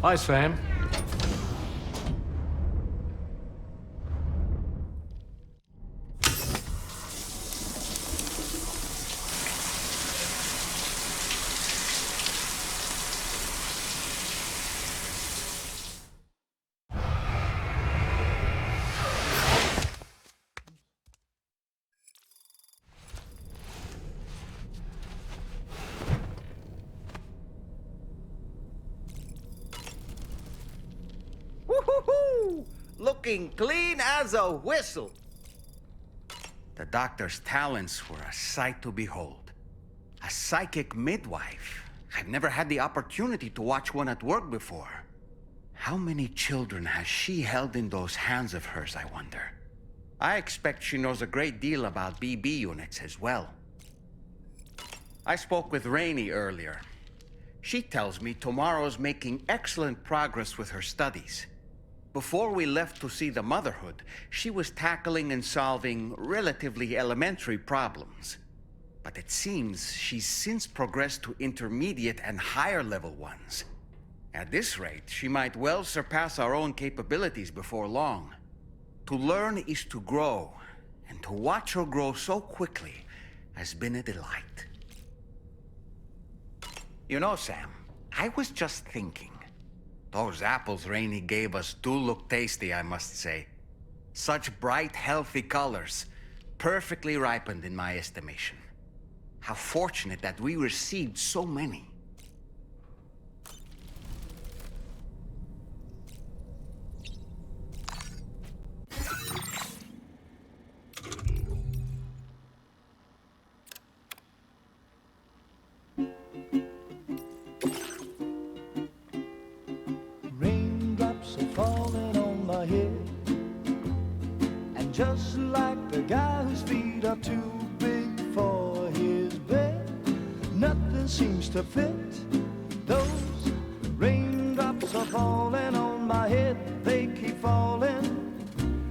Hi, Sam. Woo-hoo-hoo! Looking clean as a whistle. The doctor's talents were a sight to behold. A psychic midwife. I've never had the opportunity to watch one at work before. How many children has she held in those hands of hers, I wonder? I expect she knows a great deal about BB units as well. I spoke with Rainey earlier. She tells me Tomorrow's making excellent progress with her studies. Before we left to see the motherhood, she was tackling and solving relatively elementary problems. But it seems she's since progressed to intermediate and higher level ones. At this rate, she might well surpass our own capabilities before long. To learn is to grow, and to watch her grow so quickly has been a delight. You know, Sam, I was just thinking. Those apples Rainey gave us do look tasty, I must say. Such bright, healthy colors. Perfectly ripened in my estimation. How fortunate that we received so many. Raindrops are falling on my head, and just like the guy whose feet are too big for his bed, nothing seems to fit. Those raindrops are falling on my head, they keep falling.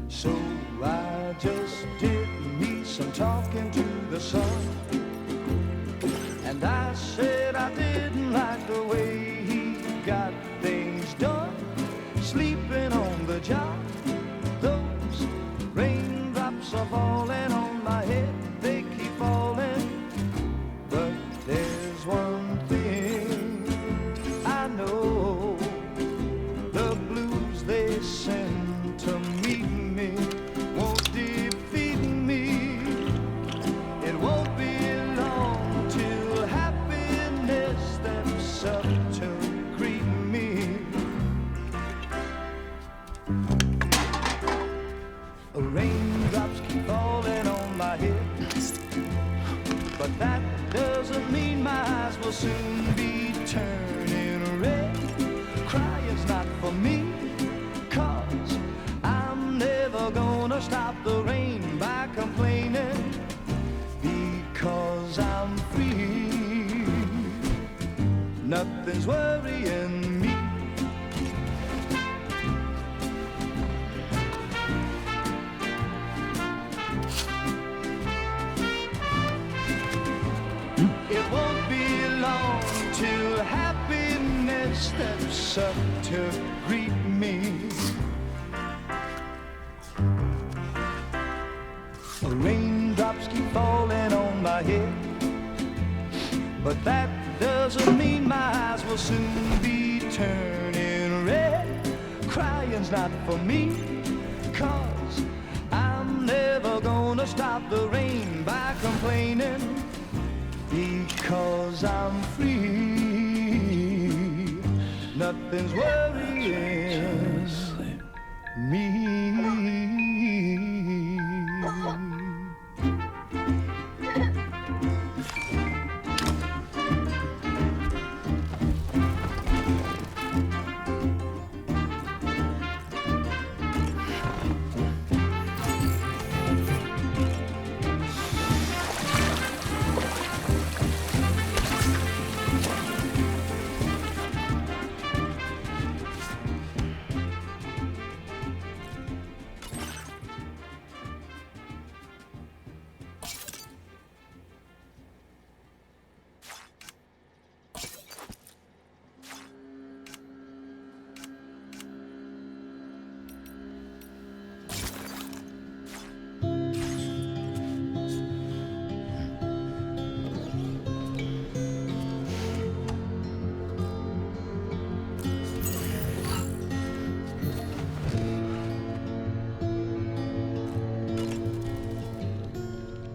So I just did me some talking to the sun, and I said I didn't like the way he got things done, sleeping on the job. Those raindrops are falling on my head, they keep falling. But there's one thing I know, the blues they send to meet me won't defeat me. It won't be long till happiness steps up to greet me. Raindrops keep falling on my head, but that doesn't mean my eyes will soon be turning red. Crying's not for me, 'cause I'm never gonna stop the rain by complaining, because I'm free. Nothing's worrying me. It won't be long till happiness steps up to greet me. Raindrops keep falling on my head, but that doesn't mean my eyes will soon be turning red. Crying's not for me, 'cause I'm never gonna stop the rain by complaining, because I'm free. Nothing's worrying me.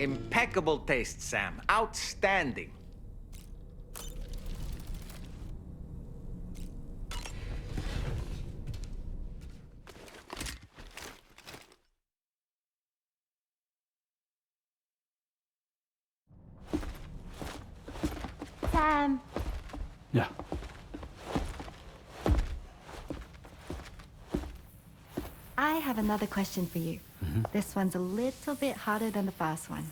Impeccable taste, Sam. Outstanding. Sam, Yeah. I have another question for you. This one's a little bit harder than the first one.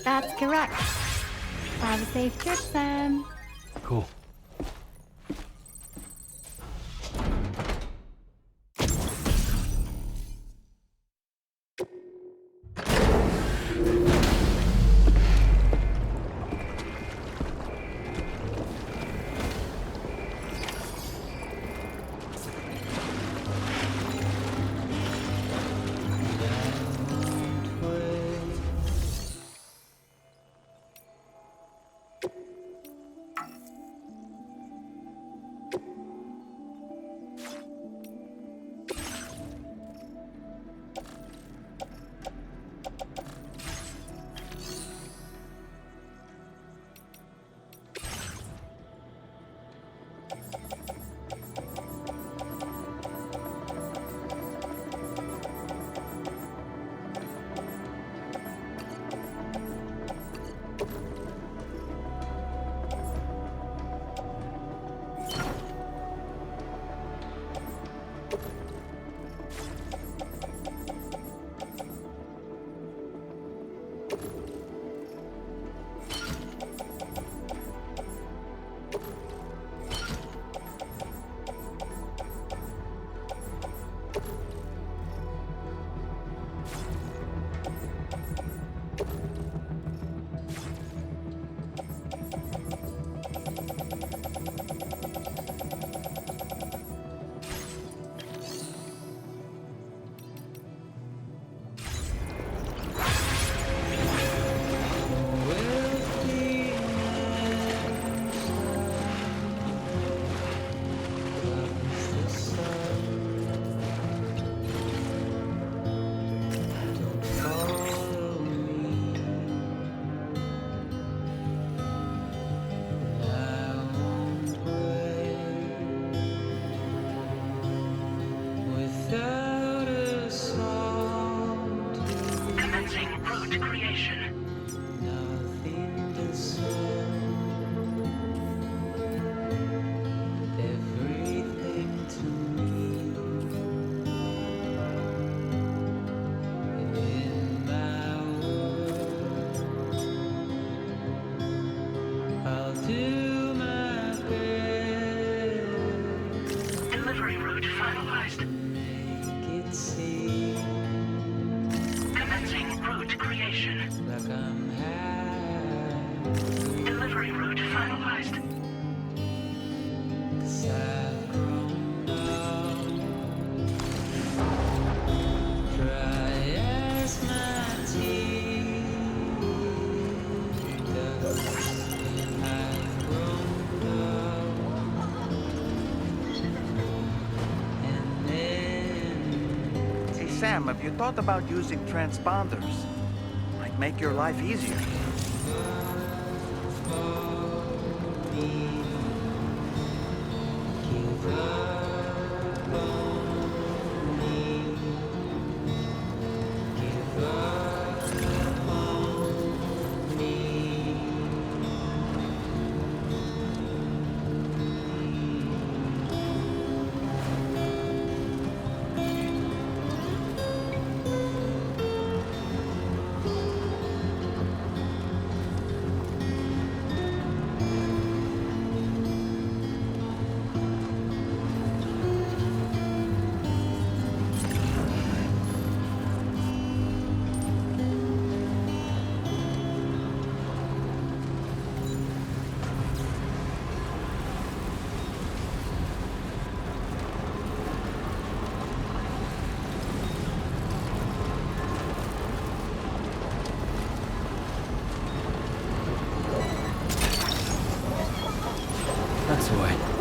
That's correct. Have a safe trip, Sam. Cool. Sam, have you thought about using transponders? Might make your life easier.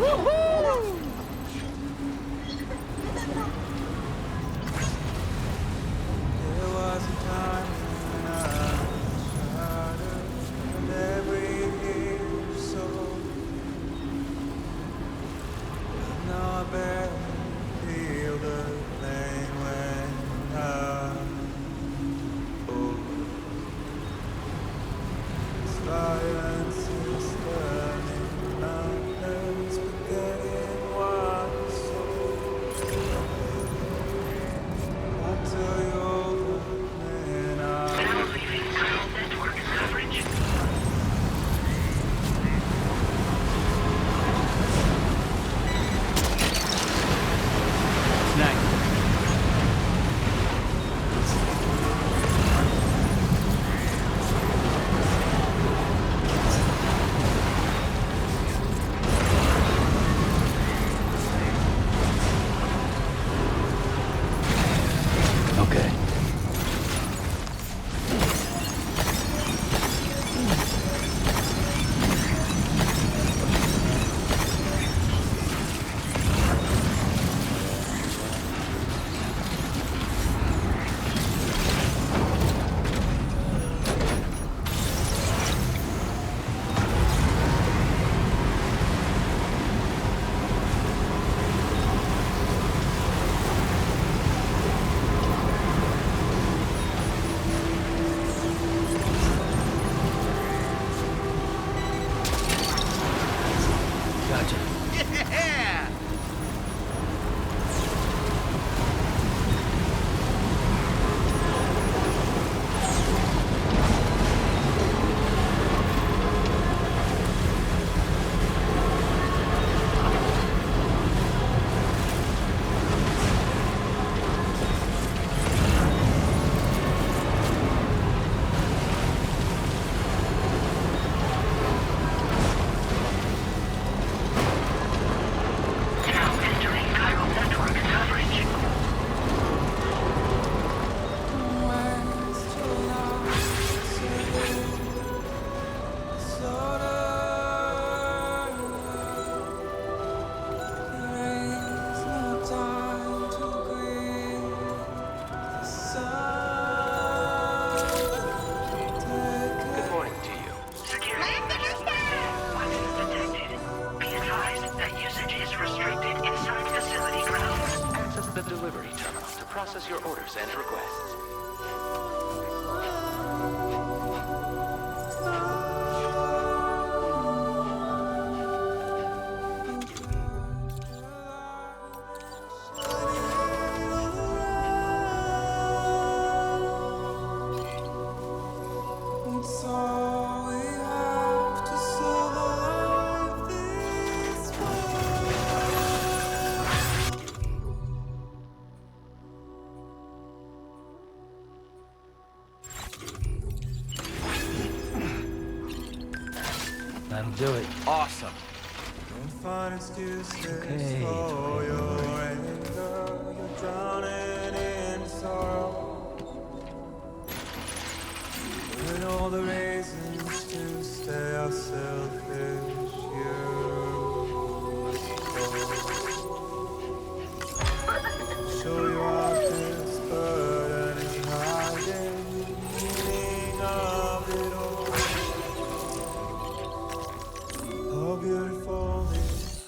There was a time when I shuddered every soul. Now I barely feel the pain when I fall. Silence is turning madness, forgetting one soul. Until you're the man I Network coverage. Snag. Okay. Gotcha. Yeah! Now entering chiral network coverage. Good morning to you. Security. Weapons detected. Be advised that usage is restricted inside facility grounds. Access the delivery terminal to process your orders and requests. It's all we have to survive this That'll do it. Awesome. Don't find excuses Okay. for your anger. You're drowning in sorrow. And all the reasons to stay are selfish. Sure you are this burden is hiding the meaning of it all. How beautiful it is.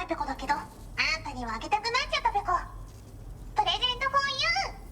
ないペコだけど、あんたにはあげたくなっちゃったペコ。プレゼントフォーユー。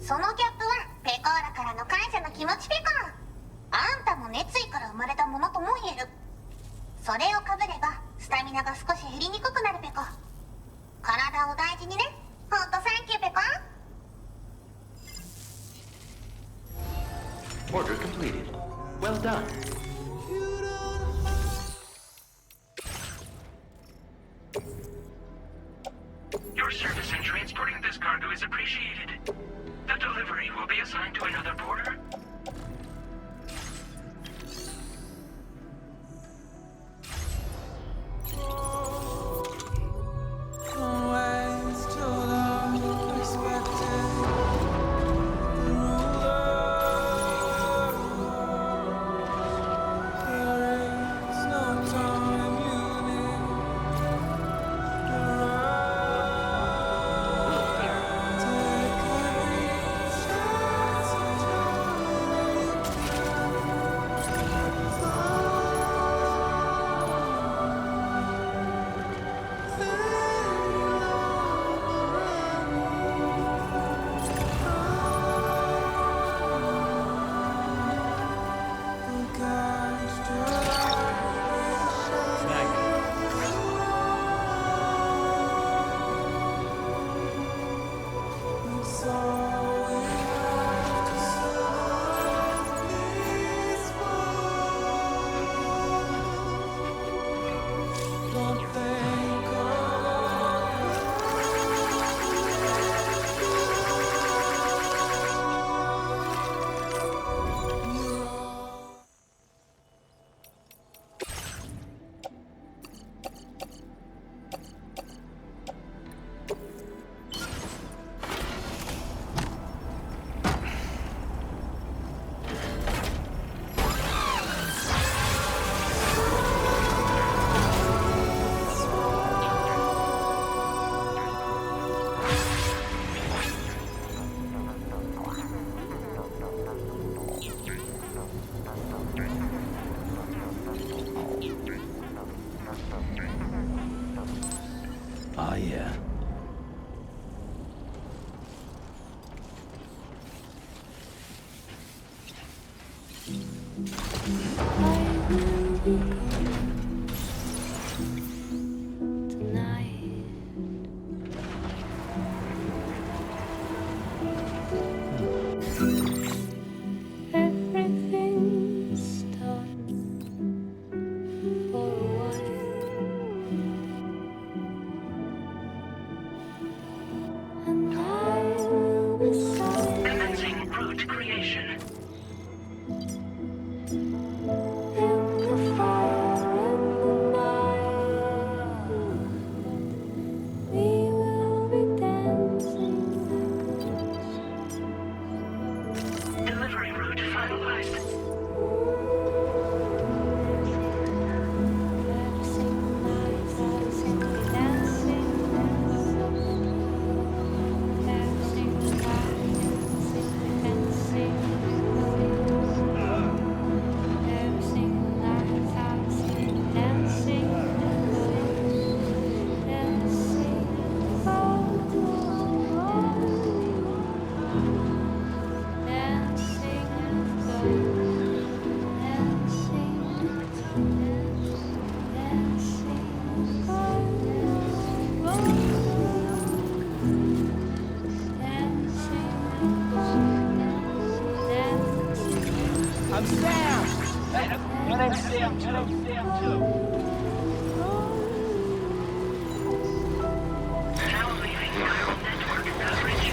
そのギャップはペコーラからの感謝の気持ちペコ。あんたも熱意から生まれたものとも言える。それをかぶればスタミナが少し減りにくくなるペコ。体を大事にね。ほんとサンキューペコ。 Order completed. Well done. Your service in transporting this cargo is appreciated. The delivery will be assigned to another porter. Always to the respected ruler. There is no time limit. Ah, yeah. Everything's done for a while, and I will be silent Commencing root creation. in the fire in the night. We will be dancing Delivery route finalized. I'm Sam! My name's Sam too. Now leaving viral network coverage.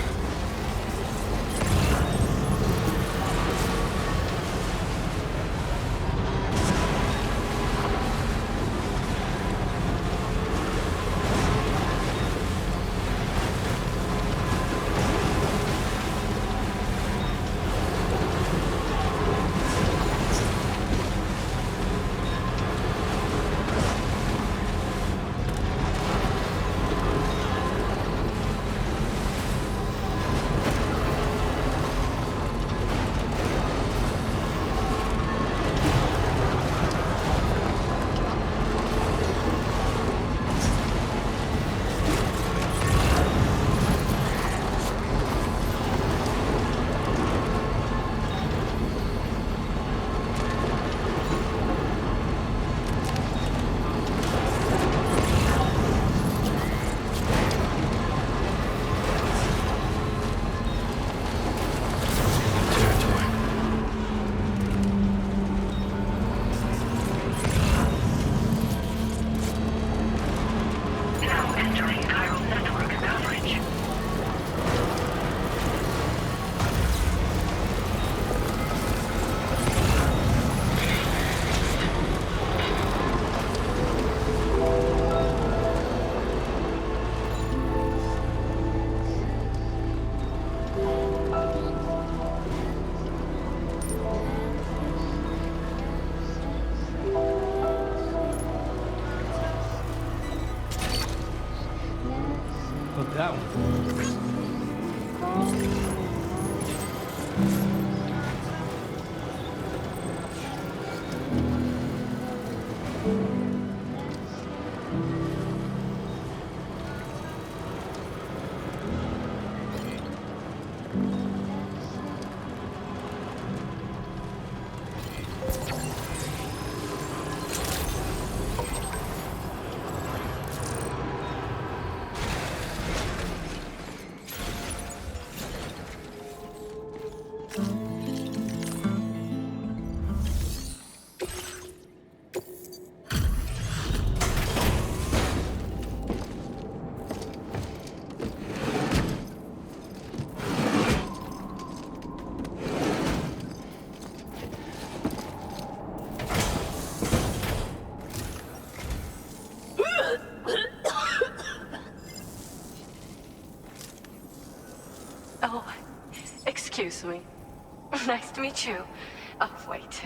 put that one. Oh, excuse me. Nice to meet you. Oh, wait.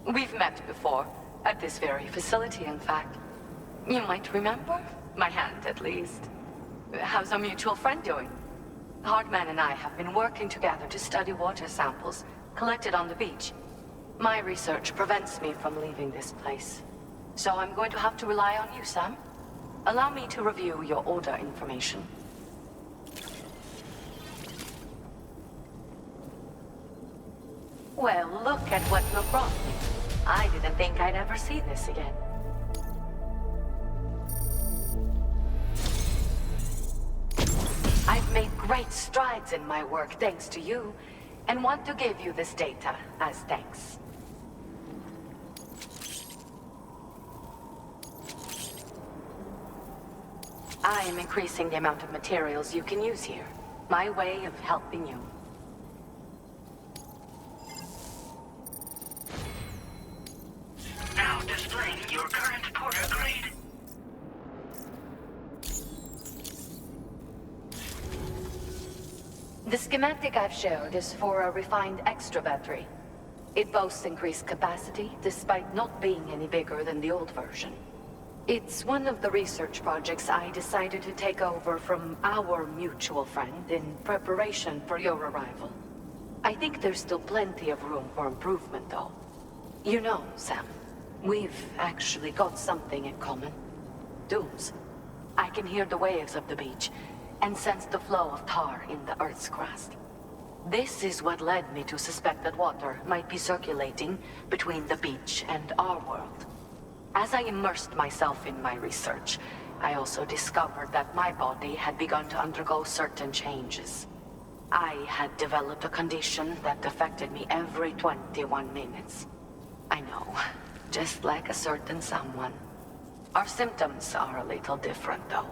We've met before. At this very facility, in fact. You might remember? My hand, at least. How's our mutual friend doing? Hardman and I have been working together to study water samples collected on the beach. My research prevents me from leaving this place. So I'm going to have to rely on you, Sam. Allow me to review your order information. Well, look at what you brought me. I didn't think I'd ever see this again. I've made great strides in my work thanks to you, and want to give you this data as thanks. I am increasing the amount of materials you can use here. My way of helping you. Now displaying your current porter grade. The schematic I've showed is for a refined extra battery. It boasts increased capacity, despite not being any bigger than the old version. It's one of the research projects I decided to take over from our mutual friend in preparation for your arrival. I think there's still plenty of room for improvement, though. You know, Sam, we've actually got something in common. Dunes. I can hear the waves of the beach, and sense the flow of tar in the Earth's crust. This is what led me to suspect that water might be circulating between the beach and our world. As I immersed myself in my research, I also discovered that my body had begun to undergo certain changes. I had developed a condition that affected me every 21 minutes. I know, just like a certain someone. Our symptoms are a little different, though.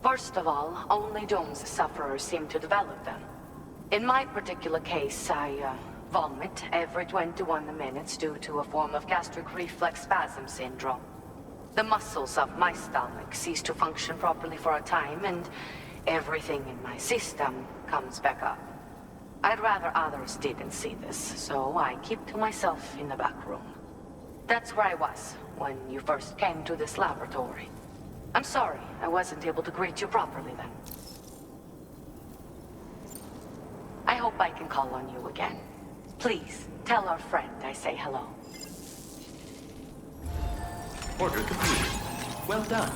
First of all, only Doom's sufferers seem to develop them. In my particular case, I vomit every 21 minutes due to a form of gastric reflex spasm syndrome. The muscles of my stomach cease to function properly for a time, and everything in my system comes back up. I'd rather others didn't see this, so I keep to myself in the back room. That's where I was when you first came to this laboratory. I'm sorry I wasn't able to greet you properly then. I hope I can call on you again. Please, tell our friend I say hello. Order complete. Well done.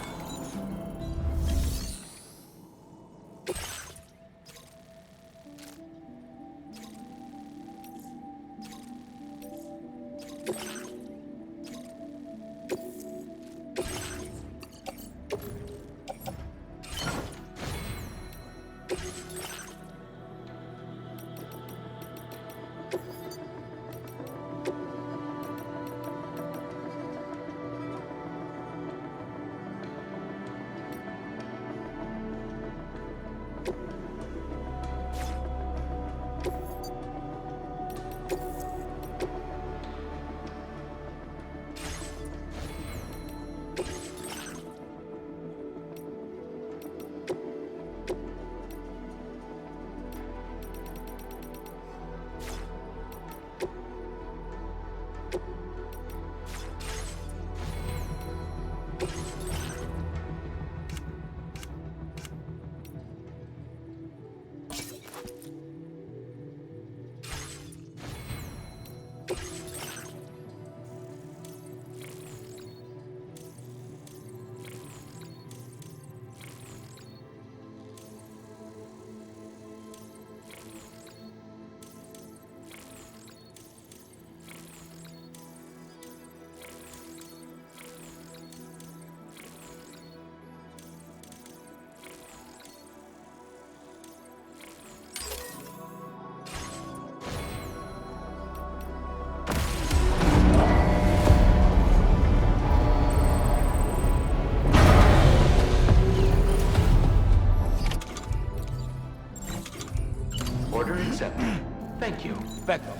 accepted. Thank you. Becco.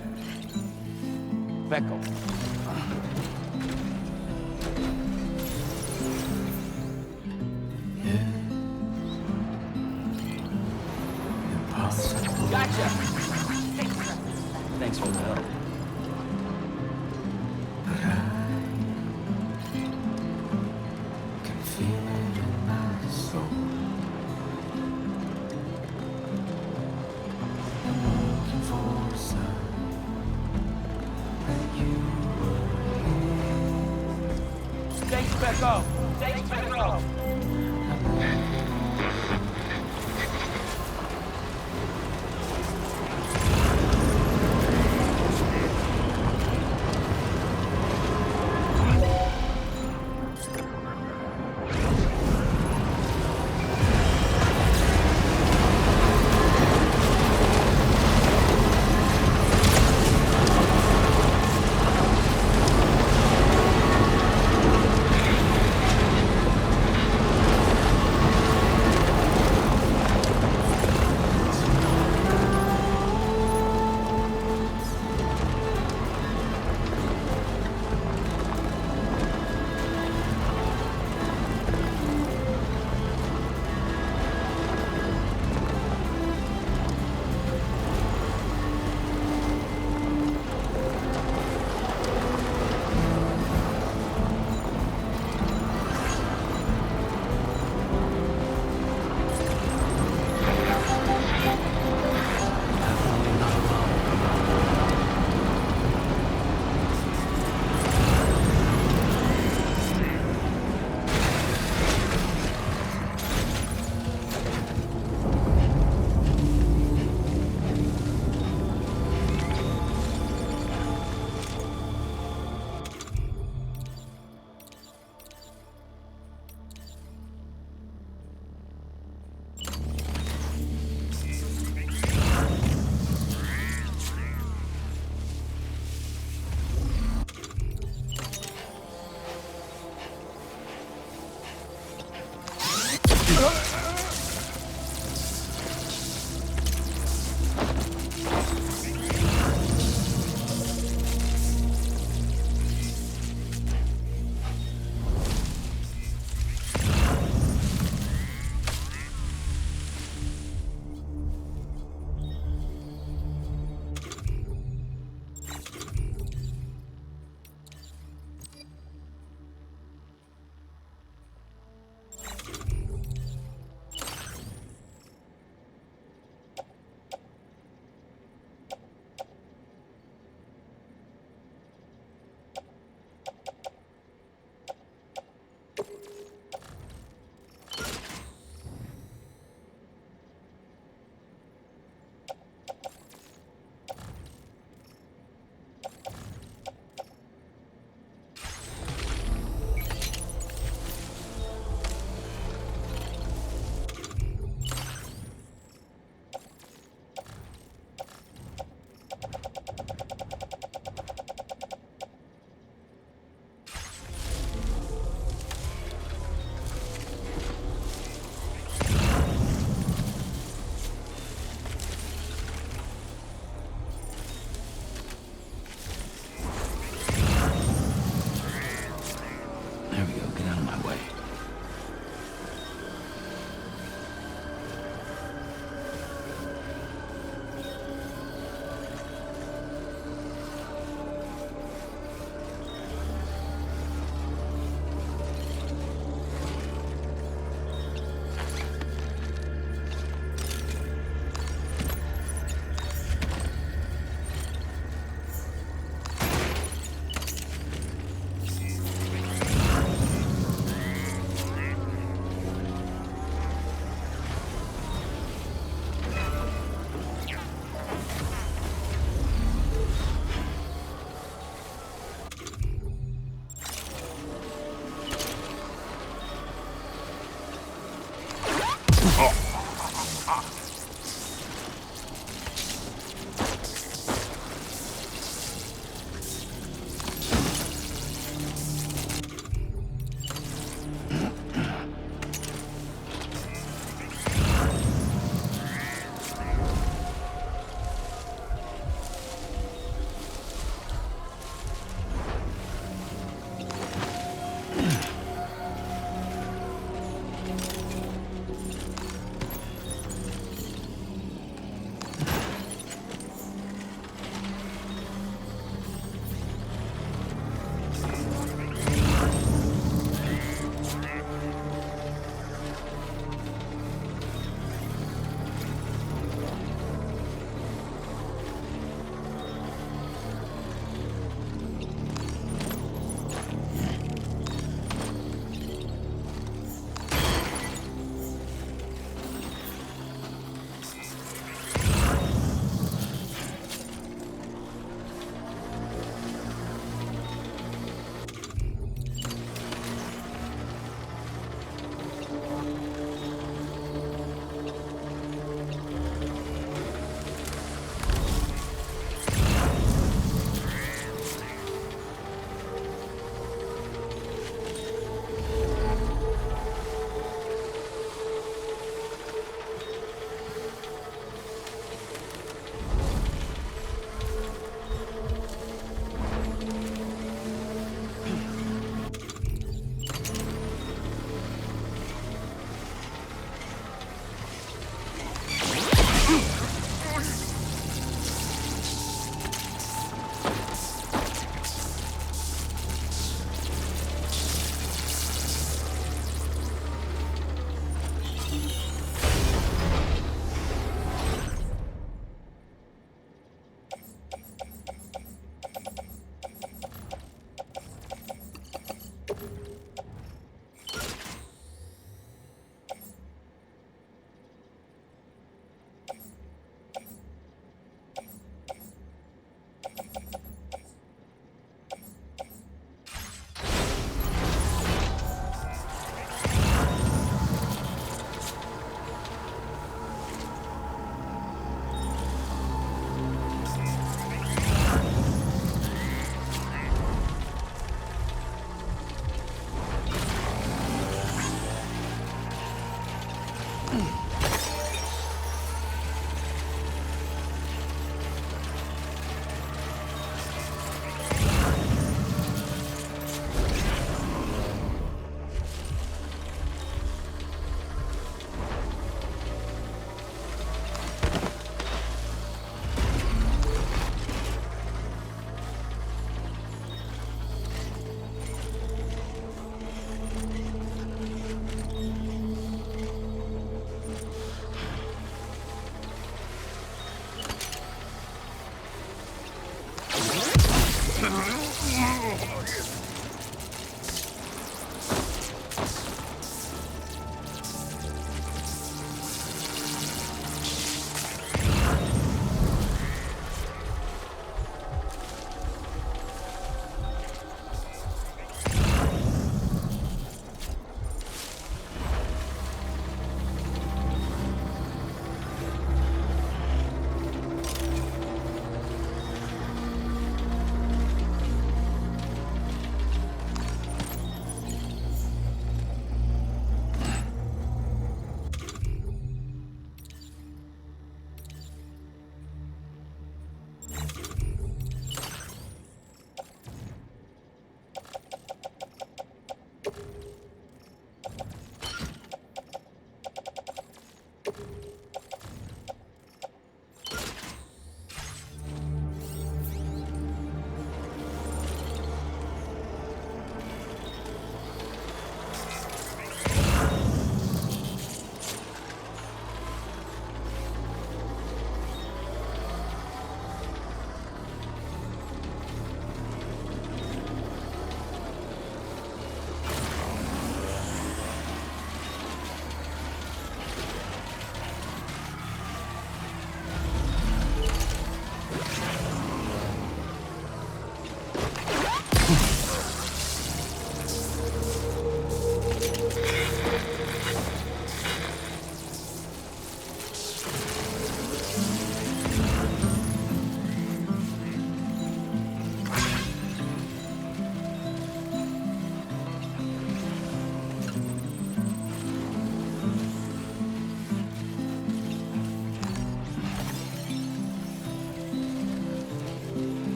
Becco. Gotcha! Thanks for the help. Can feel it in my soul. I'm looking for a sign that you were here. Thanks, Becco! Thanks, Becco!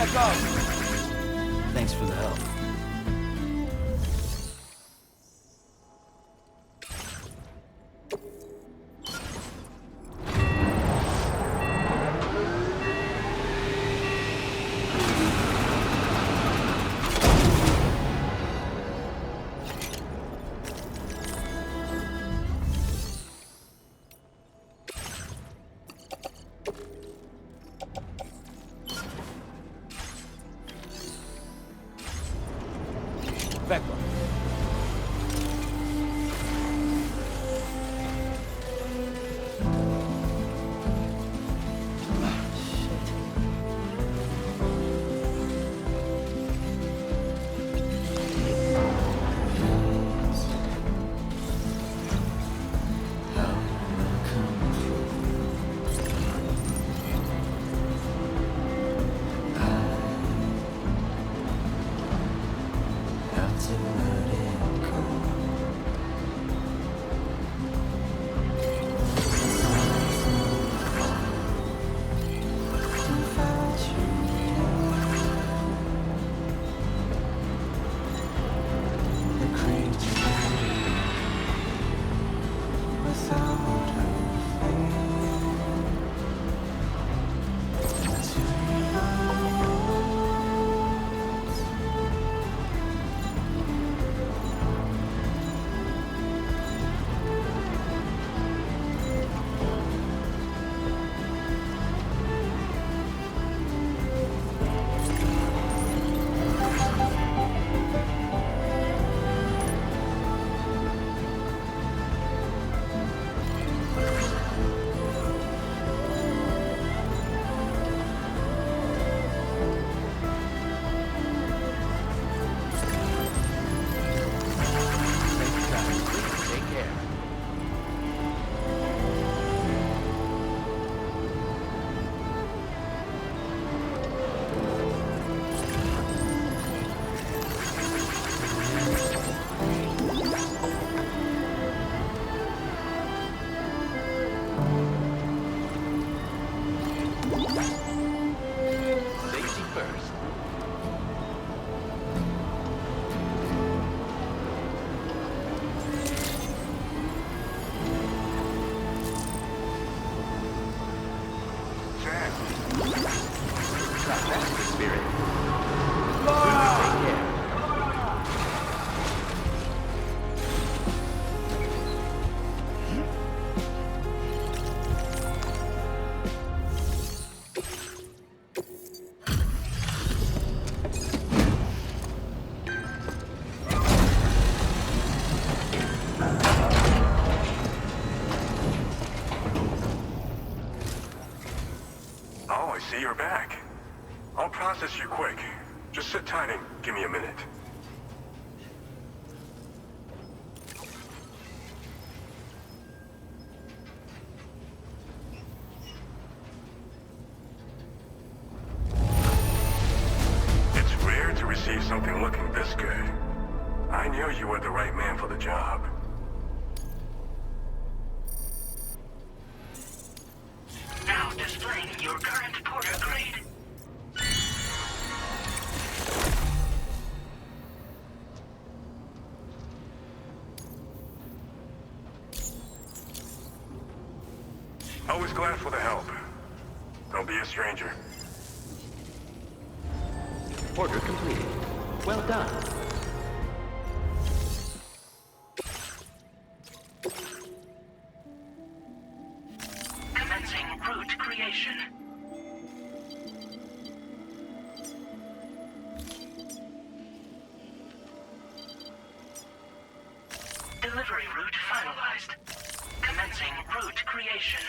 back up. Thanks for the help. Back up. Have to let it go. Without you, the creature without a thing to Take care. Safety first. Not that's the spirit. Take care. Oh, I see you're back. I'll process you quick. Just sit tight and give me a minute. It's rare to receive something looking this good. I knew you were the right man for the job. Now displaying your current porter grade. Always glad for the help. Don't be a stranger. Order completed. Well done. Commencing route creation. Delivery route finalized. Commencing route creation.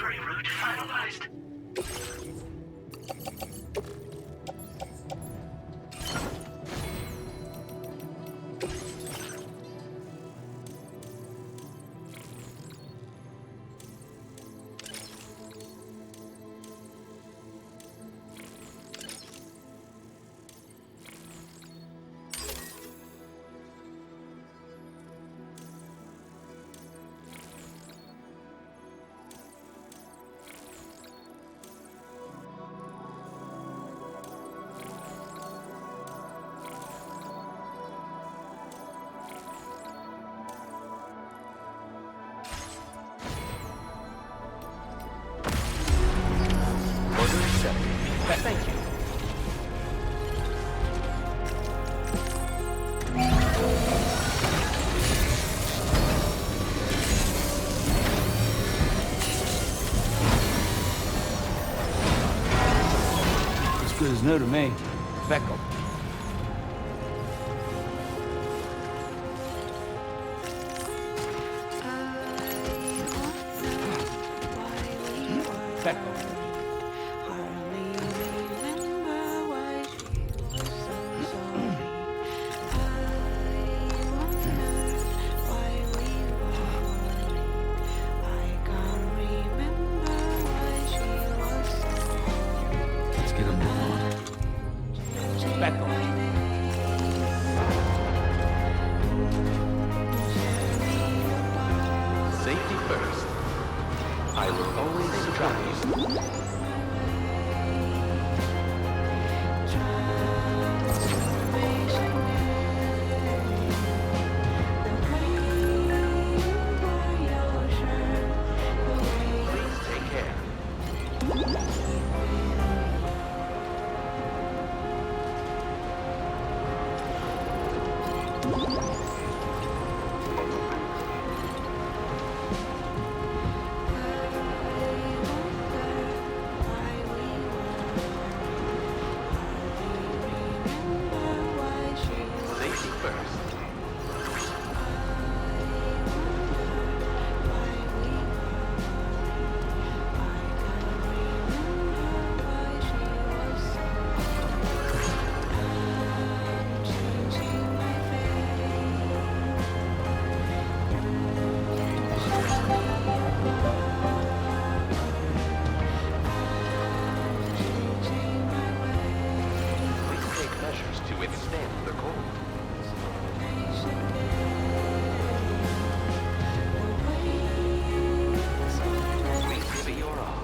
delivery route finalized. Order accepted. Thank you. As good as new to me. Beckel. Beckel. Let's get a move on. Beckel. Safety first. I will always surprise you. Please take care. Safety first. Please take measures to withstand the cold. Please give it your all.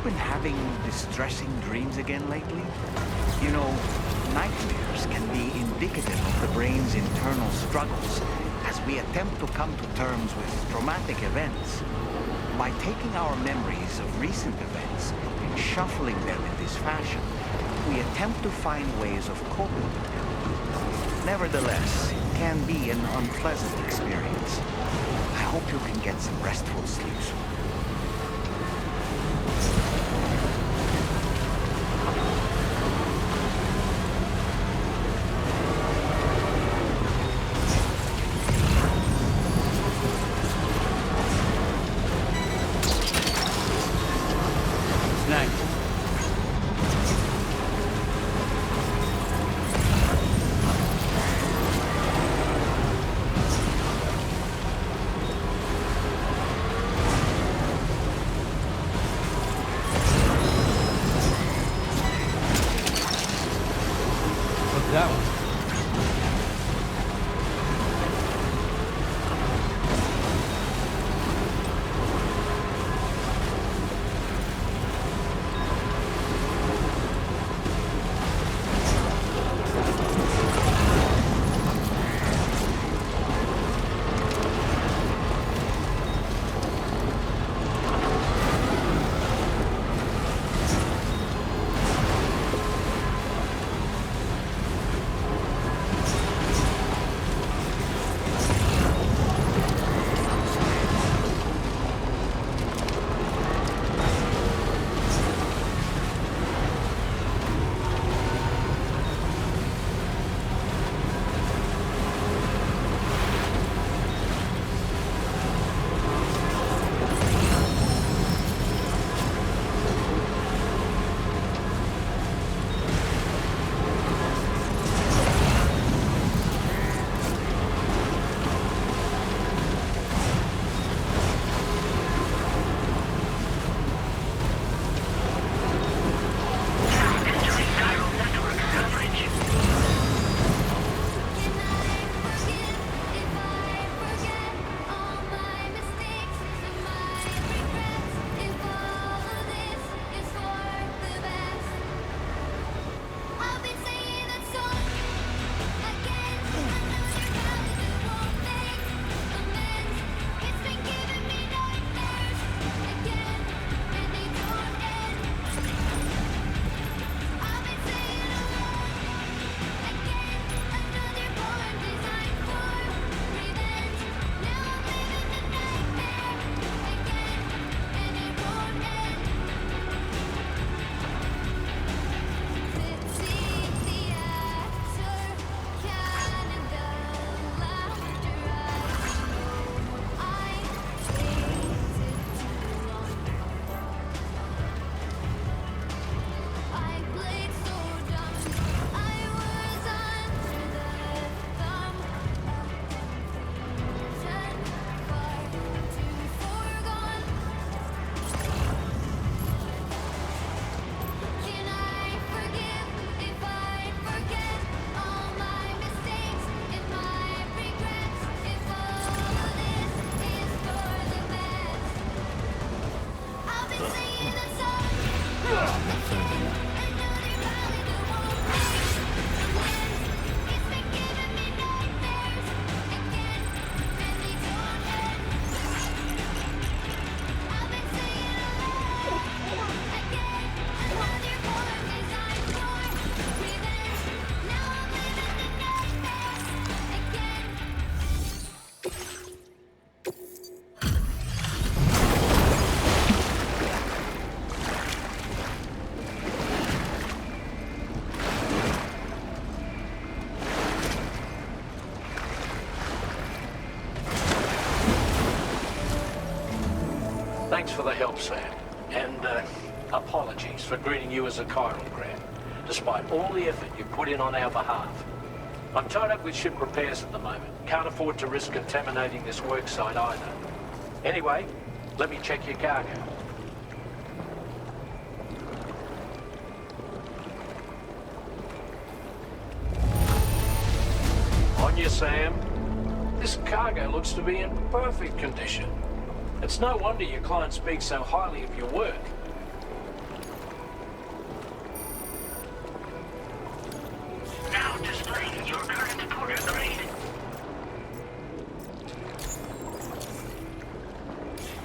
been having distressing dreams again lately? You know, nightmares can be indicative of the brain's internal struggles as we attempt to come to terms with traumatic events. By taking our memories of recent events and shuffling them in this fashion, we attempt to find ways of coping with them. Nevertheless, it can be an unpleasant experience. I hope you can get some restful sleep soon. That one. Thanks for the help, Sam. And apologies for greeting you as a chiral grab, despite all the effort you put in on our behalf. I'm tied up with ship repairs at the moment. Can't afford to risk contaminating this work site either. Anyway, let me check your cargo. On you, Sam. This cargo looks to be in perfect condition. It's no wonder your client speaks so highly of your work.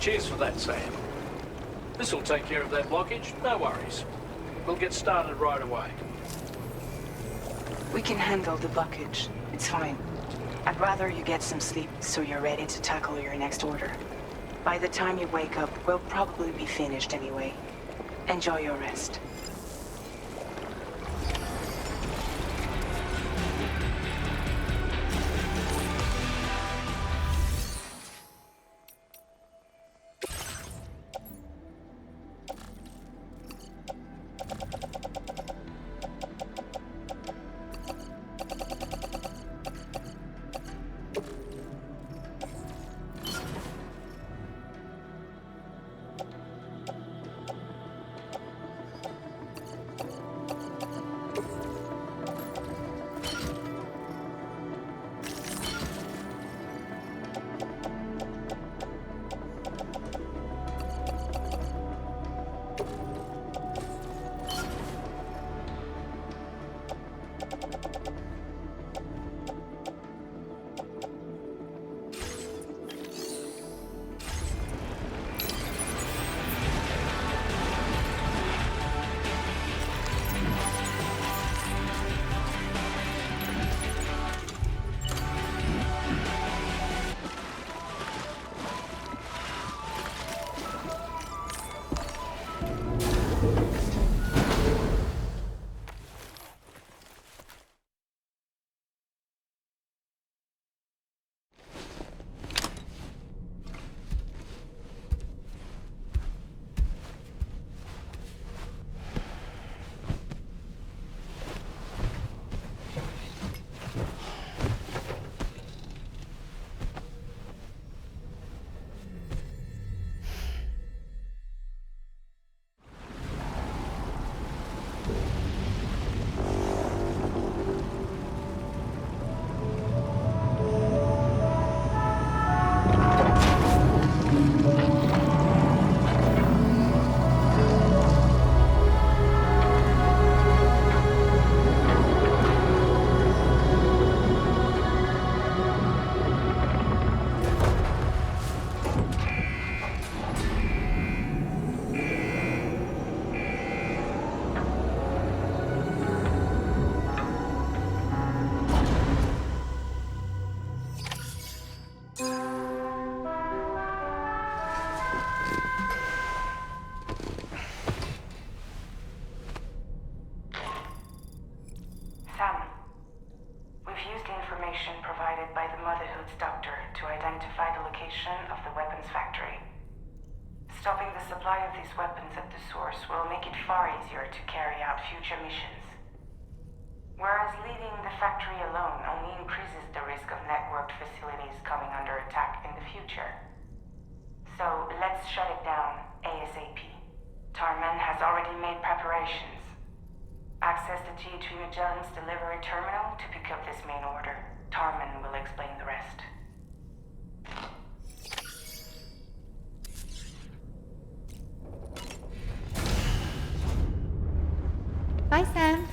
Cheers for that, Sam. This'll take care of that blockage, no worries. We'll get started right away. We can handle the blockage. It's fine. I'd rather you get some sleep so you're ready to tackle your next order. By the time you wake up, we'll probably be finished anyway. Enjoy your rest. Stopping the supply of these weapons at the source will make it far easier to carry out future missions. Whereas leaving the factory alone only increases the risk of networked facilities coming under attack in the future. So let's shut it down ASAP. Tarman has already made preparations. Access the T3 Magellan's delivery terminal to pick up this main order. Tarman will explain the rest. Bye, Sam.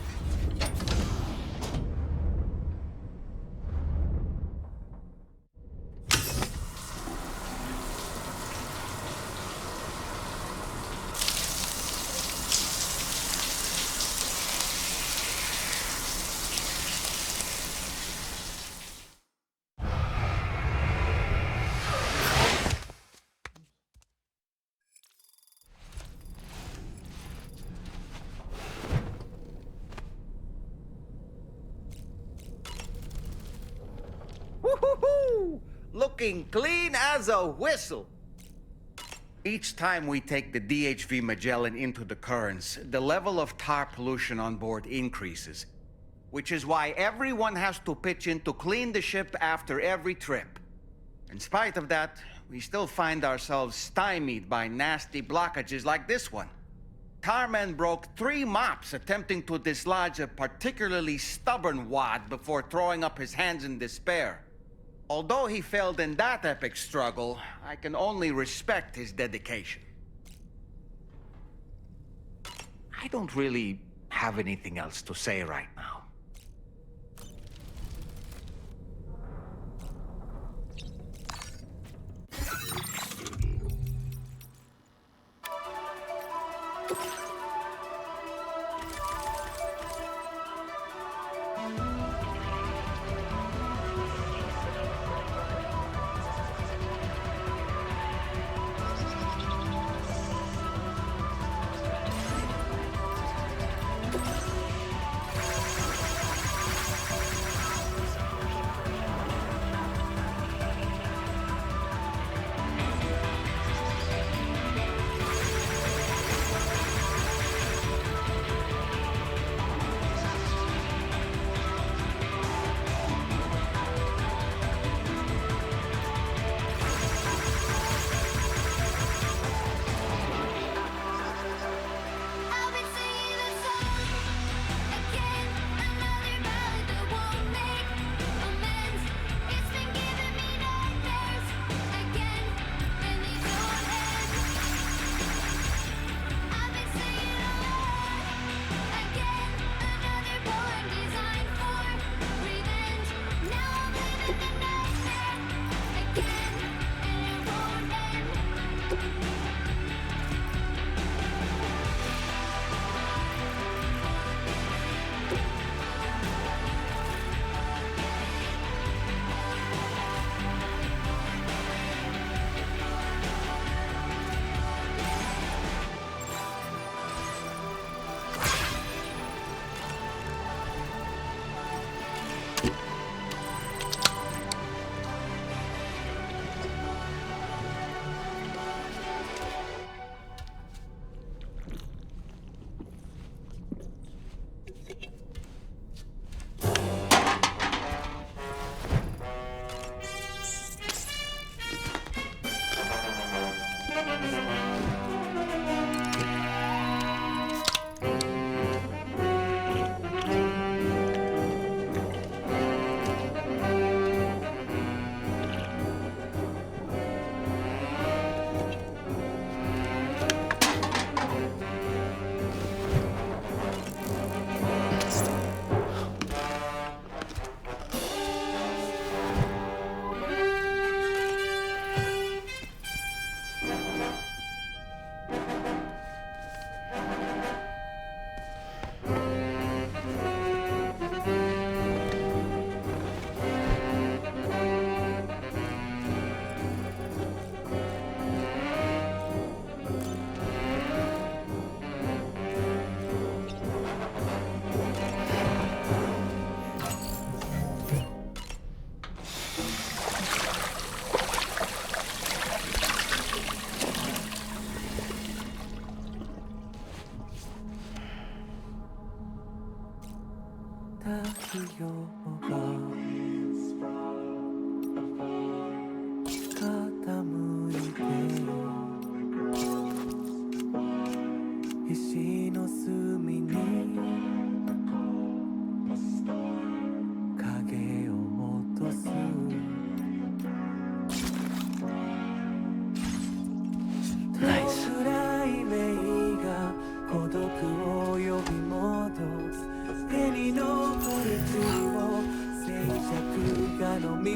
Woo-hoo-hoo! Looking clean as a whistle. Each time we take the DHV Magellan into the currents, the level of tar pollution on board increases, which is why everyone has to pitch in to clean the ship after every trip. In spite of that, we still find ourselves stymied by nasty blockages like this one. Tarman broke 3 mops attempting to dislodge a particularly stubborn wad before throwing up his hands in despair. Although he failed in that epic struggle, I can only respect his dedication. I don't really have anything else to say right now.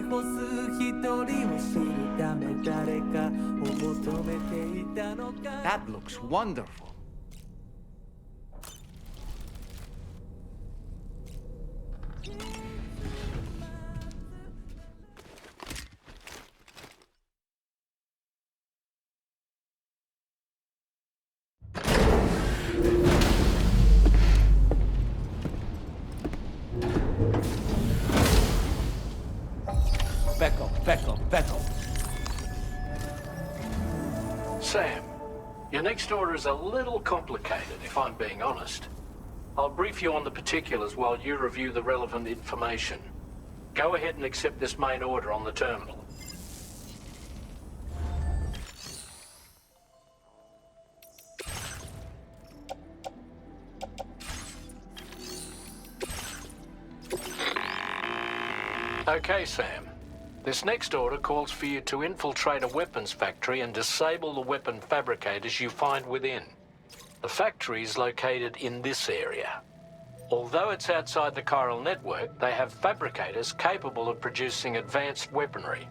干す一人を知るため誰かを求めていたのか That looks wonderful. Back off. Sam, your next order is a little complicated, if I'm being honest. I'll brief you on the particulars while you review the relevant information. Go ahead and accept this main order on the terminal. Okay, Sam. This next order calls for you to infiltrate a weapons factory and disable the weapon fabricators you find within. The factory is located in this area. Although it's outside the chiral network, they have fabricators capable of producing advanced weaponry.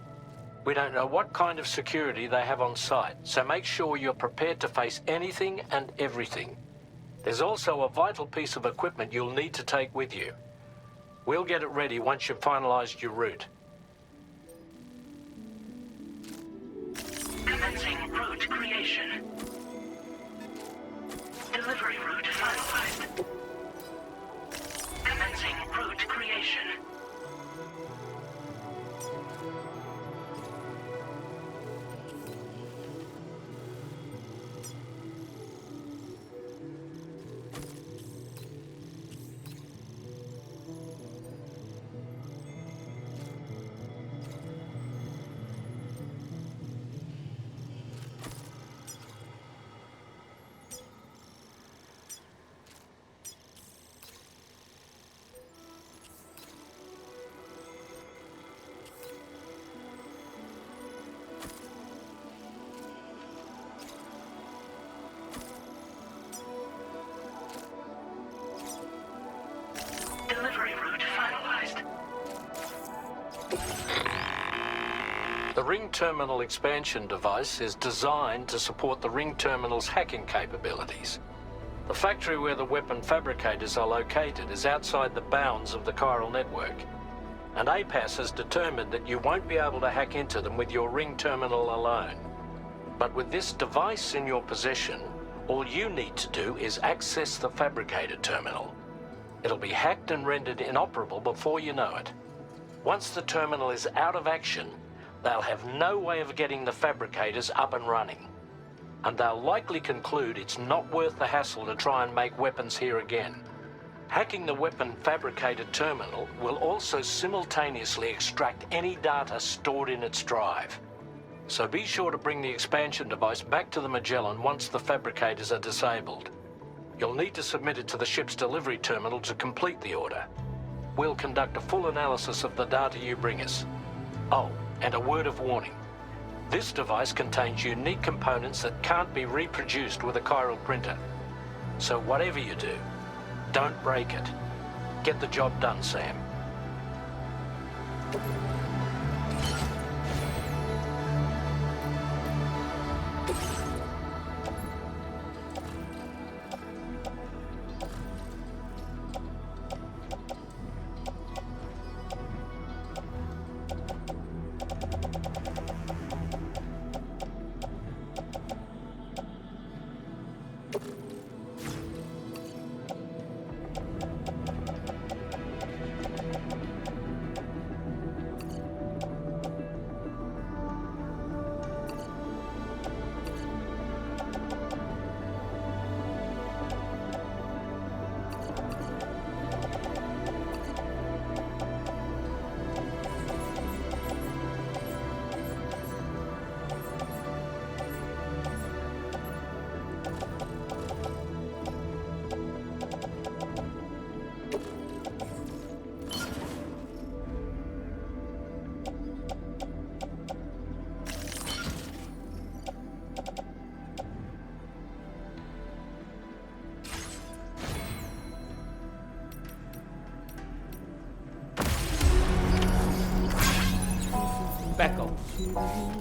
We don't know what kind of security they have on site, so make sure you're prepared to face anything and everything. There's also a vital piece of equipment you'll need to take with you. We'll get it ready once you've finalized your route. Commencing route creation. Delivery route finalized. Commencing route creation. Delivery route finalized. The ring terminal expansion device is designed to support the ring terminal's hacking capabilities. The factory where the weapon fabricators are located is outside the bounds of the chiral network, and APAS has determined that you won't be able to hack into them with your ring terminal alone. But with this device in your possession, all you need to do is access the fabricator terminal. It'll be hacked and rendered inoperable before you know it. Once the terminal is out of action, they'll have no way of getting the fabricators up and running. And they'll likely conclude it's not worth the hassle to try and make weapons here again. Hacking the weapon fabricator terminal will also simultaneously extract any data stored in its drive. So be sure to bring the expansion device back to the Magellan once the fabricators are disabled. You'll need to submit it to the ship's delivery terminal to complete the order. We'll conduct a full analysis of the data you bring us. Oh, and a word of warning. This device contains unique components that can't be reproduced with a chiral printer. So whatever you do, don't break it. Get the job done, Sam. Wowzer!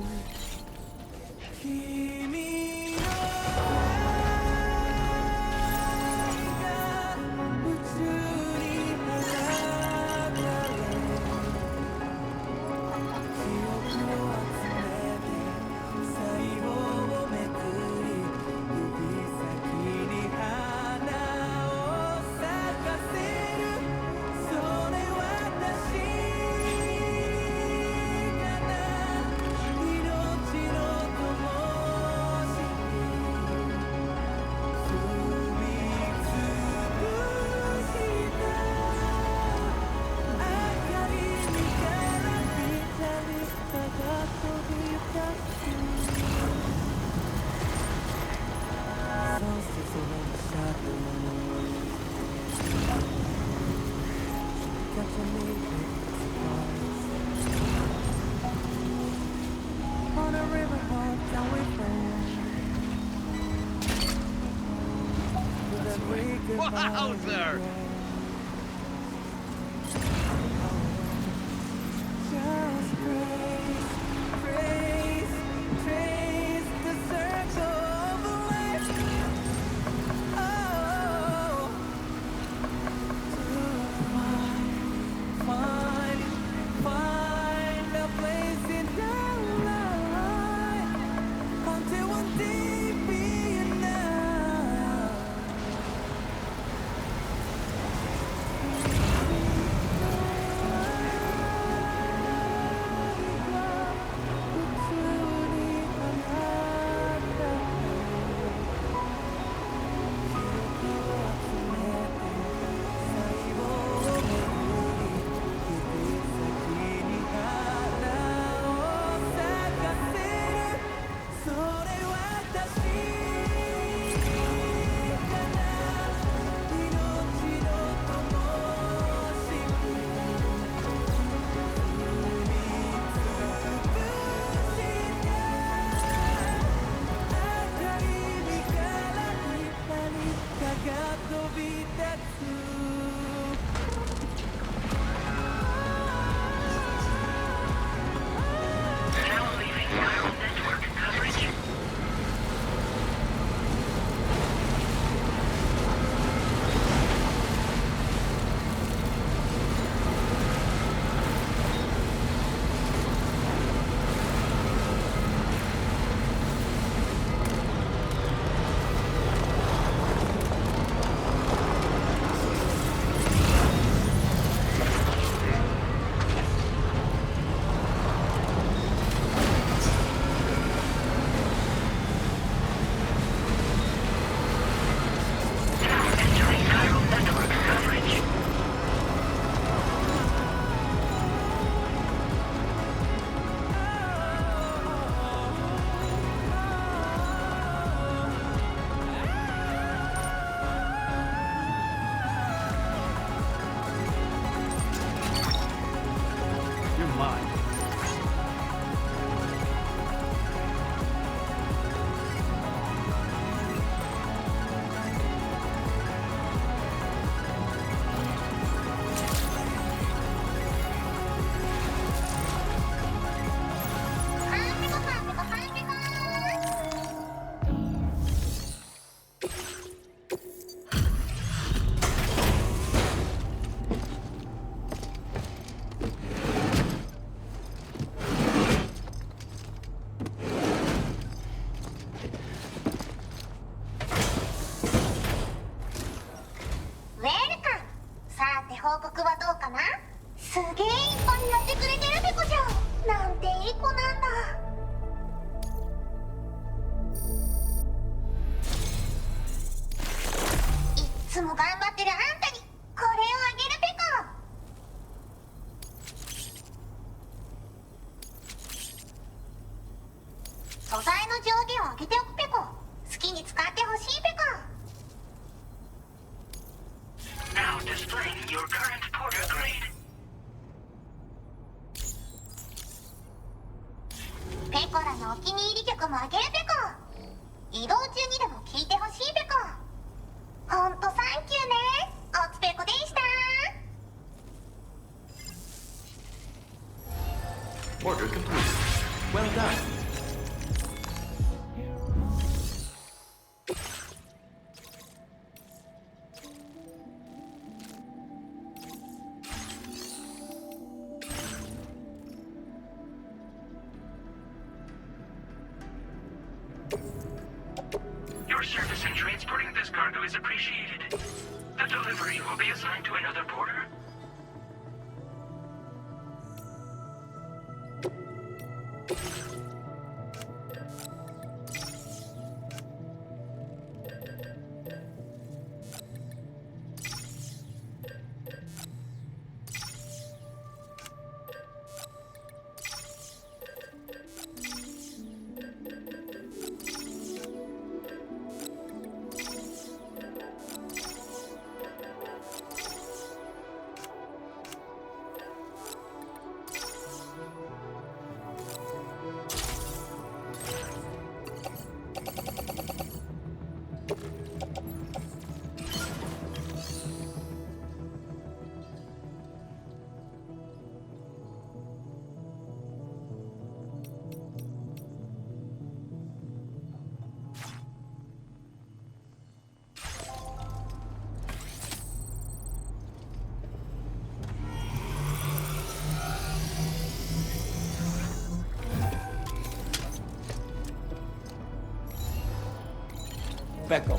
Order complete. Well Your service in transporting this cargo is appreciated. The delivery will be assigned to another porter. Becco.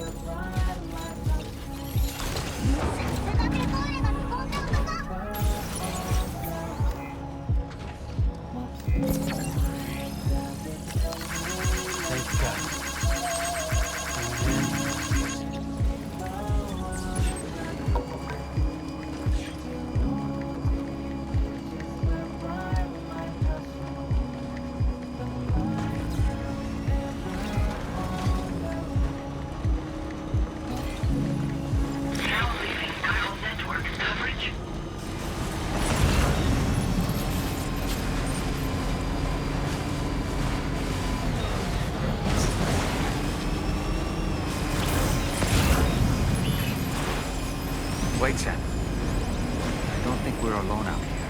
Wait, Sam. I don't think we're alone out here.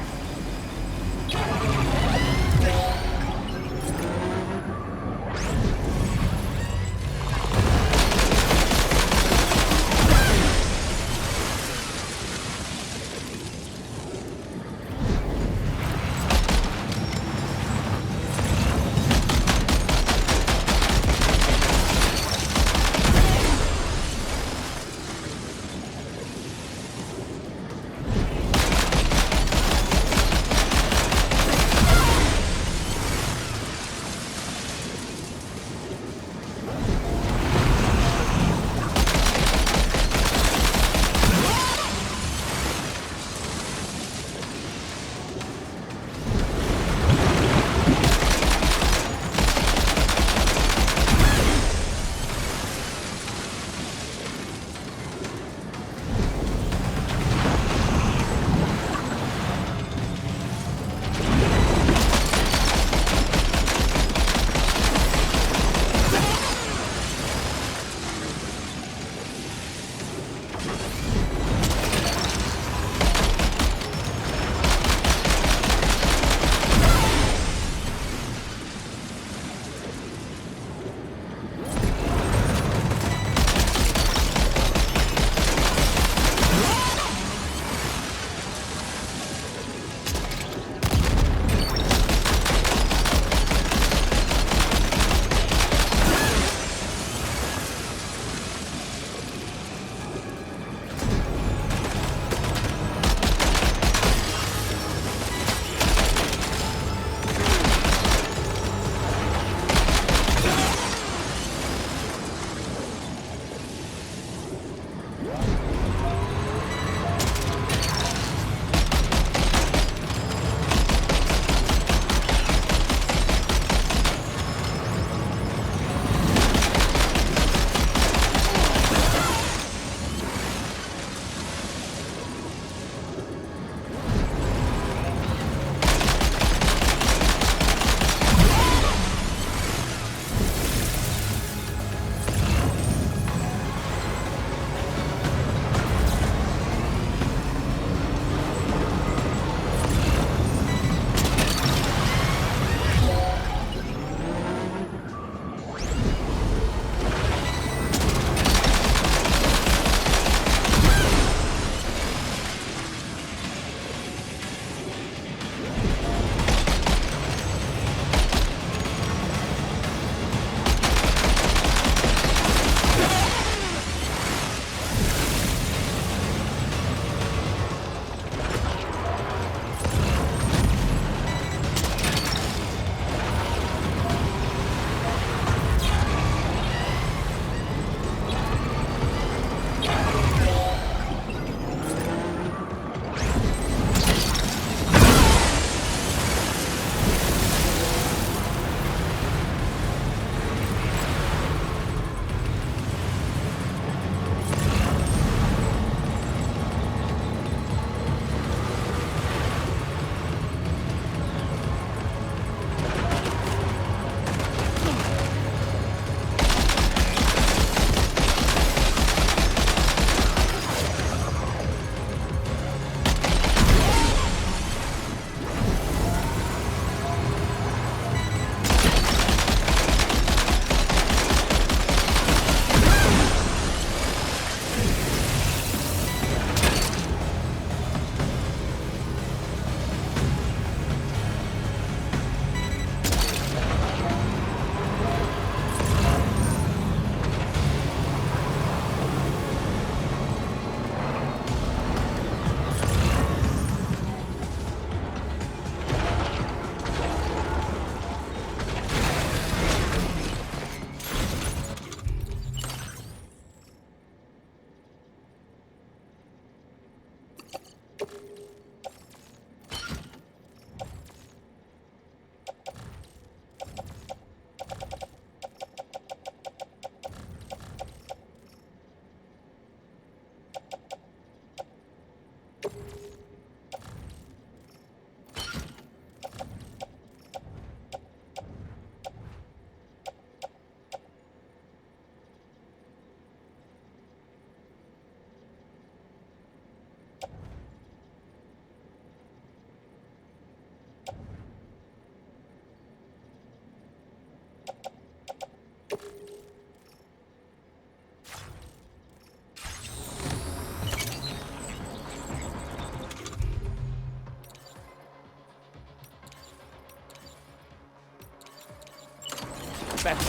Back up.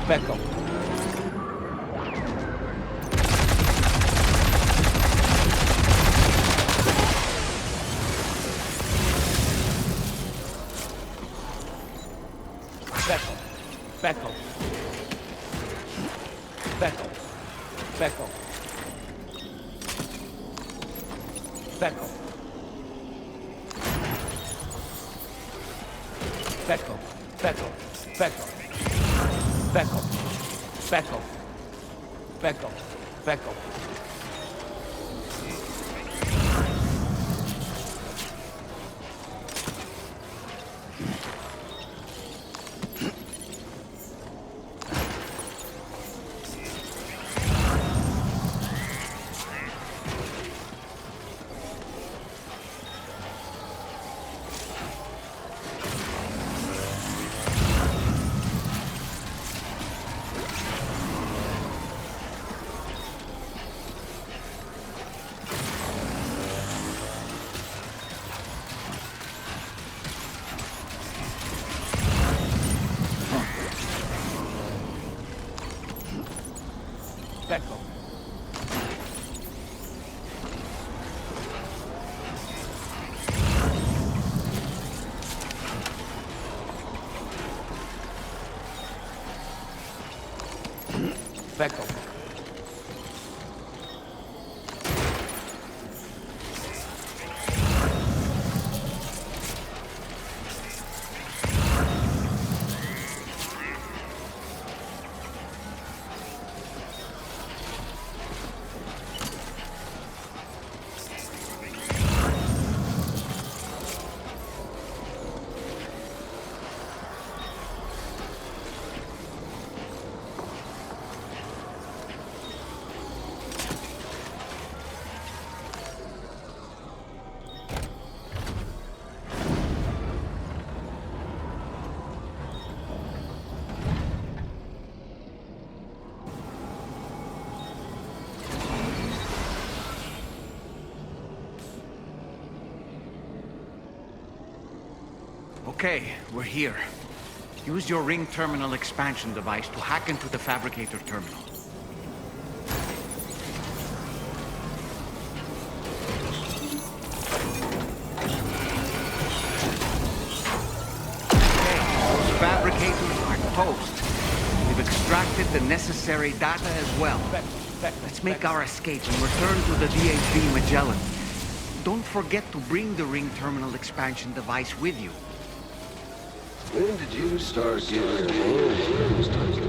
Back up. Back up. Back up. Back up. Back up. Back up. Back up. Back up. Back up. Back up. Back up. Back up. Back up. Back up. Back up. Okay, we're here. Use your ring terminal expansion device to hack into the fabricator terminal. Okay, those fabricators are toast. We've extracted the necessary data as well. Let's make our escape and return to the DHB Magellan. Don't forget to bring the ring terminal expansion device with you. When did you start getting your hands dirty?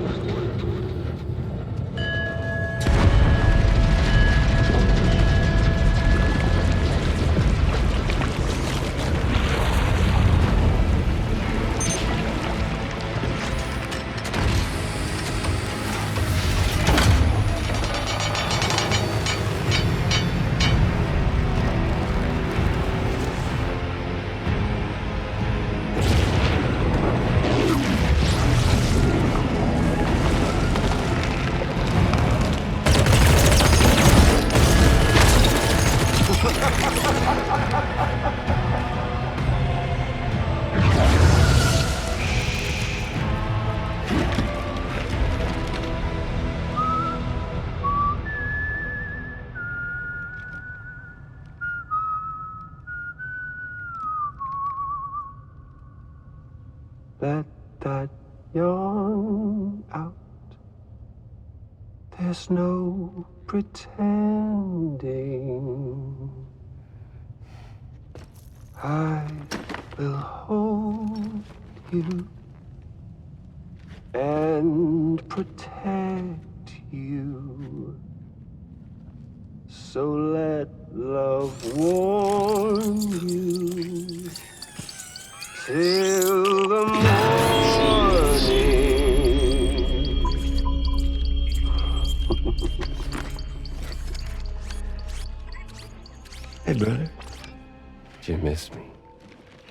Let that yawn out. There's no pretending. I will hold you and protect you. So let love warm you till the morning. Hey, brother. Did you miss me?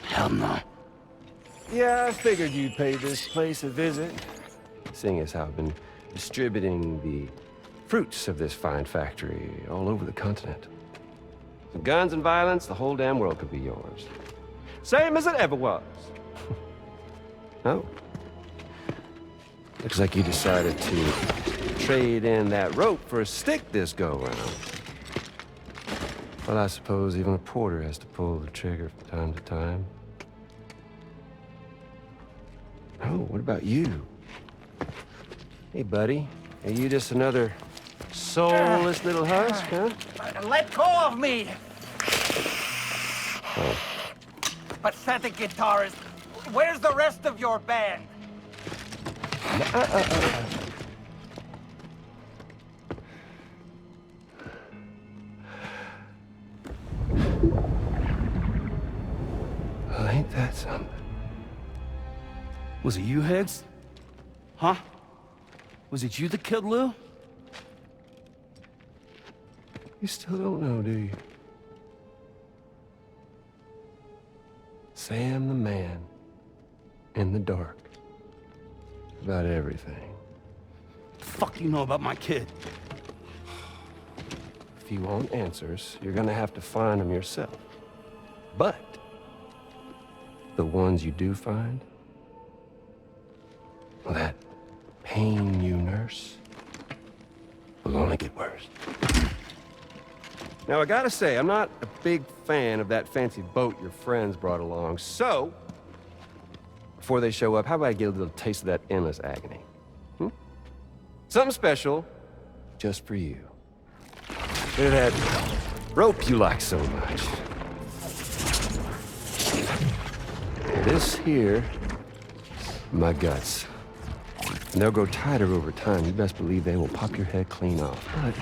Hell no. Yeah, I figured you'd pay this place a visit, seeing as how I've been distributing the fruits of this fine factory all over the continent. With guns and violence, the whole damn world could be yours. Same as it ever was. Oh. Looks like you decided to trade in that rope for a stick this go-round. Well, I suppose even a porter has to pull the trigger from time to time. Oh, what about you? Hey, buddy. Are you just another soulless little husk, huh? Let go of me! Oh. Pathetic guitarist. Where's the rest of your band? Well, ain't that something? Was it you, Higgs? Huh? Was it you that killed Lou? You still don't know, do you? Sam the man in the dark. About everything. What the fuck do you know about my kid? If you want answers, you're gonna have to find them yourself. But the ones you do find, well, that pain you nurse will only get worse. Now, I gotta say, I'm not a big fan of that fancy boat your friends brought along, so before they show up, how about I get a little taste of that endless agony? Something special just for you. Look at that rope you like so much. This here, my guts. And they'll grow tighter over time. You best believe they will pop your head clean off. But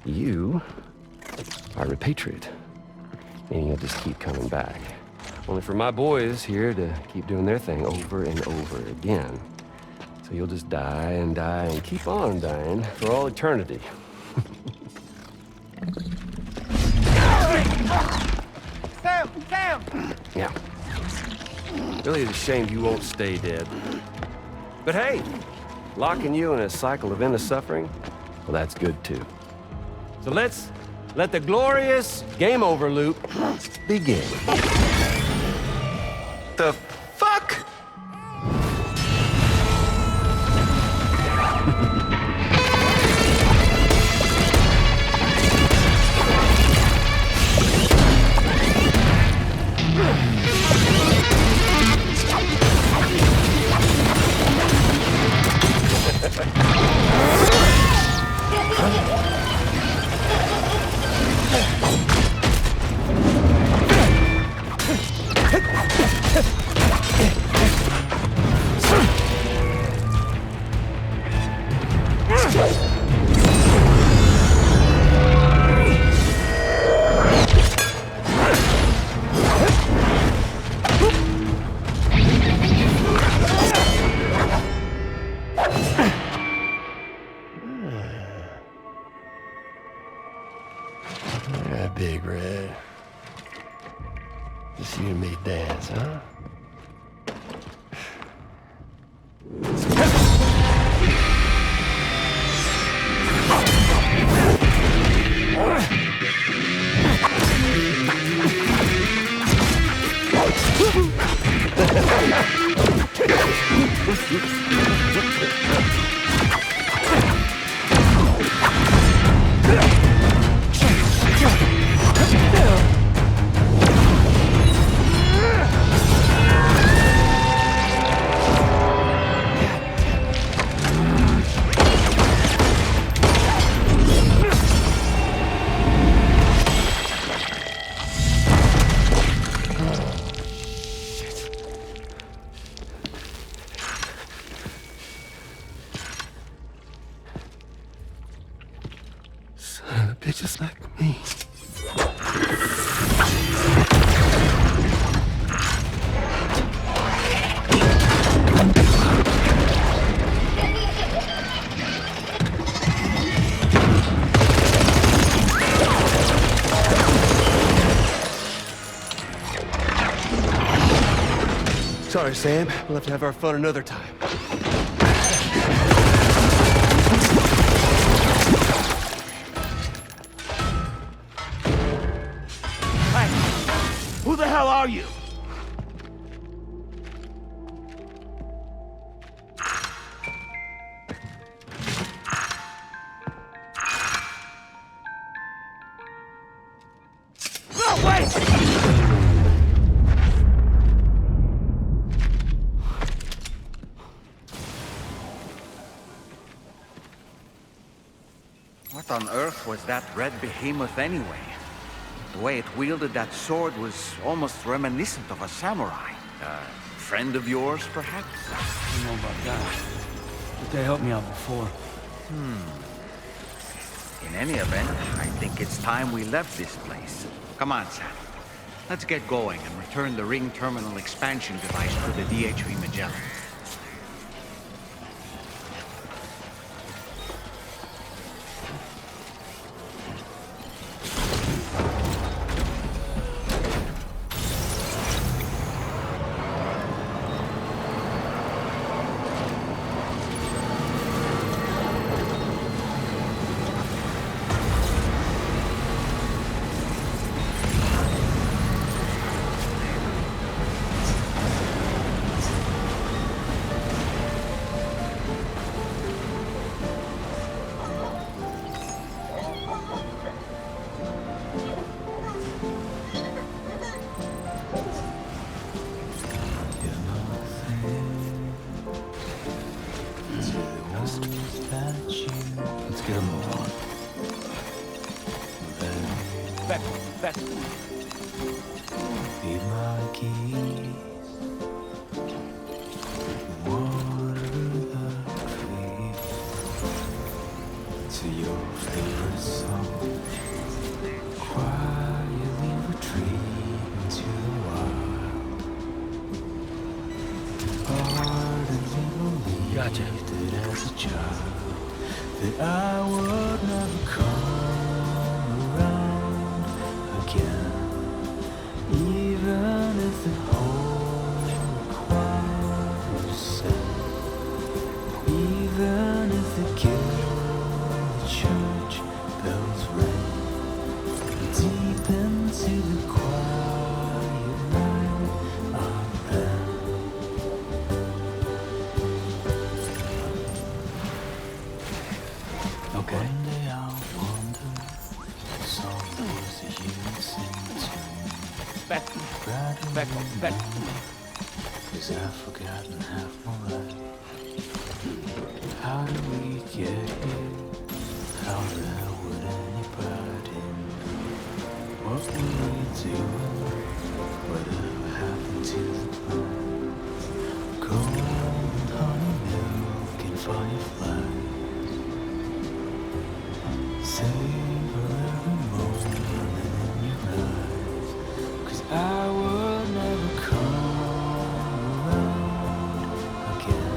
you are a repatriate, meaning you'll just keep coming back. Only for my boys here to keep doing their thing over and over again. So you'll just die and keep on dying for all eternity. Sam! Sam! Yeah. Really is a shame you won't stay dead. But hey, locking you in a cycle of endless suffering, well, that's good too. So let's let the glorious game over loop begin. The fuck? Yeah, Big Red. Just you and me dance, huh? Son of a bitch, just like me. Sorry, Sam. We'll have to have our fun another time. Who the hell are you? What on earth was that red behemoth anyway? The way it wielded that sword was almost reminiscent of a samurai. A friend of yours, perhaps? I don't know about that. But they helped me out before. In any event, I think it's time we left this place. Come on, Sam. Let's get going and return the ring terminal expansion device to the DHV Magellan. Let's get a move on. Back. Be my keys. Water the creek to your favorite song. Quietly retreat into the wild. Ardently believed that as a child that I would never come around again. Even if the whole choir was sad, even if the guild church bells rang, deep into the quiet night I ran. Okay. One day I'll wonder what song it was that you would sing to me. Back. Cause I've forgotten half my life. How did we get here? How the hell would anybody know? What were we doing? Whatever happened to the plan? Gold, honey milk, and fireflies. Savor every moment in your eyes. Cause I would never come around again.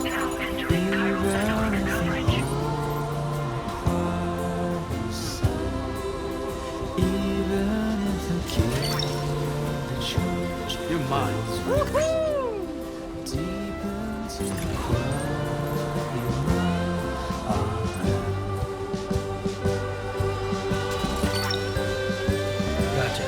Now entering chiral center coverage. Even if the kid, the church, You're mine. deep into the quiet night I ran. Gotcha.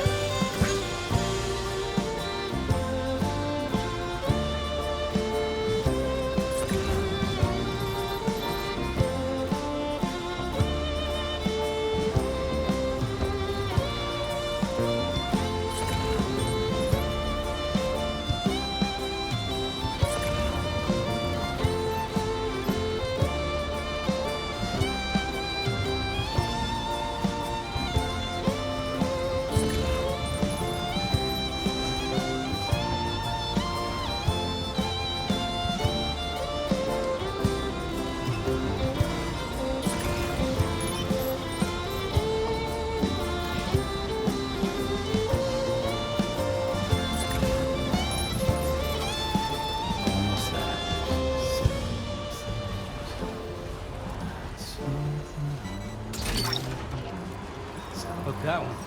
Hook that one.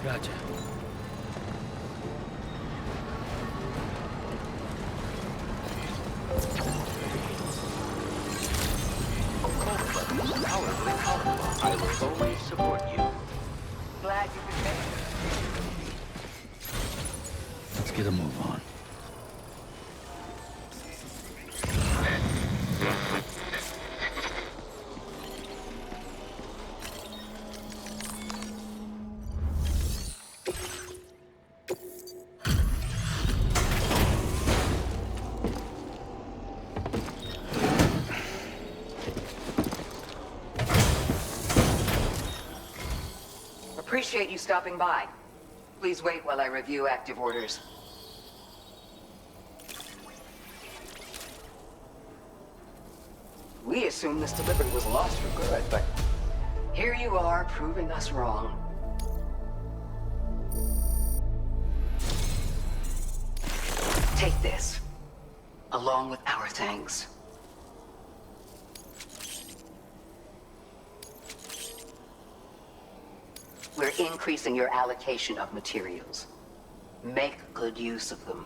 Gotcha. I will always support you. Glad you could make it. Let's get a move on. Appreciate you stopping by. Please wait while I review active orders. We assumed this delivery was lost for good, but here you are proving us wrong. Take this, along with our thanks. We're increasing your allocation of materials. Make good use of them.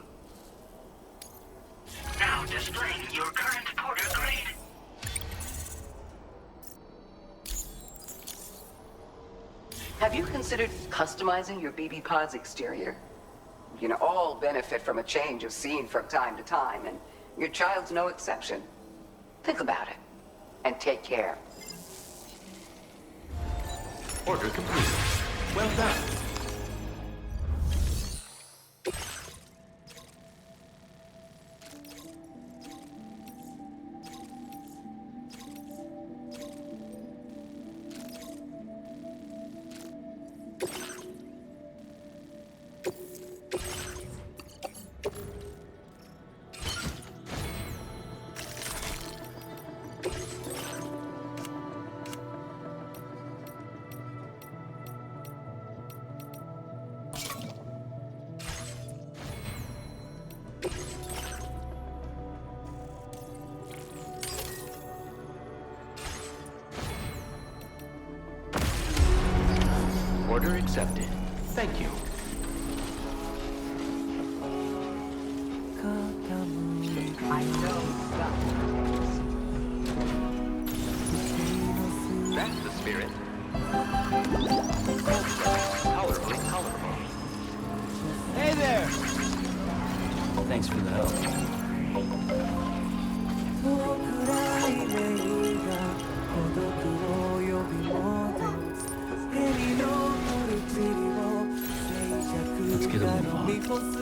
Now displaying your current porter grade. Have you considered customizing your BB pod's exterior? You know, all benefit from a change of scene from time to time, and your child's no exception. Think about it, and take care. Order complete. Well done. Order accepted. Thank you. I know That's the spirit. Colorfully colorful. Hey there! Thanks for the help. Let's get a move on.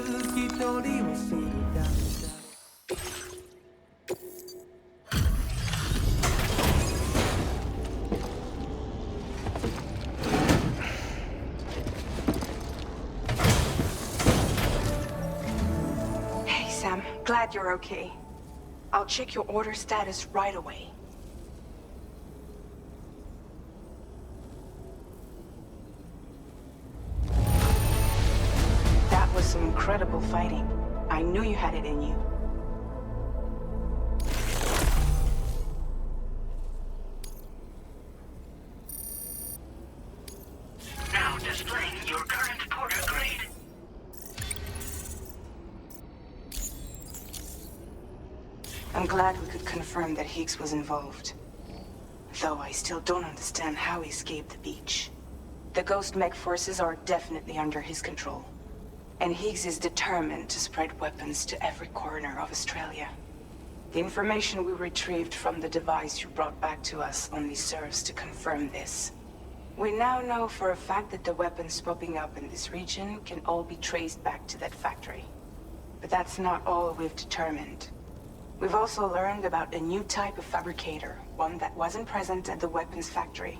Hey, Sam. Glad you're okay. I'll check your order status right away. That was some incredible fighting. I knew you had it in you. Now displaying your current porter grade. I'm glad we could confirm that Higgs was involved. Though I still don't understand how he escaped the beach. The Ghost Mech forces are definitely under his control. And Higgs is determined to spread weapons to every corner of Australia. The information we retrieved from the device you brought back to us only serves to confirm this. We now know for a fact that the weapons popping up in this region can all be traced back to that factory. But that's not all we've determined. We've also learned about a new type of fabricator, one that wasn't present at the weapons factory.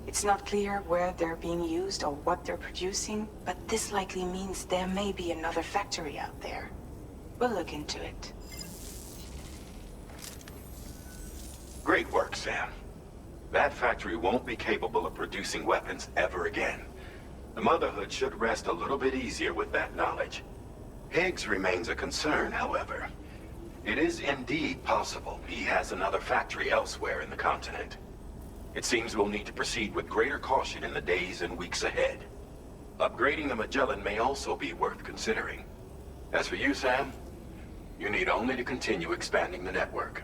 It's not clear where they're being used or what they're producing, but this likely means there may be another factory out there. We'll look into it. Great work, Sam. That factory won't be capable of producing weapons ever again. The Motherhood should rest a little bit easier with that knowledge. Higgs remains a concern, however. It is indeed possible he has another factory elsewhere in the continent. It seems we'll need to proceed with greater caution in the days and weeks ahead. Upgrading the Magellan may also be worth considering. As for you, Sam, you need only to continue expanding the network.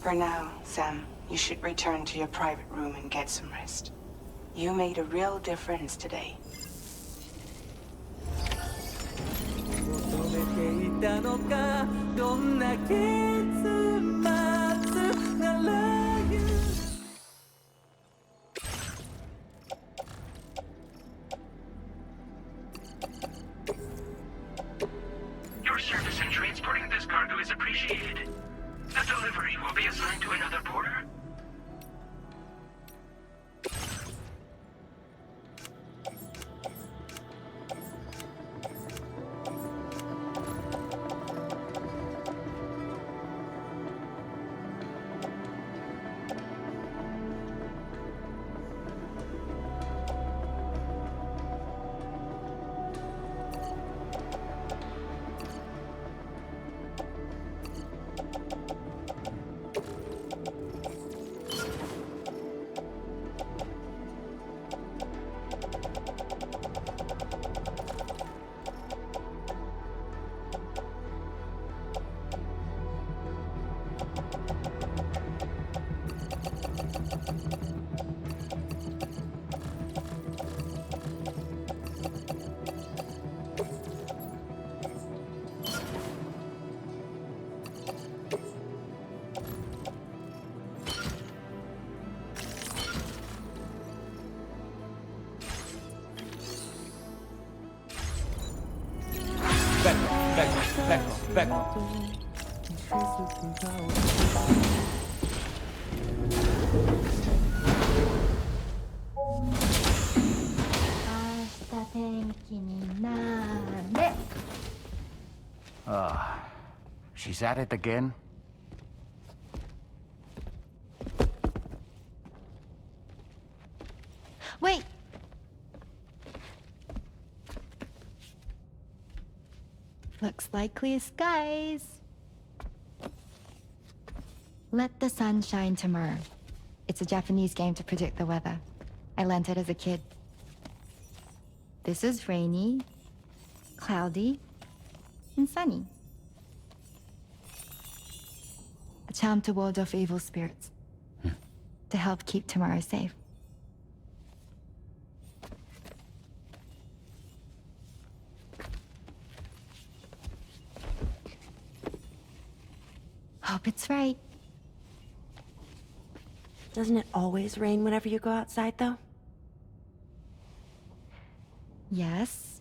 For now, Sam, you should return to your private room and get some rest. You made a real difference today. Your service in transporting this cargo is appreciated. The delivery will be assigned to another porter. She's at it again? Wait! Looks like clear skies. Let the sun shine tomorrow. It's a Japanese game to predict the weather. I learned it as a kid. This is rainy, cloudy, and sunny. A charm to ward off evil spirits. To help keep tomorrow safe. Hope it's right. Doesn't it always rain whenever you go outside, though? Yes.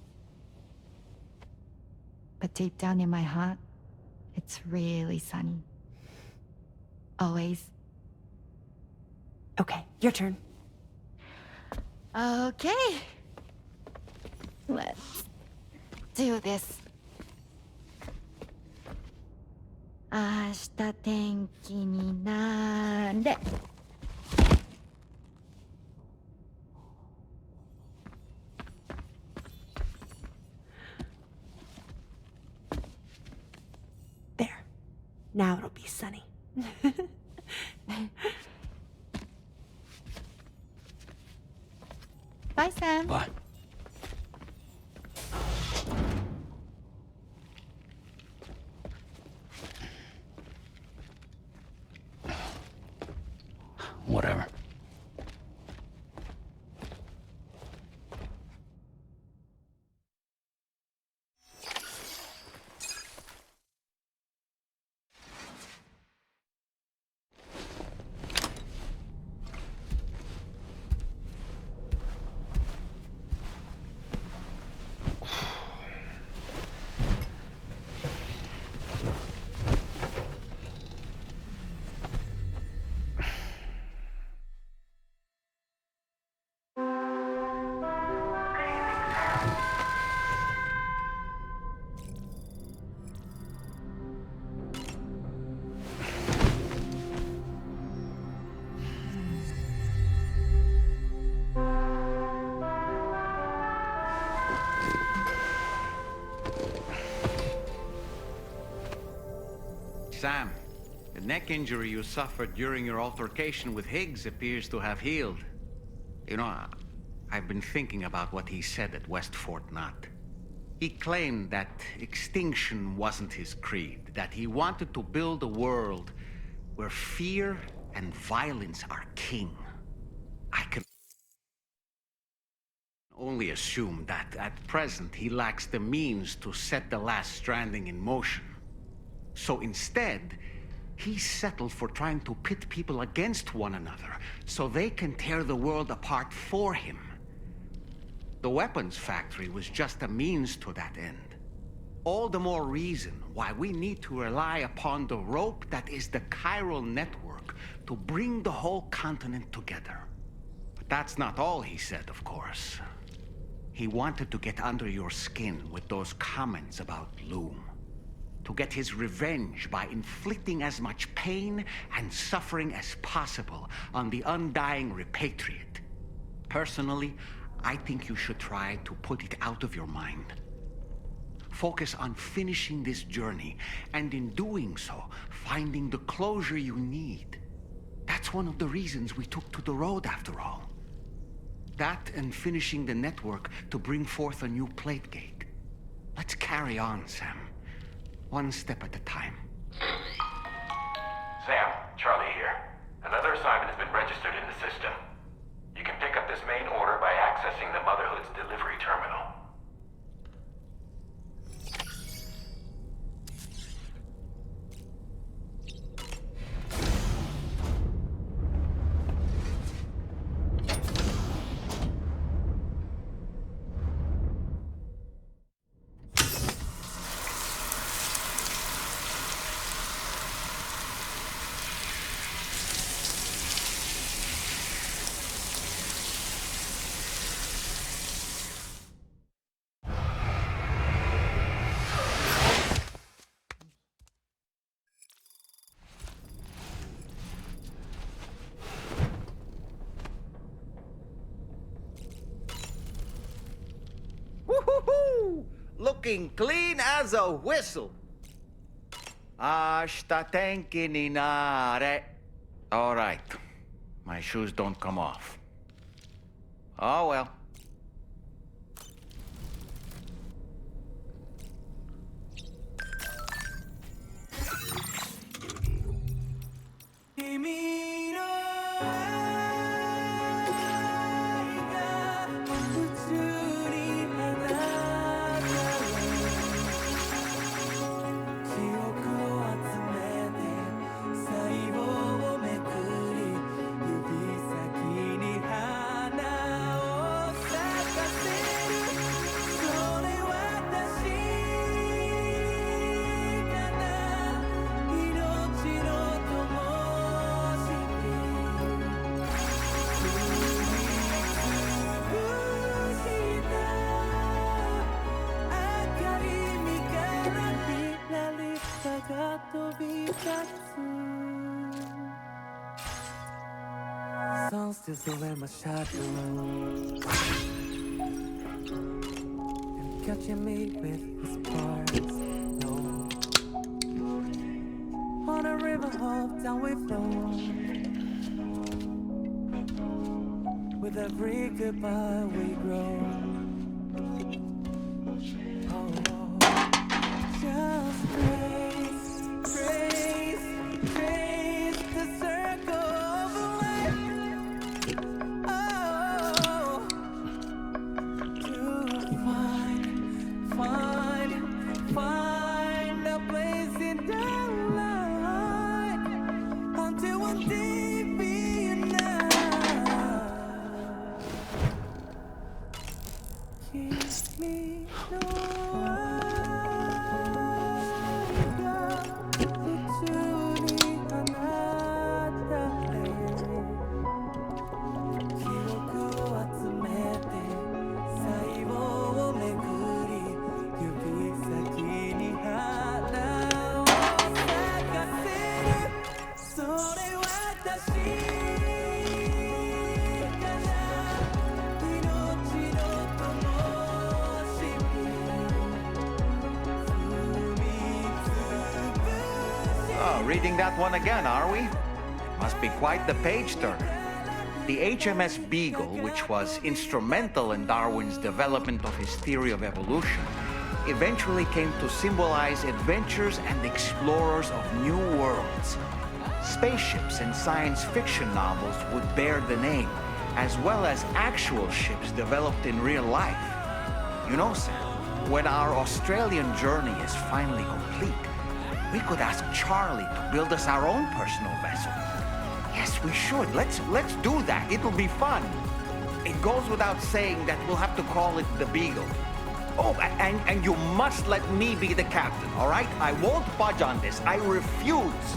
But deep down in my heart, it's really sunny. Always. Okay, your turn. Okay. Let's do this. 明日天気になれ。There. Now it'll be sunny. Bye, Sam. Bye. Whatever. Sam, the neck injury you suffered during your altercation with Higgs appears to have healed. You know, I've been thinking about what he said at West Fort Knot. He claimed that extinction wasn't his creed, that he wanted to build a world where fear and violence are king. I can only assume that at present he lacks the means to set the last Stranding in motion. So instead, he settled for trying to pit people against one another so they can tear the world apart for him. The weapons factory was just a means to that end. All the more reason why we need to rely upon the rope that is the chiral network to bring the whole continent together. But that's not all he said, of course. He wanted to get under your skin with those comments about Loom. To get his revenge by inflicting as much pain and suffering as possible on the undying repatriate. Personally, I think you should try to put it out of your mind. Focus on finishing this journey, and in doing so, finding the closure you need. That's one of the reasons we took to the road, after all. That and finishing the network to bring forth a new plate gate. Let's carry on, Sam. One step at a time. Sam, Charlie here. Another assignment has been registered in the system. You can pick up this main order by accessing the Motherhood's delivery terminal. looking clean as a whistle. Ashta tenki ni nare. All right. My shoes don't come off. Oh well. Sun still in my shadow, and catching me with his sparks. No, on a river of down we flow. With every goodbye we grow. Oh, just trace the circle of life. Oh, to find a place in the light until one day be enough. Keep me Reading that one again, are we? Must be quite the page turner. The HMS Beagle, which was instrumental in Darwin's development of his theory of evolution, eventually came to symbolize adventures and explorers of new worlds. Spaceships and science fiction novels would bear the name, as well as actual ships developed in real life. You know, Sam, when our Australian journey is finally complete, we could ask Charlie to build us our own personal vessel. Yes, we should. Let's do that. It'll be fun. It goes without saying that we'll have to call it the Beagle. Oh, and you must let me be the captain, all right? I won't budge on this. I refuse.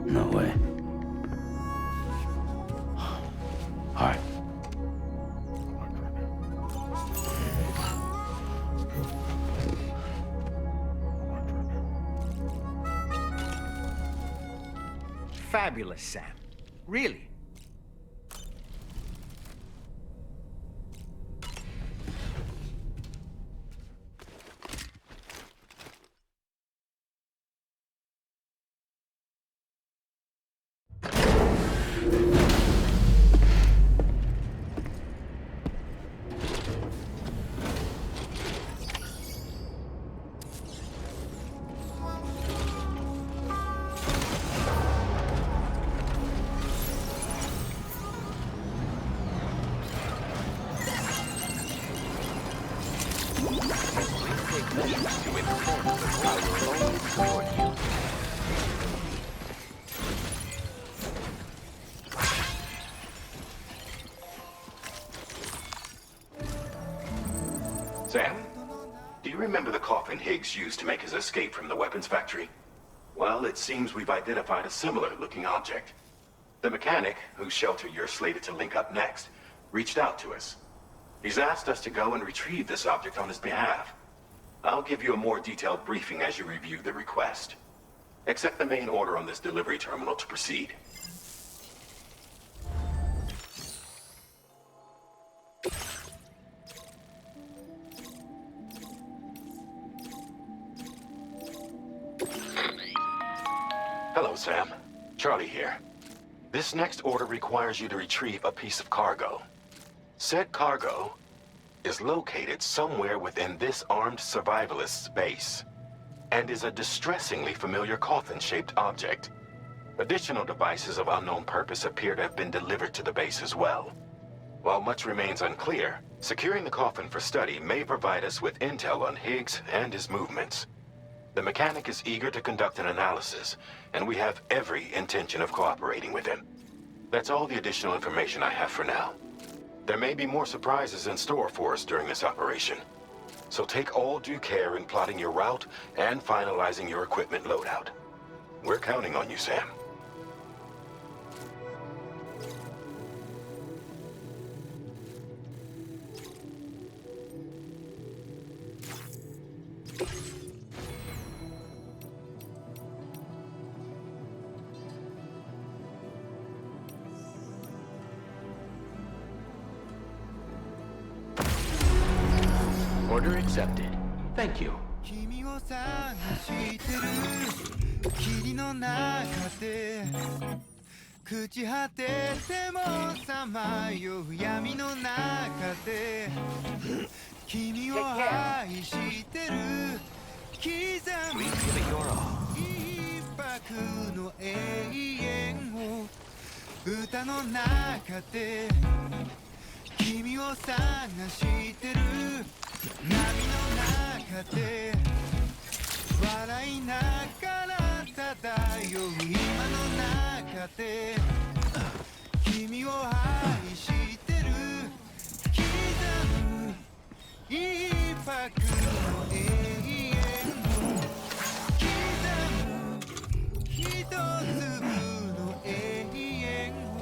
No way. All right. Fabulous, Sam. Really. Sam, do you remember the coffin Higgs used to make his escape from the weapons factory? Well, it seems we've identified a similar-looking object. The mechanic, whose shelter you're slated to link up next, reached out to us. He's asked us to go and retrieve this object on his behalf. I'll give you a more detailed briefing as you review the request. Accept the main order on this delivery terminal to proceed. Hello, Sam. Charlie here. This next order requires you to retrieve a piece of cargo. Said cargo is located somewhere within this armed survivalist's base, and is a distressingly familiar coffin-shaped object. Additional devices of unknown purpose appear to have been delivered to the base as well. While much remains unclear, securing the coffin for study may provide us with intel on Higgs and his movements. The mechanic is eager to conduct an analysis, and we have every intention of cooperating with him. That's all the additional information I have for now. There may be more surprises in store for us during this operation, so take all due care in plotting your route and finalizing your equipment loadout. We're counting on you, Sam. Order accepted. Thank you. 君を探してる霧の中で朽ち果ててもさまよう闇の中で君を愛してる刻む一拍の永遠を歌の中で君を探してる波の中で笑いながら漂う今の中で君を愛してる刻む一拍の永遠を刻む一粒の永遠を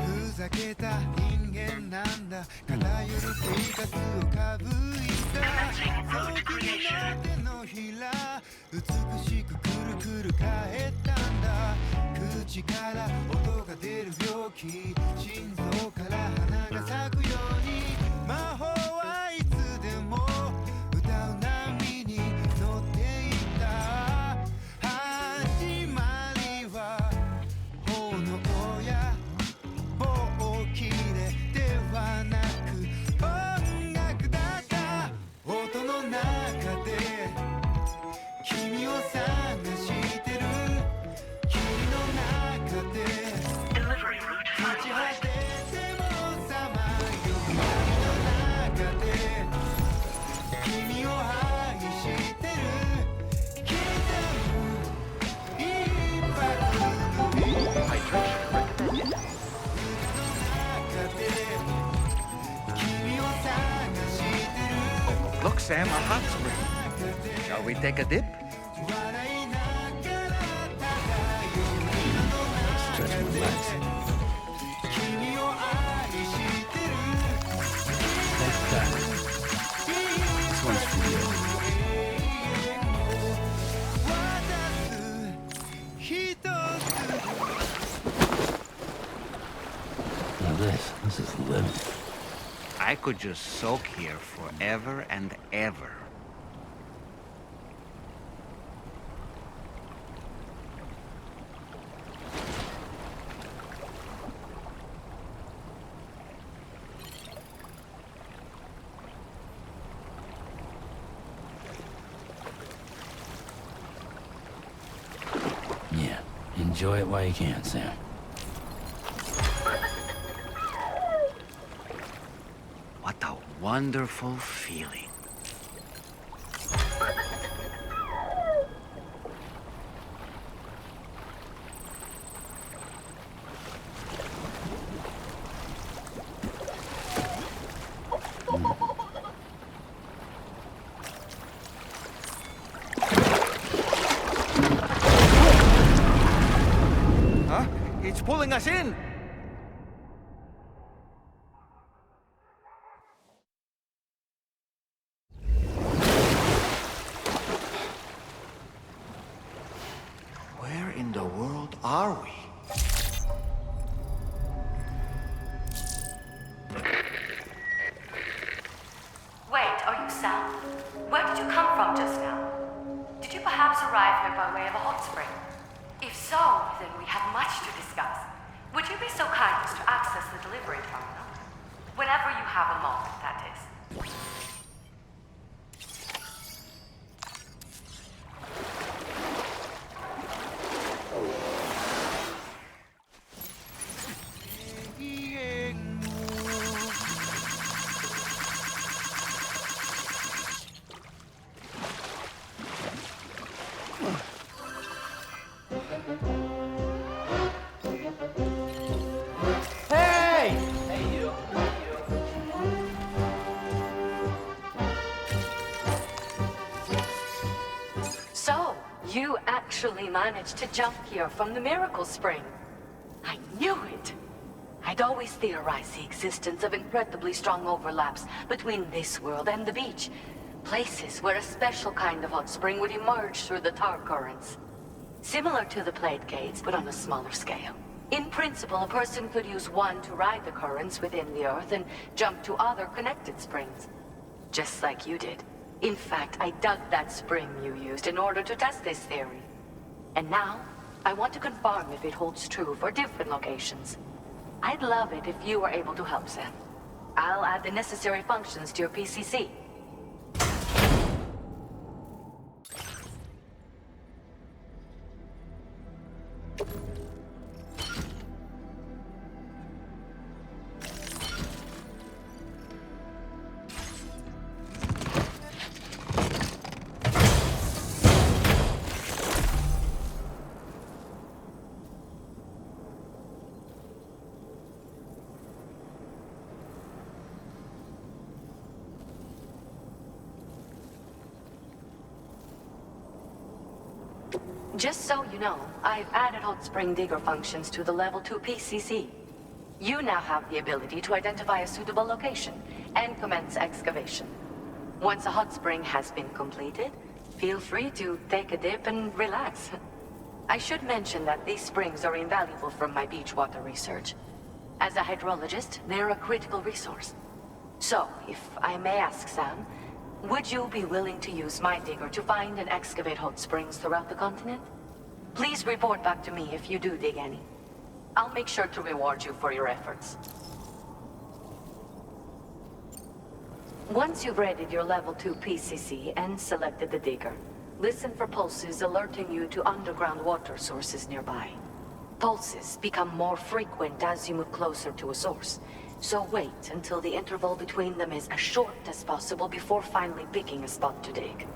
ふざけた人間なんだ偏る生活をかぶいた早期の手のひら美しくくるくる返ったんだ口から音が出る病気心臓から花が咲くように魔法はいつでも歌う波に乗っていた始まりは炎や棒切れではなく音楽だった音の中で君を探してる君の中で朽ち果ててもさまよう闇の中で君を愛してる刻む一拍の永遠 Look, Sam, a hot spring. Shall we take a dip? Stretch my legs. Take that. This one's for you. Now this is living. I could just soak here forever and ever. Yeah. Enjoy it while you can, Sam. What a wonderful feeling. Huh? It's pulling us in! Where in the world are we? Wait, are you Sam? Where did you come from just now? Did you perhaps arrive here by way of a hot spring? If so, then we have much to discuss. Would you be so kind as to access the delivery terminal? Whenever you have a moment, that is. Hey! Hey, you. So, you actually managed to jump here from the Miracle Spring. I knew it! I'd always theorized the existence of incredibly strong overlaps between this world and the beach. Places where a special kind of hot spring would emerge through the tar currents. Similar to the plate gates, but on a smaller scale. In principle, a person could use one to ride the currents within the Earth and jump to other connected springs. Just like you did. In fact, I dug that spring you used in order to test this theory. And now, I want to confirm if it holds true for different locations. I'd love it if you were able to help, Sam. I'll add the necessary functions to your PCC. Just so you know, I've added hot spring digger functions to the level 2 PCC. You now have the ability to identify a suitable location and commence excavation. Once a hot spring has been completed, feel free to take a dip and relax. I should mention that these springs are invaluable from my beach water research. As a hydrologist, they're a critical resource. So, if I may ask, Sam, would you be willing to use my digger to find and excavate hot springs throughout the continent? Please report back to me if you do dig any. I'll make sure to reward you for your efforts. Once you've readied your level 2 PCC and selected the digger, listen for pulses alerting you to underground water sources nearby. Pulses become more frequent as you move closer to a source, so wait until the interval between them is as short as possible before finally picking a spot to dig.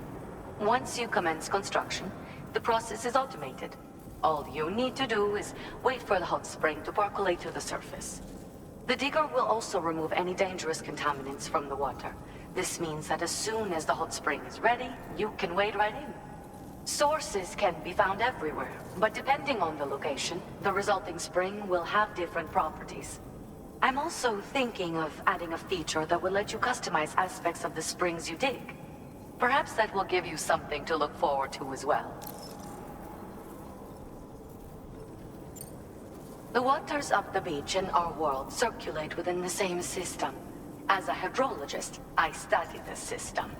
Once you commence construction, the process is automated. All you need to do is wait for the hot spring to percolate to the surface. The digger will also remove any dangerous contaminants from the water. This means that as soon as the hot spring is ready, you can wade right in. Sources can be found everywhere, but depending on the location, the resulting spring will have different properties. I'm also thinking of adding a feature that will let you customize aspects of the springs you dig. Perhaps that will give you something to look forward to as well. The waters of the beach and our world circulate within the same system. As a hydrologist, I study this system.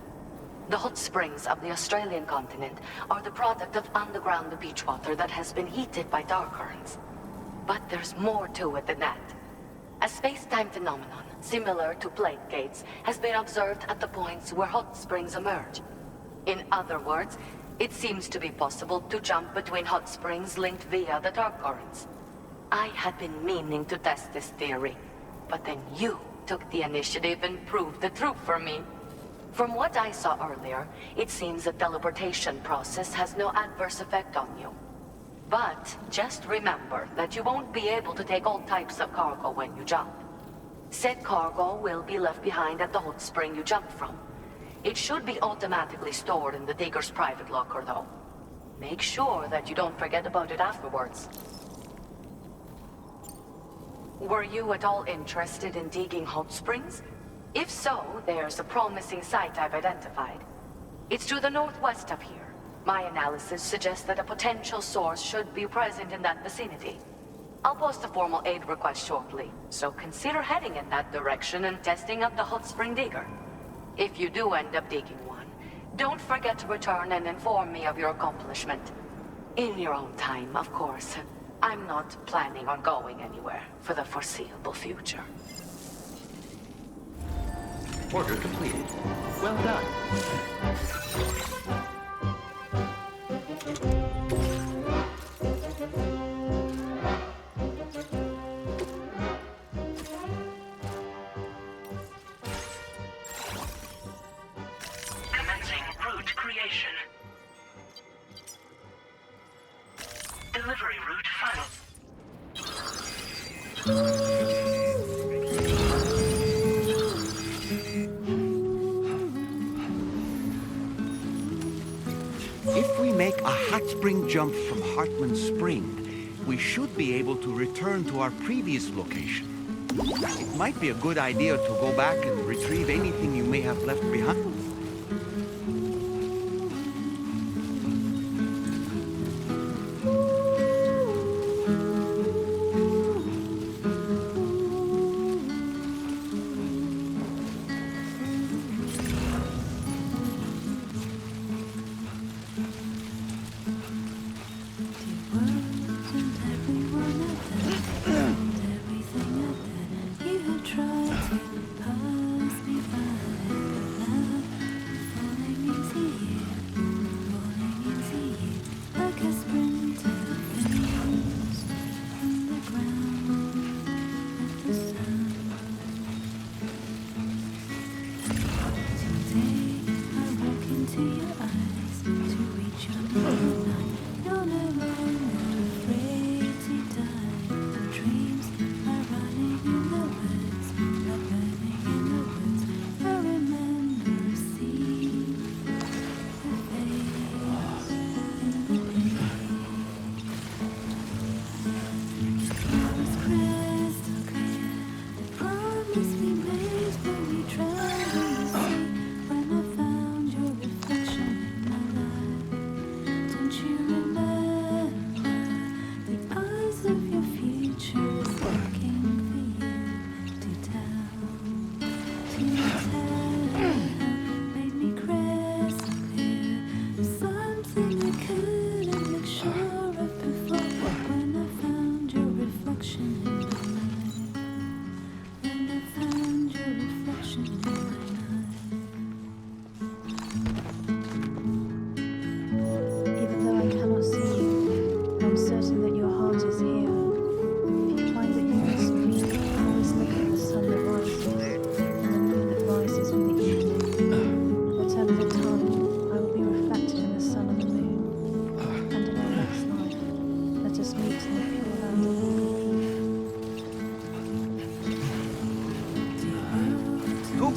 The hot springs of the Australian continent are the product of underground beach water that has been heated by tar currents. But there's more to it than that. A space-time phenomenon, similar to plate gates, has been observed at the points where hot springs emerge. In other words, it seems to be possible to jump between hot springs linked via the dark currents. I had been meaning to test this theory, but then you took the initiative and proved the truth for me. From what I saw earlier, it seems the teleportation process has no adverse effect on you. But just remember that you won't be able to take all types of cargo when you jump. Said cargo will be left behind at the hot spring you jumped from. It should be automatically stored in the digger's private locker, though. Make sure that you don't forget about it afterwards. Were you at all interested in digging hot springs? If so, there's a promising site I've identified. It's to the northwest of here. My analysis suggests that a potential source should be present in that vicinity. I'll post a formal aid request shortly, so consider heading in that direction and testing out the hot spring digger. If you do end up digging one, don't forget to return and inform me of your accomplishment. In your own time, of course. I'm not planning on going anywhere for the foreseeable future. Order completed. Well done. Commencing route creation. Delivery route final. If we make a hot spring jump from Hartman Spring, we should be able to return to our previous location. It might be a good idea to go back and retrieve anything you may have left behind.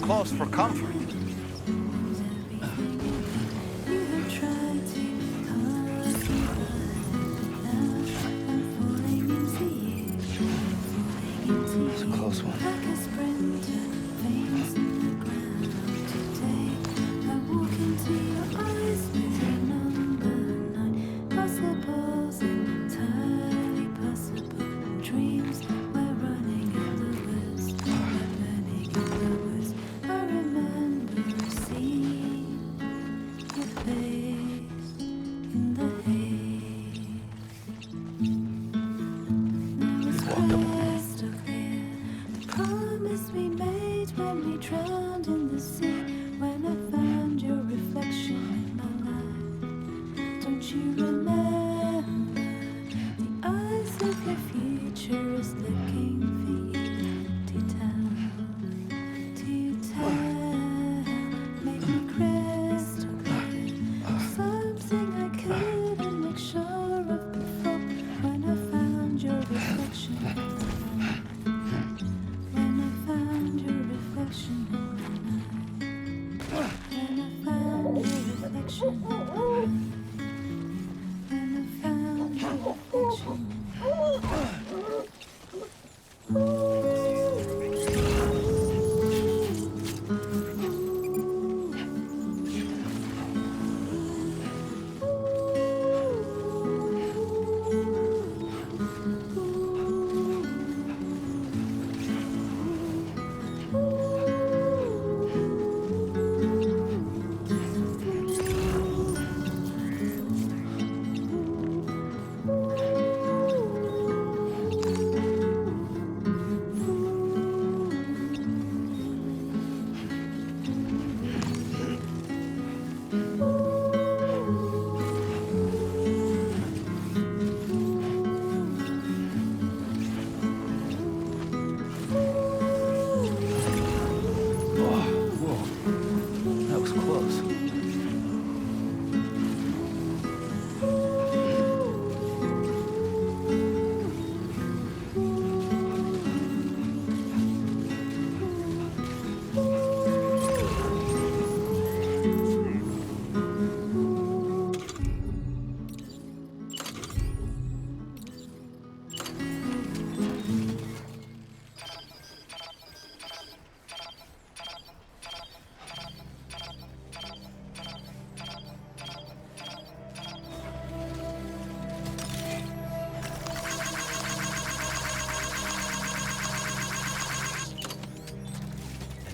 Close for comfort. It's a close one.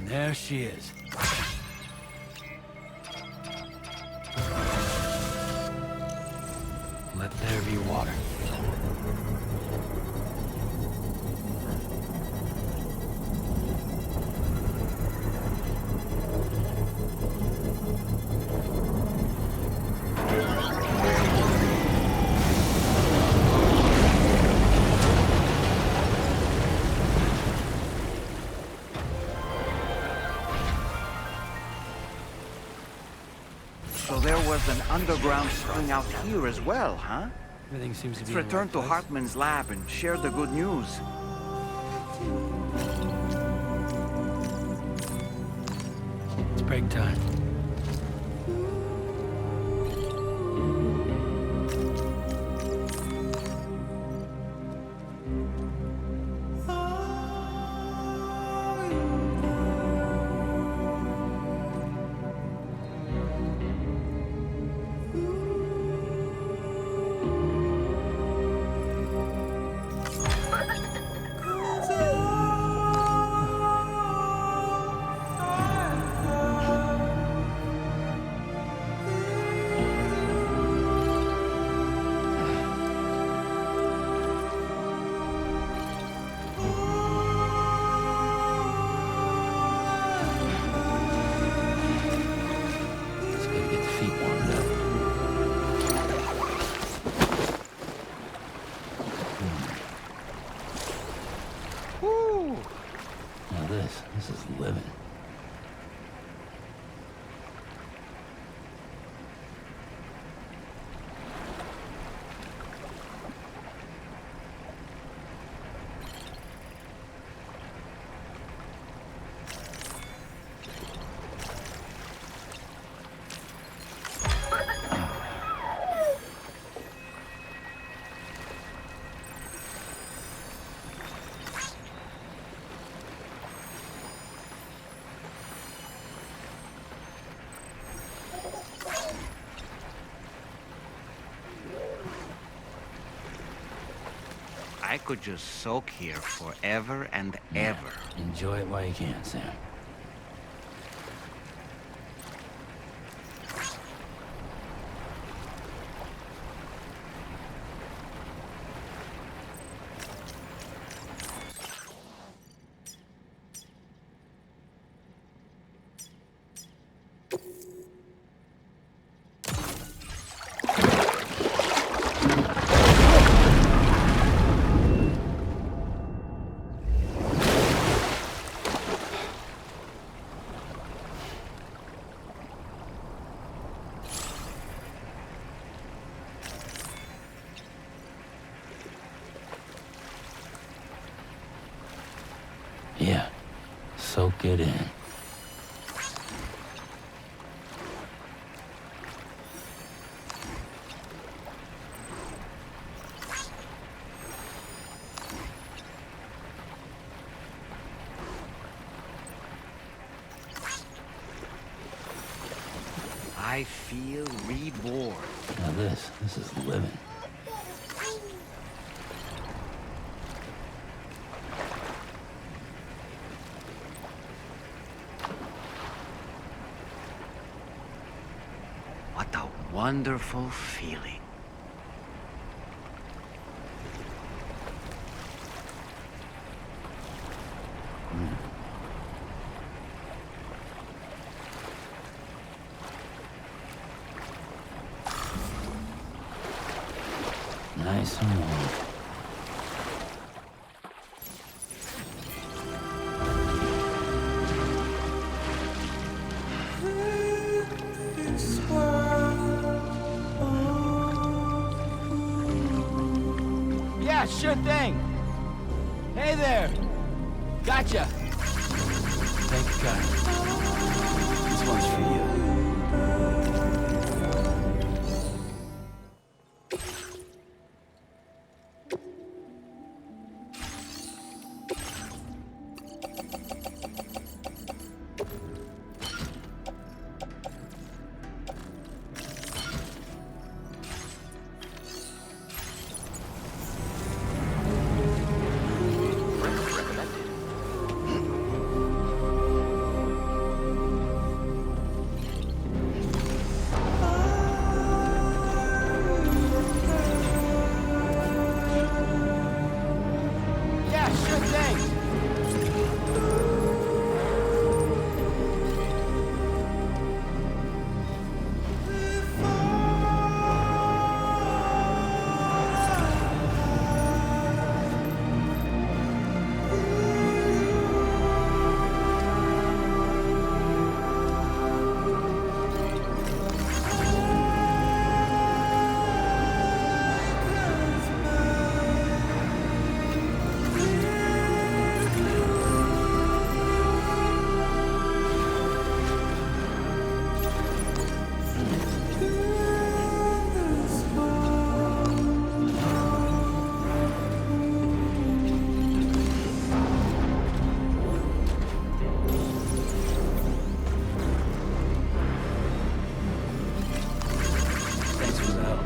There she is. Let there be water. So there was an underground spring out here as well, huh? Everything seems to Let's be in the return right to place. Hartman's lab and share the good news. It's break time. This is living. I could just soak here forever and ever. Enjoy it while you can, Sam. Yeah, soak it in. I feel reborn. Now this is living. What a wonderful feeling. Nice and warm. Yeah, sure thing. Hey there. Gotcha. Thank you, guys. This one's for you. Yeah, sure thing. Thanks for the help.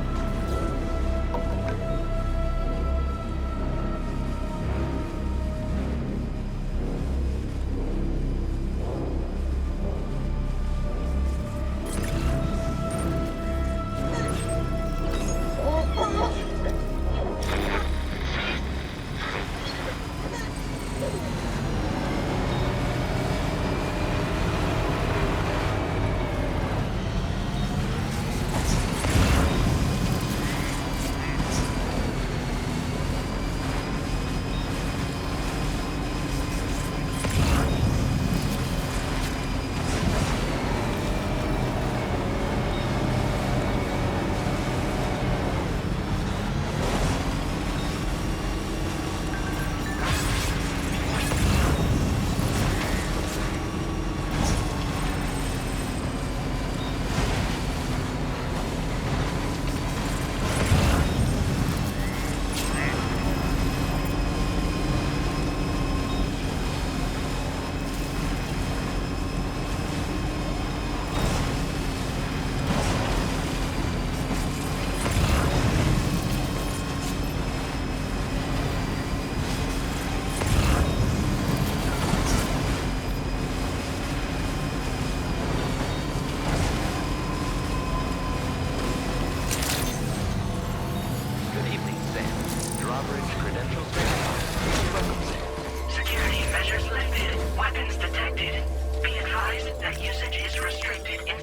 Good evening, Sam. Drawbridge credentials verified. Welcome, Sam. Security measures lifted. Weapons detected. Be advised that usage is restricted in...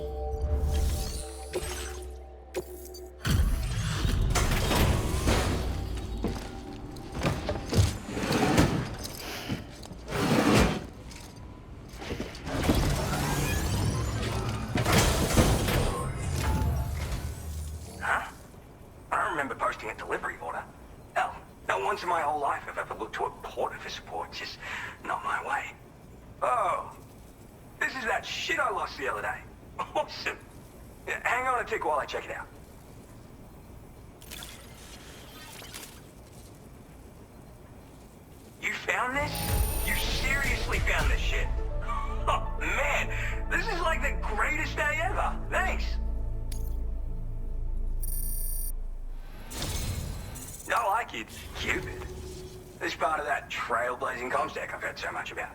Huh? I don't remember posting a delivery order. Hell, not once in my whole life have I ever looked to a porter for support. Just not my way. Oh, this is that shit I lost the other day. Awesome. Yeah, hang on a tick while I check it out. You found this? You seriously found this shit? Oh, man, this is like the greatest day ever. Thanks. like it's Cupid. This part of that trailblazing comstack I've heard so much about.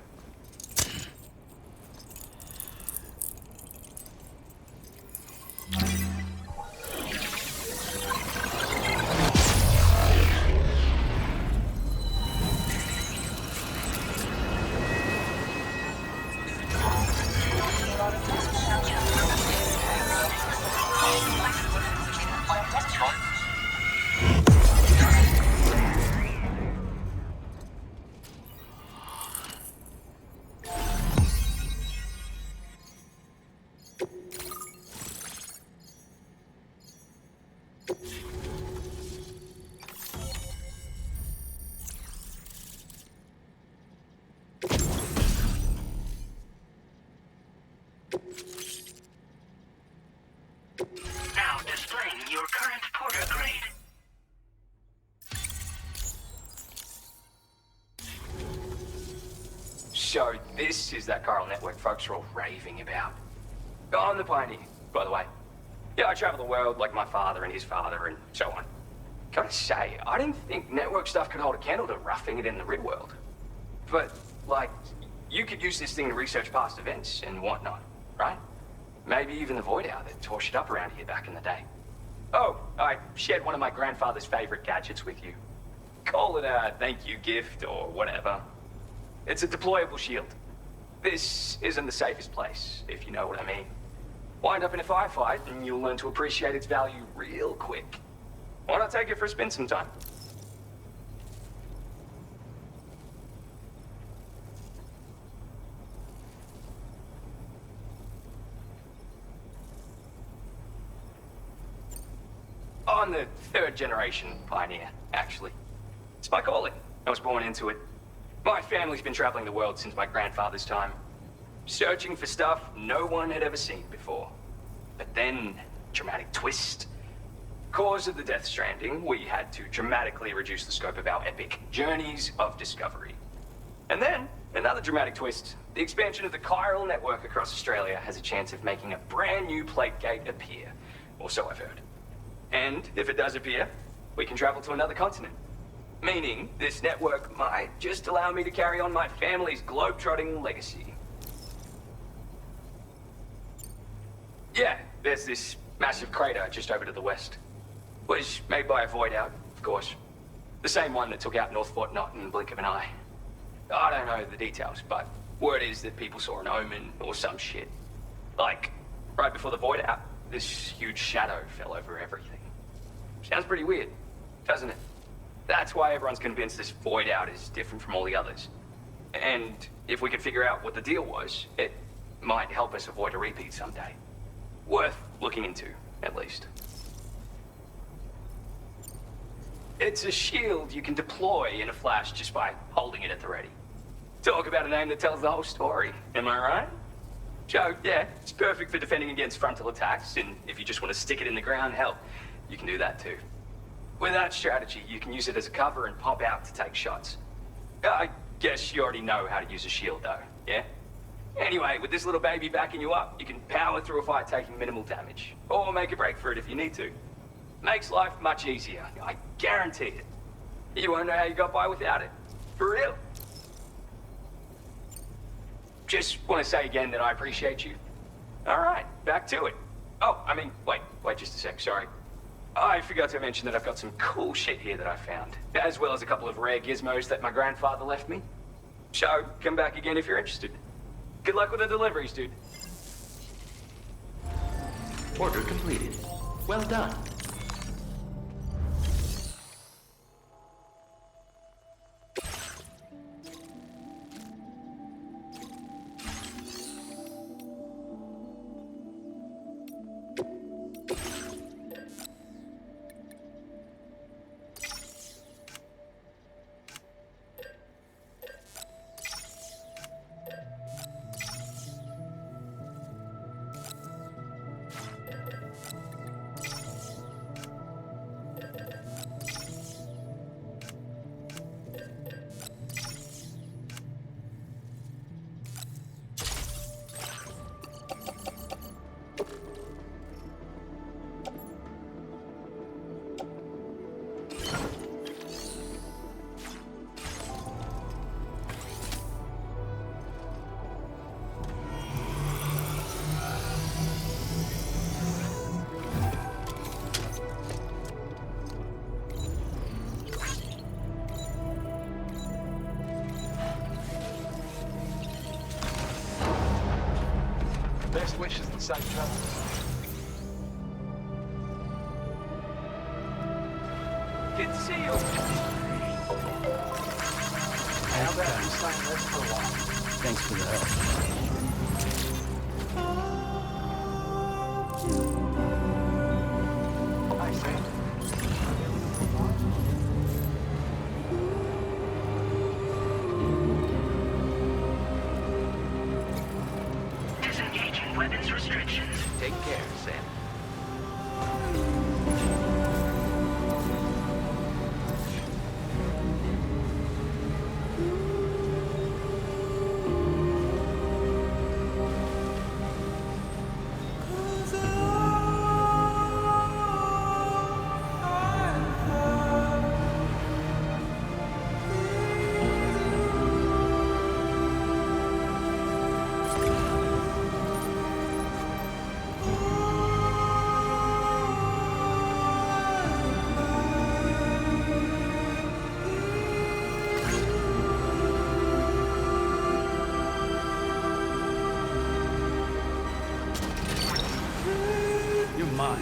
Now displaying your current porter grade. So this is that chiral network folks are all raving about. I'm the pioneer, by the way. Yeah, I travel the world like my father and his father and so on. Gotta say, I didn't think network stuff could hold a candle to roughing it in the real world. But, like, you could use this thing to research past events and whatnot, right? Maybe even the void hour that tore shit up around here back in the day. Oh, I shared one of my grandfather's favorite gadgets with you. Call it a thank you gift or whatever. It's a deployable shield. This isn't the safest place, if you know what I mean. Wind up in a firefight and you'll learn to appreciate its value real quick. Why not take it for a spin sometime? I'm the third generation pioneer, actually. It's my calling. I was born into it. My family's been traveling the world since my grandfather's time, searching for stuff no one had ever seen before. But then, dramatic twist. Cause of the Death Stranding, we had to dramatically reduce the scope of our epic journeys of discovery. And then, another dramatic twist. The expansion of the chiral network across Australia has a chance of making a brand new plate gate appear. Or so I've heard. And if it does appear, we can travel to another continent. Meaning, this network might just allow me to carry on my family's globe-trotting legacy. Yeah, there's this massive crater just over to the west. Was made by a void out, of course. The same one that took out North Fort Knott in the blink of an eye. I don't know the details, but word is that people saw an omen or some shit. Like, right before the void out, this huge shadow fell over everything. Sounds pretty weird, doesn't it? That's why everyone's convinced this void out is different from all the others. And if we could figure out what the deal was, it might help us avoid a repeat someday. Worth looking into, at least. It's a shield you can deploy in a flash just by holding it at the ready. Talk about a name that tells the whole story, am I right? So, yeah, it's perfect for defending against frontal attacks, and if you just want to stick it in the ground, hell, you can do that too. With that strategy, you can use it as a cover and pop out to take shots. I guess you already know how to use a shield though, yeah? Anyway, with this little baby backing you up, you can power through a fight taking minimal damage. Or make a break for it if you need to. Makes life much easier, I guarantee it. You won't know how you got by without it. For real. Just want to say again that I appreciate you. Alright, back to it. Oh, I mean, wait just a sec, sorry. I forgot to mention that I've got some cool shit here that I found, as well as a couple of rare gizmos that my grandfather left me. So, come back again if you're interested. Good luck with the deliveries, dude. Order completed. Well done. Best wishes and safe travels. Good to see you. How about you staying rest for a while? Thanks for the help. Hey, Sam. Disengaging weapons restrictions. Take care, Sam. You're mine.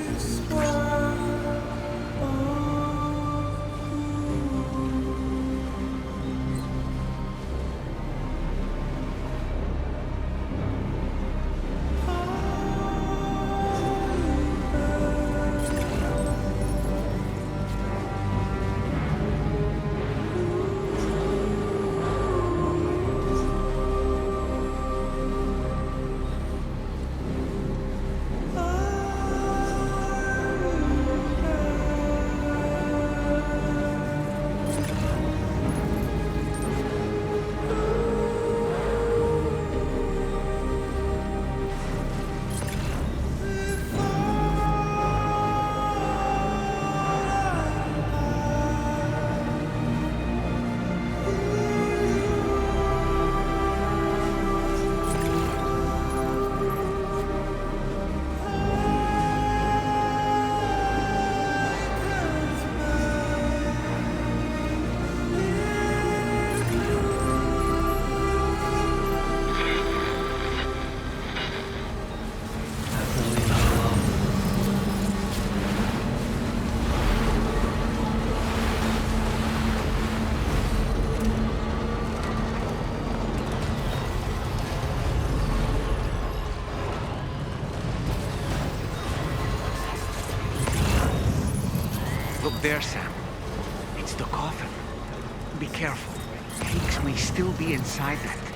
Look there, Sam. It's the coffin. Be careful. Higgs may still be inside that thing.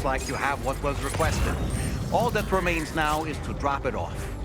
like you have what was requested. All that remains now is to drop it off.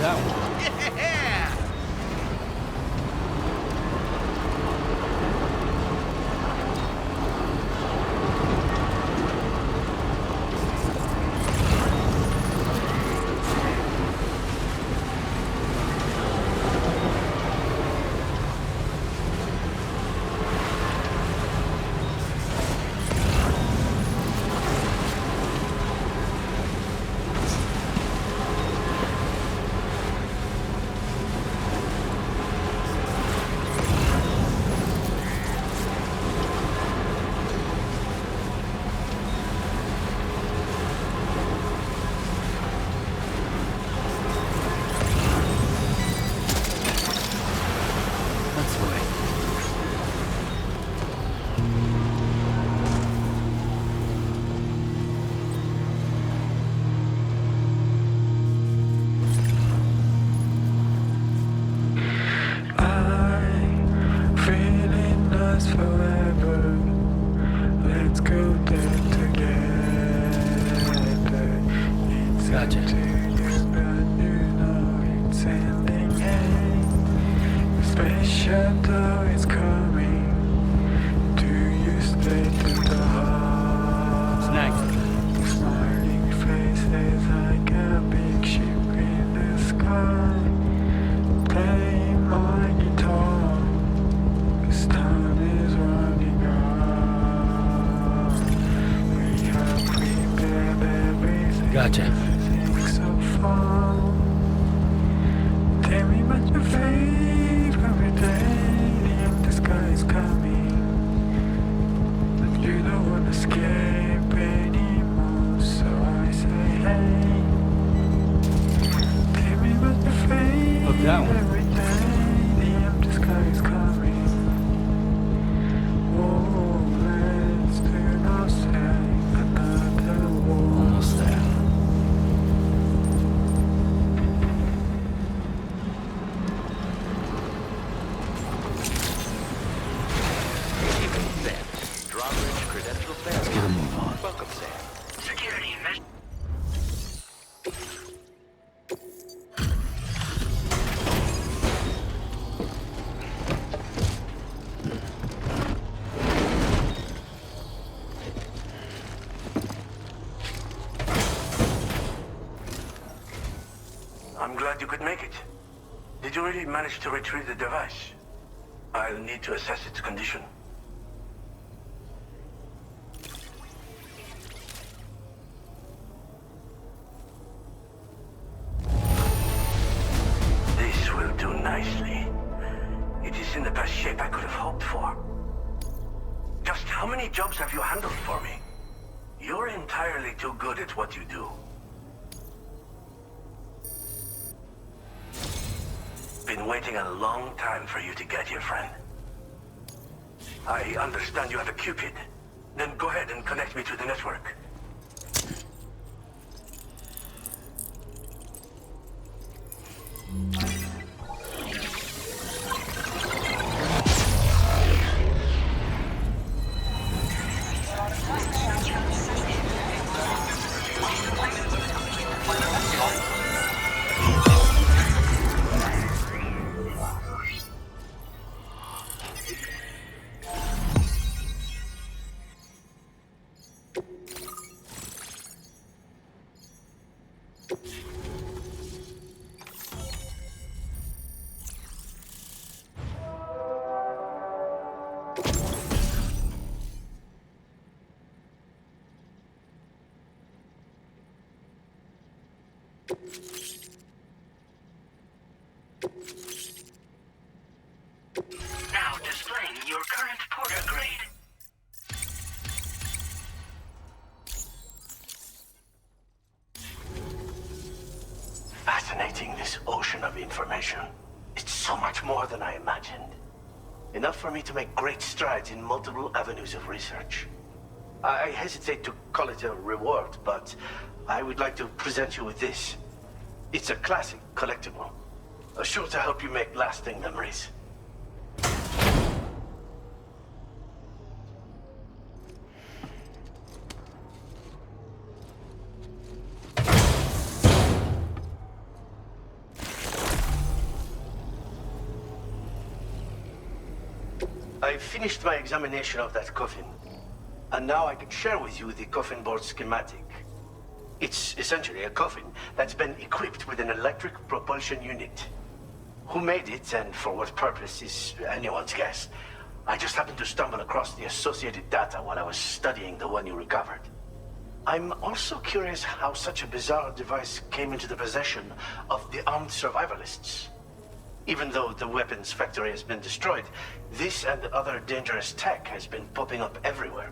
that one. Yeah! That's the way. Feeling lost forever. Let's go there together. It's Gotcha. up to you, but you know it's ending. Hey, space shuttle is coming. Do you stay to the heart? Snags. Smiling faces like a big ship in the sky. Play my guitar. This time is running out. We have prepared everything. Gotcha. Everything so far. Tell me about your favorite day. The empty sky is coming, but you don't want to escape anymore. So I say, hey, tell me about your Look, that one. favorite day. The empty sky is coming. Oh, let's do not say another word. Almost there. Evening, Sam. Drawbridge credentials Let's get a verified. move on. Welcome, Sam. Security measures. I'm glad you could make it. Did you really manage to retrieve the device? I'll need to assess its condition. This will do nicely. It is in the best shape I could have hoped for. Just how many jobs have you handled for me? You're entirely too good at what you do. Been waiting a long time for you to get here, friend. I understand you have a Cupid. Then go ahead and connect me to the network. Now displaying your current porter grade. Fascinating, this ocean of information. It's so much more than I imagined. Enough for me to make great strides in multiple avenues of research. I hesitate to call it a reward, but I would like to present you with this. It's a classic collectible, sure to help you make lasting memories. I finished my examination of that coffin, and now I can share with you the coffin board schematic. It's essentially a coffin that's been equipped with an electric propulsion unit. Who made it and for what purpose is anyone's guess. I just happened to stumble across the associated data while I was studying the one you recovered. I'm also curious how such a bizarre device came into the possession of the armed survivalists. Even though the weapons factory has been destroyed, this and other dangerous tech has been popping up everywhere.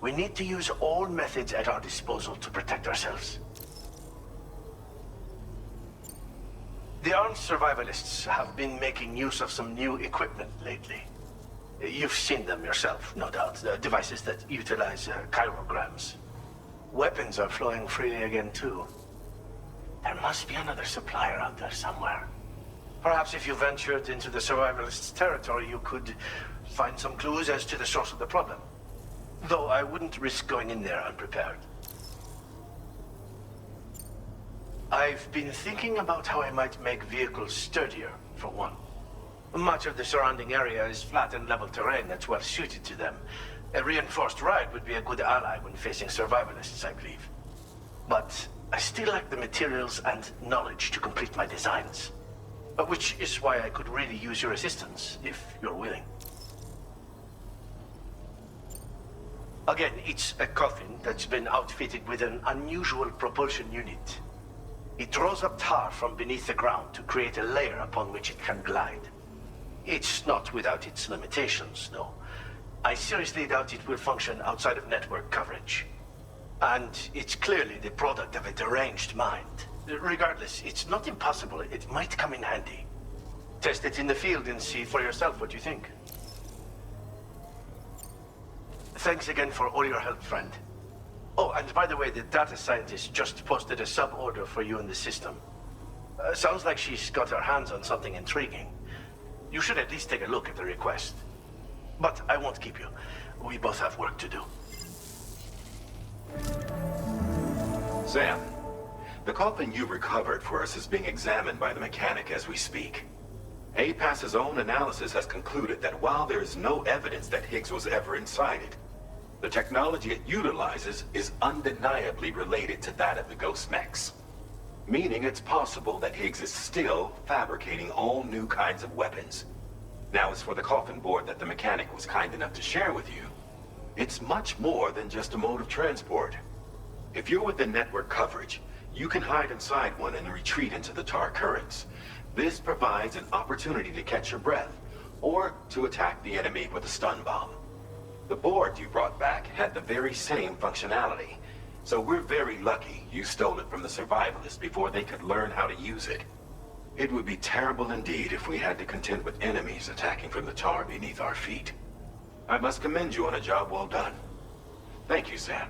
We need to use all methods at our disposal to protect ourselves. The armed survivalists have been making use of some new equipment lately. You've seen them yourself, no doubt. Devices that utilize chirograms. Weapons are flowing freely again, too. There must be another supplier out there somewhere. Perhaps if you ventured into the survivalists' territory, you could find some clues as to the source of the problem. Though I wouldn't risk going in there unprepared. I've been thinking about how I might make vehicles sturdier, for one. Much of the surrounding area is flat and level terrain that's well suited to them. A reinforced ride would be a good ally when facing survivalists, I believe. But I still lack the materials and knowledge to complete my designs. Which is why I could really use your assistance, if you're willing. Again, it's a coffin that's been outfitted with an unusual propulsion unit. It draws up tar from beneath the ground to create a layer upon which it can glide. It's not without its limitations, no. I seriously doubt it will function outside of network coverage. And it's clearly the product of a deranged mind. Regardless, it's not impossible. It might come in handy. Test it in the field and see for yourself what you think. Thanks again for all your help, friend. Oh, and by the way, the data scientist just posted a sub-order for you in the system. Sounds like she's got her hands on something intriguing. You should at least take a look at the request. But I won't keep you. We both have work to do. Sam, the coffin you recovered for us is being examined by the mechanic as we speak. APAS's own analysis has concluded that while there is no evidence that Higgs was ever inside it, the technology it utilizes is undeniably related to that of the Ghost Mechs. Meaning it's possible that Higgs is still fabricating all new kinds of weapons. Now, as for the coffin board that the mechanic was kind enough to share with you, it's much more than just a mode of transport. If you're within network coverage, you can hide inside one and retreat into the tar currents. This provides an opportunity to catch your breath, or to attack the enemy with a stun bomb. The board you brought back had the very same functionality, so we're very lucky you stole it from the survivalists before they could learn how to use it. It would be terrible indeed if we had to contend with enemies attacking from the tar beneath our feet. I must commend you on a job well done. Thank you, Sam.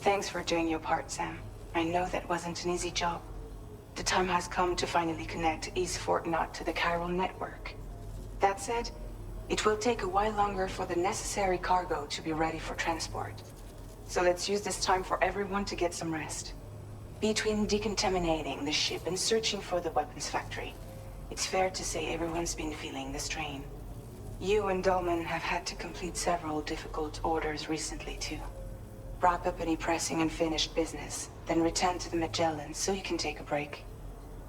Thanks for doing your part, Sam. I know that wasn't an easy job. The time has come to finally connect East Fort Knot to the chiral network. That said, it will take a while longer for the necessary cargo to be ready for transport. So let's use this time for everyone to get some rest. Between decontaminating the ship and searching for the weapons factory, it's fair to say everyone's been feeling the strain. You and Dolman have had to complete several difficult orders recently, too. Wrap up any pressing and finished business, then return to the Magellan so you can take a break.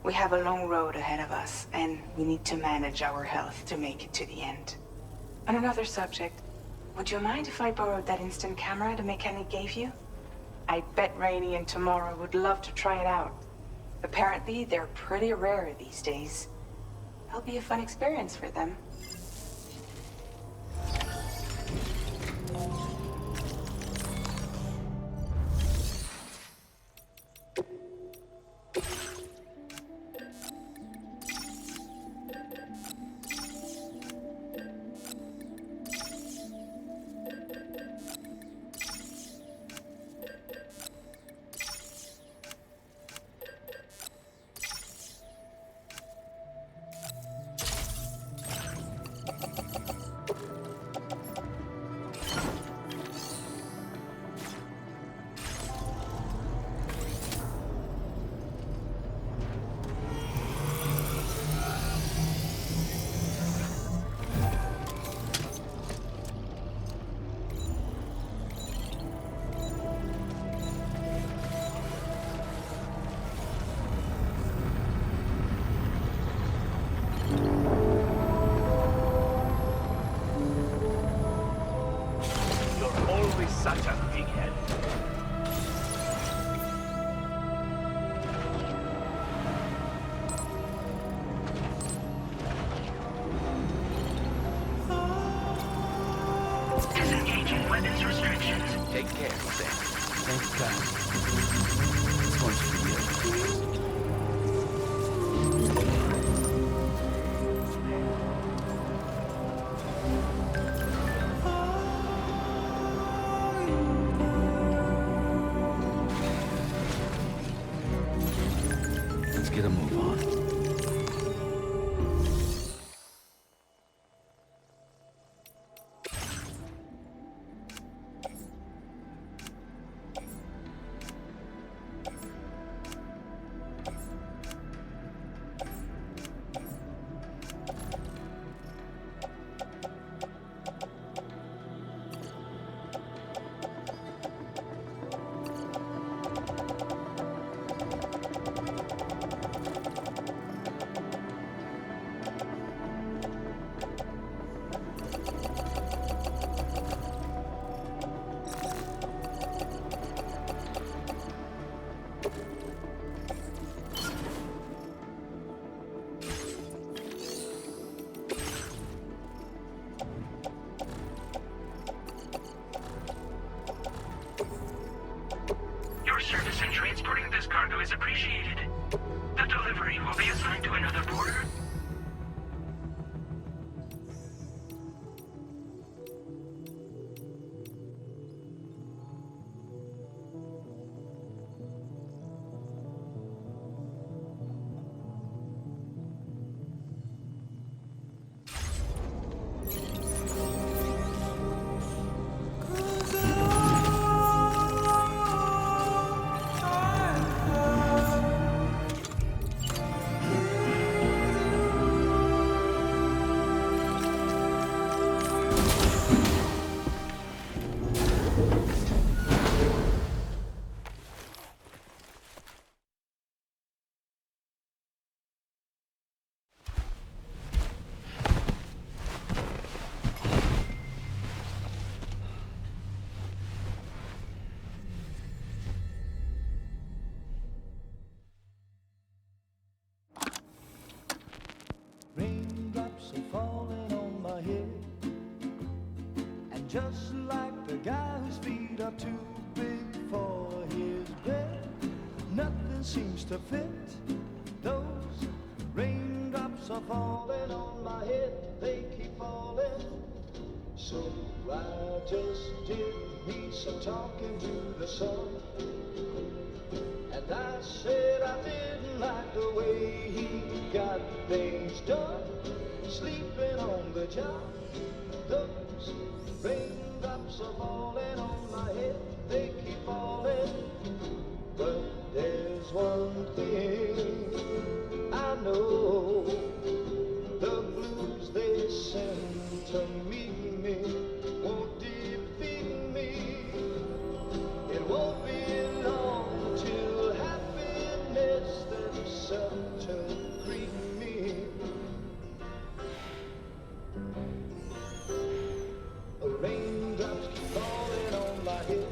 We have a long road ahead of us, and we need to manage our health to make it to the end. On another subject, would you mind if I borrowed that instant camera the mechanic gave you? I bet Rainey and Tamara would love to try it out. Apparently, they're pretty rare these days. It'll be a fun experience for them. such a big head. Disengaging weapons restrictions. Take care, Sam. Thanks, guys. This one's for you. Let's get a move on. Your service in transporting this cargo is appreciated. The delivery will be assigned to another border. Raindrops are falling on my head, and just like the guy whose feet are too big for his bed, nothing seems to fit. Those raindrops are falling on my head, they keep falling. So I just did me some talking to the sun, and I said I didn't like the way he got things done, sleeping on the job. Those raindrops are falling on my head, they keep falling. But there's one thing I know, the blues they send to meet me won't defeat me. It won't be long till happiness themselves to greet me. Raindrops keep falling on my head.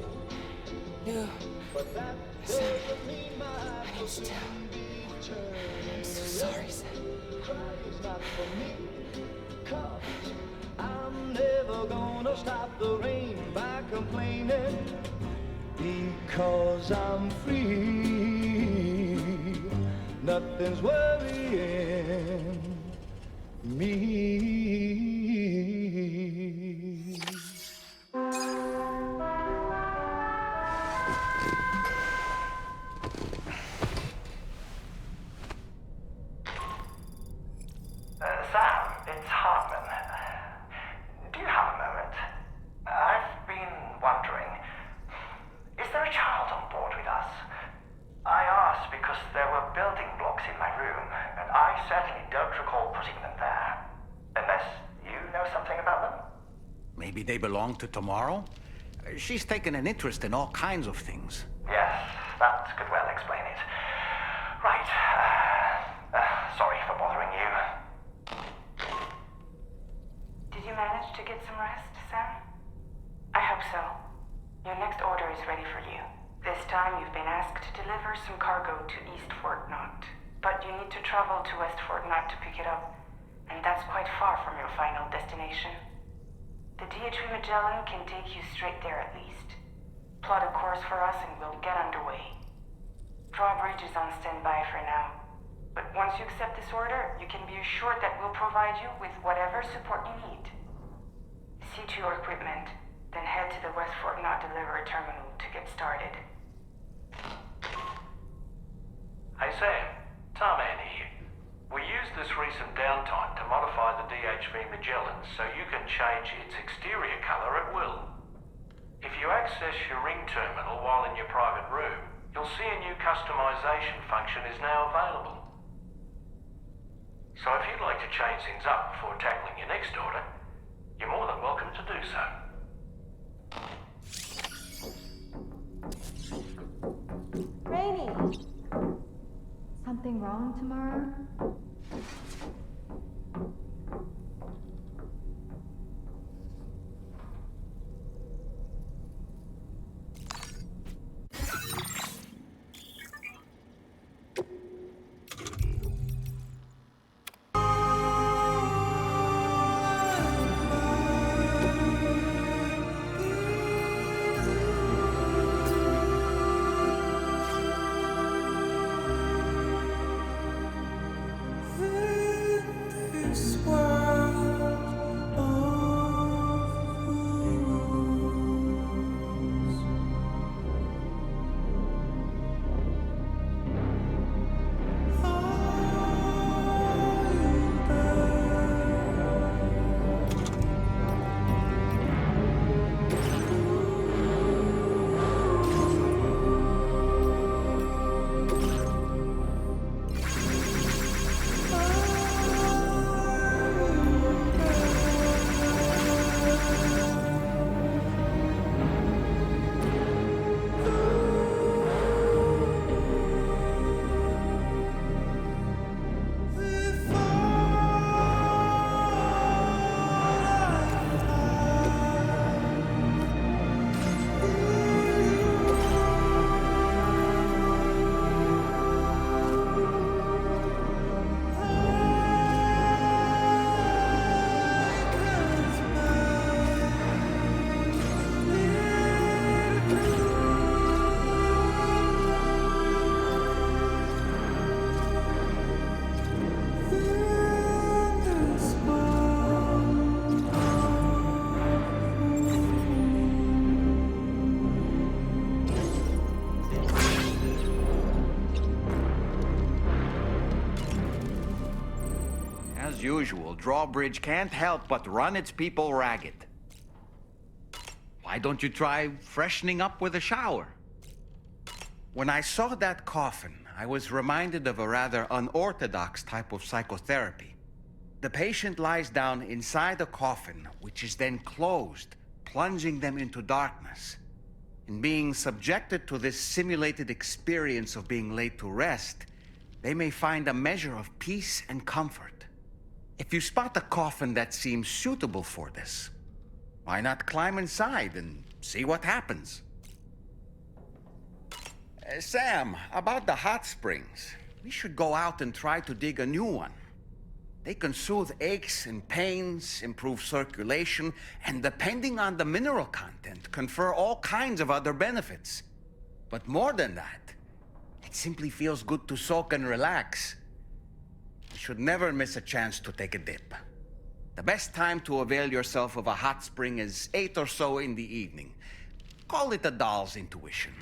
No. But that doesn't mean my eyes will soon be turning. I'm so sorry, Sam. Crying's not for me, 'cause I'm never gonna stop the rain by complaining, because I'm free. Nothing's worrying me. Sam, it's Hartman. Do you have a moment? I've been wondering, is there a child on board with us? I asked because there were building blocks in my room, and I certainly don't recall putting them there. Unless you know something about them? Maybe they belong to Tomorrow? She's taken an interest in all kinds of things. Yes, that could well explain it. Right. Sorry for bothering you. Did you manage to get some rest, Sam? I hope so. You time you've been asked to deliver some cargo to East Fort Knot. But you need to travel to West Fort Knot to pick it up, and that's quite far from your final destination. The DHV Magellan can take you straight there at least. Plot a course for us and we'll get underway. Drawbridge is on standby for now, but once you accept this order, you can be assured that we'll provide you with whatever support you need. See to your equipment, then head to the West Fort Knot delivery terminal to get started. Hey Sam, Tarman here. We used this recent downtime to modify the DHV Magellan so you can change its exterior color at will. If you access your ring terminal while in your private room, you'll see a new customization function is now available. So if you'd like to change things up before tackling your next order, you're more than welcome to do so. Rainy! Something wrong tomorrow? As usual, Drawbridge can't help but run its people ragged. Why don't you try freshening up with a shower? When I saw that coffin, I was reminded of a rather unorthodox type of psychotherapy. The patient lies down inside a coffin, which is then closed, plunging them into darkness. In being subjected to this simulated experience of being laid to rest, they may find a measure of peace and comfort. If you spot a coffin that seems suitable for this, why not climb inside and see what happens? Sam, about the hot springs, we should go out and try to dig a new one. They can soothe aches and pains, improve circulation, and depending on the mineral content, confer all kinds of other benefits. But more than that, it simply feels good to soak and relax. You should never miss a chance to take a dip. The best time to avail yourself of a hot spring is 8 or so in the evening. Call it a doll's intuition.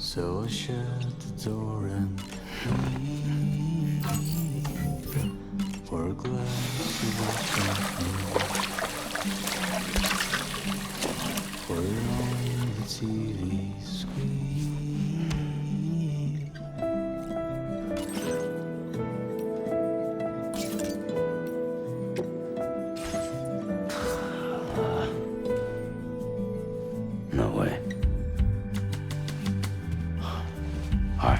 So I shut the door and leave for a glass of champagne. Put on the TV screen. No way. Hi.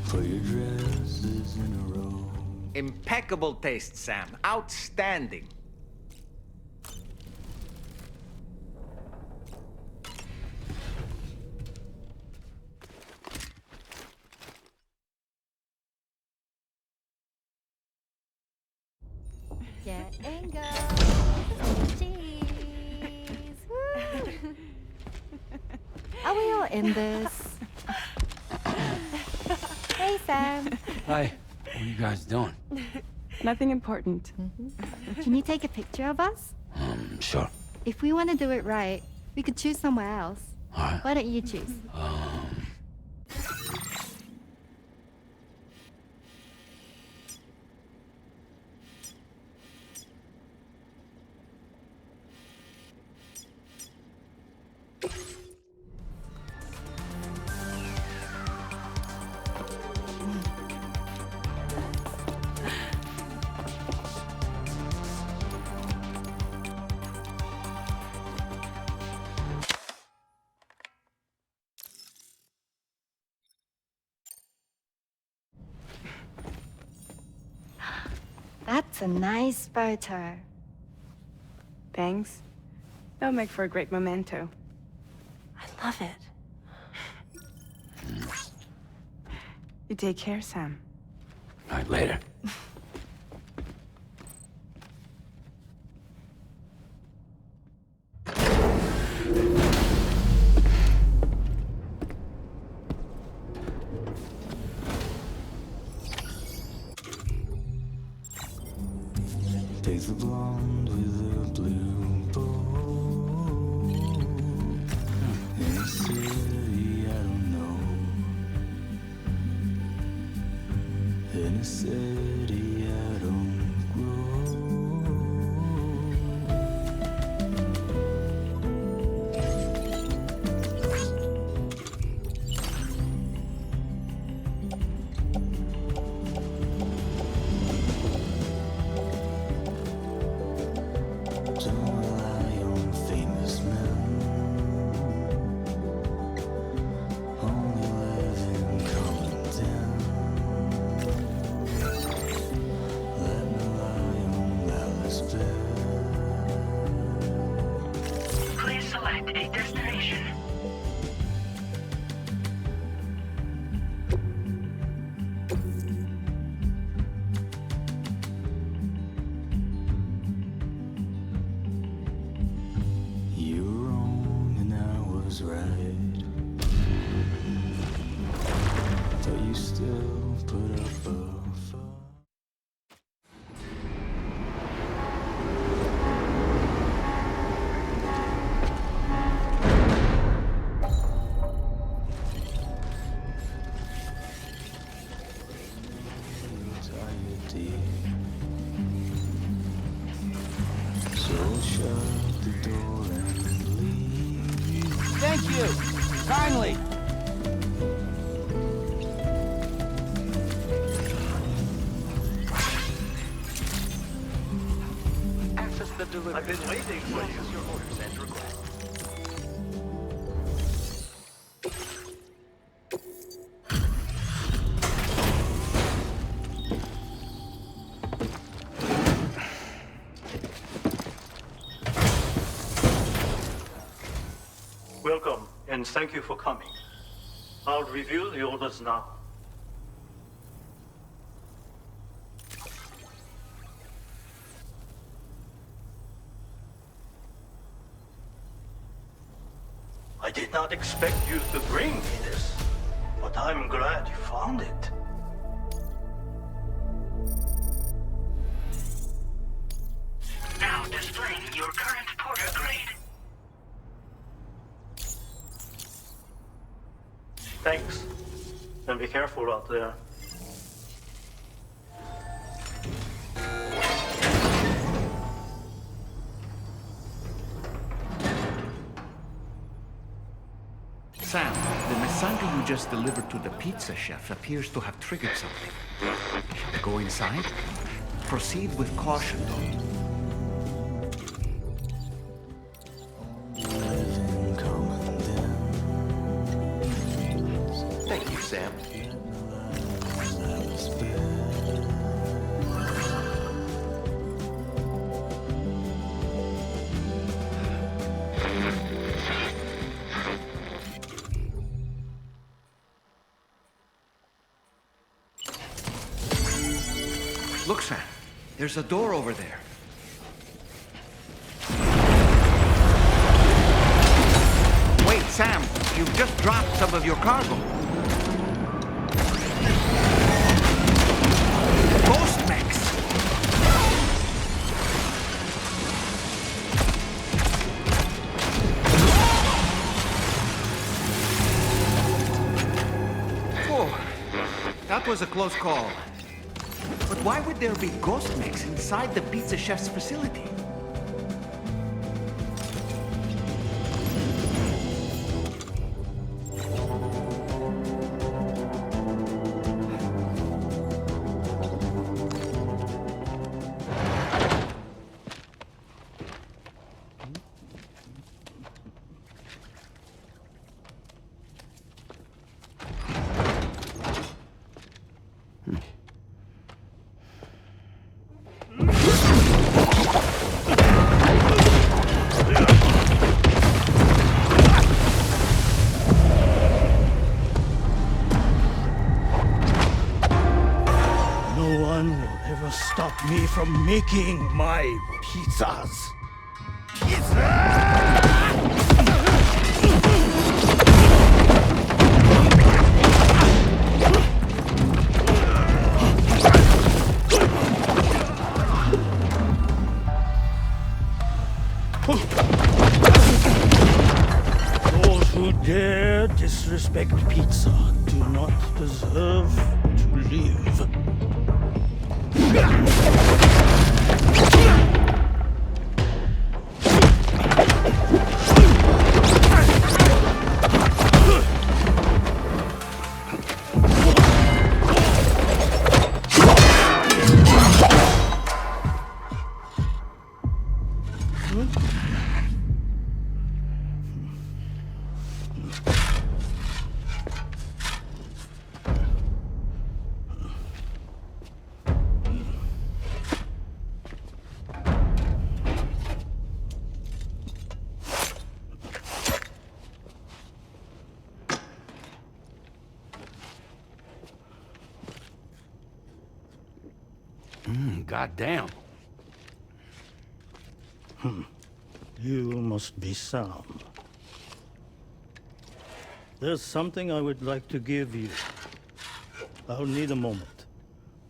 Put your dresses in a row. Impeccable taste, Sam. Outstanding. Get Ango. Cheese. Woo. Are we all in this? Hey, Sam. Hi. What are you guys doing? Nothing important. Can you take a picture of us? Sure. If we want to do it right, we could choose somewhere else. Alright. Why don't you choose? That's a nice photo. Thanks. That'll make for a great memento. I love it. You take care, Sam. All right, later. Takes the blonde with a blue bow. In a city I don't know. In a city I don't Don't rely on famous men. Only live in common den. Let me lie on Alice bed. Please select a destination. You were wrong and I was right. But you still put up a fight. Tired, dear. So shut the door and leave. Thank you. Kindly. Access the delivery. I've been waiting for you. Process your orders and requests. Welcome, and thank you for coming. I'll review the orders now. I did not expect you to bring me this, but I'm glad you found it. Thanks. And be careful out there. Sam, the lasagna you just delivered to the pizza chef appears to have triggered something. Should we go inside? Proceed with caution, though. Thank you, Sam. Look, Sam. There's a door over there. Wait, Sam. You've just dropped some of your cargo. Ghost mechs! Oh, that was a close call. But why would there be ghost mechs inside the pizza chef's facility? Stop me from making my pizzas. Those who dare disrespect pizza do not deserve to live. Goddamn. You must be Sam. There's something I would like to give you. I'll need a moment.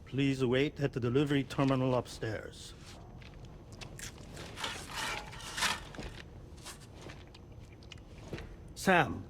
Please wait at the delivery terminal upstairs. Sam.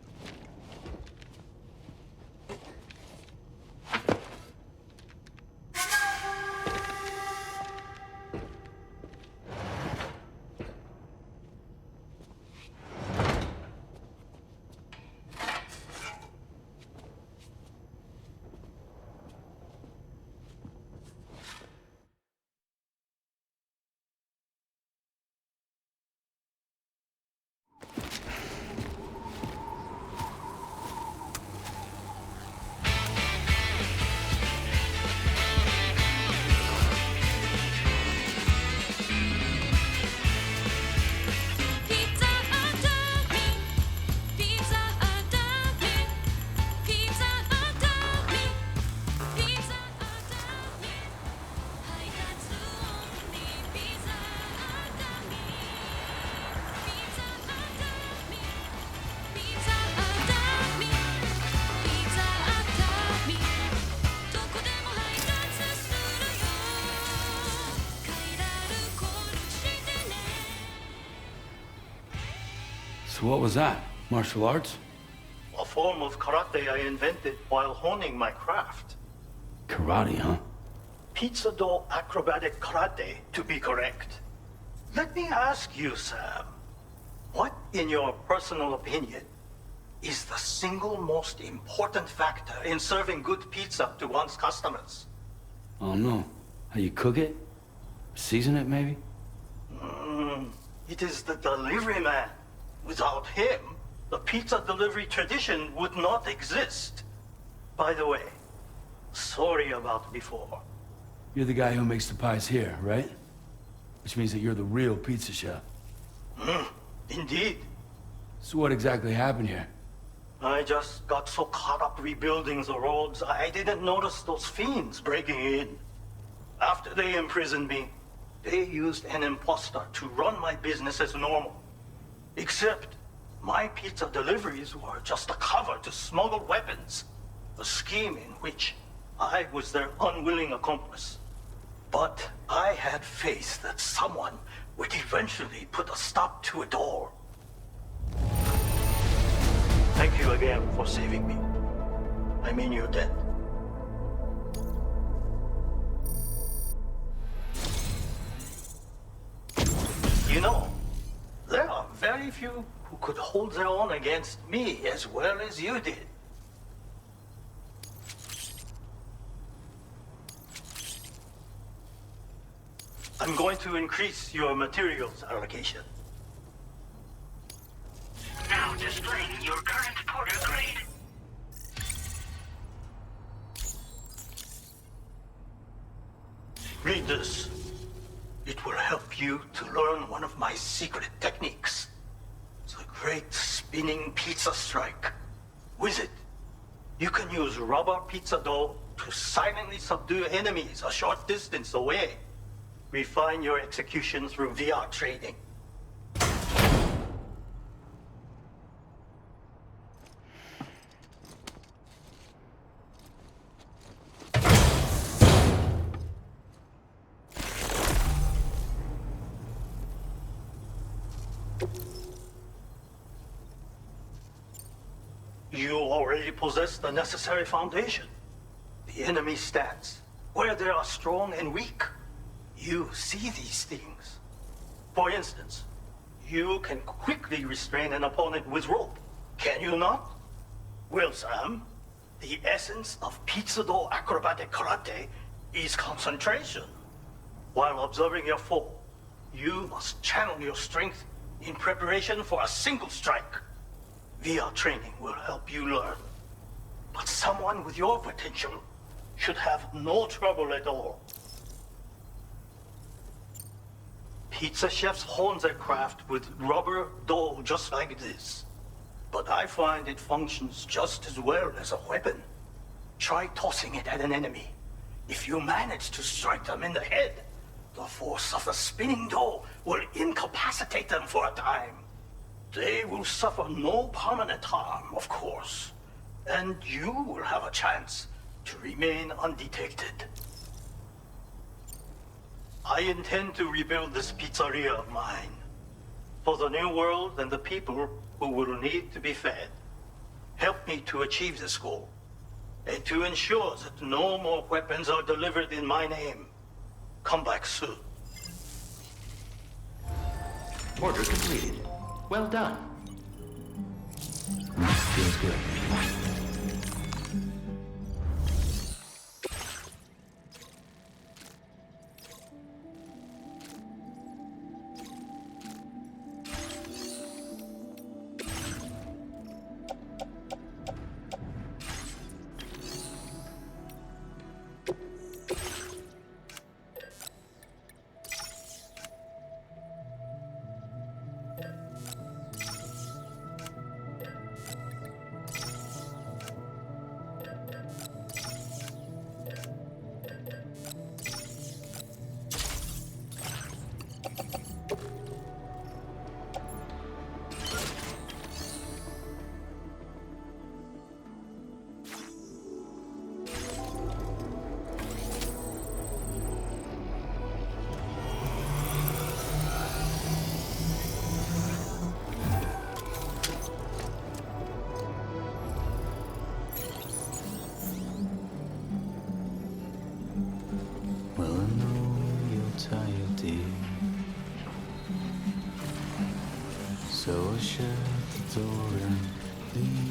So what was that? Martial arts? Of form of karate I invented while honing my craft. Karate, huh? Pizza dough acrobatic karate, to be correct. Let me ask you, Sam. What, in your personal opinion, is the single most important factor in serving good pizza to one's customers? Oh no. How you cook it? Season it, maybe? It is the delivery man. Without him, the pizza delivery tradition would not exist. By the way, sorry about before. You're the guy who makes the pies here, right? Which means that you're the real pizza chef. Indeed. So what exactly happened here? I just got so caught up rebuilding the roads, I didn't notice those fiends breaking in. After they imprisoned me, they used an imposter to run my business as normal. Except, my pizza deliveries were just a cover to smuggle weapons. A scheme in which I was their unwilling accomplice. But I had faith that someone would eventually put a stop to it all. Thank you again for saving me. I mean your debt. You know, there are very few who could hold their own against me as well as you did. I'm going to increase your materials allocation. Now displaying your current porter grade. Read this. It will help you to learn one of my secret techniques. The great spinning pizza strike. With it, you can use rubber pizza dough to silently subdue enemies a short distance away. Refine your execution through VR training. You already possess the necessary foundation. The enemy stats, where they are strong and weak. You see these things. For instance, you can quickly restrain an opponent with rope, can you not? Well, Sam, the essence of pizza dough acrobatic karate is concentration. While observing your foe, you must channel your strength in preparation for a single strike. VR training will help you learn. But someone with your potential should have no trouble at all. Pizza chefs hone their craft with rubber dough just like this. But I find it functions just as well as a weapon. Try tossing it at an enemy. If you manage to strike them in the head, the force of the spinning dough will incapacitate them for a time. They will suffer no permanent harm, of course. And you will have a chance to remain undetected. I intend to rebuild this pizzeria of mine. For the new world and the people who will need to be fed. Help me to achieve this goal. And to ensure that no more weapons are delivered in my name. Come back soon. Order completed. Well done. Feels good. So I shut the door and leave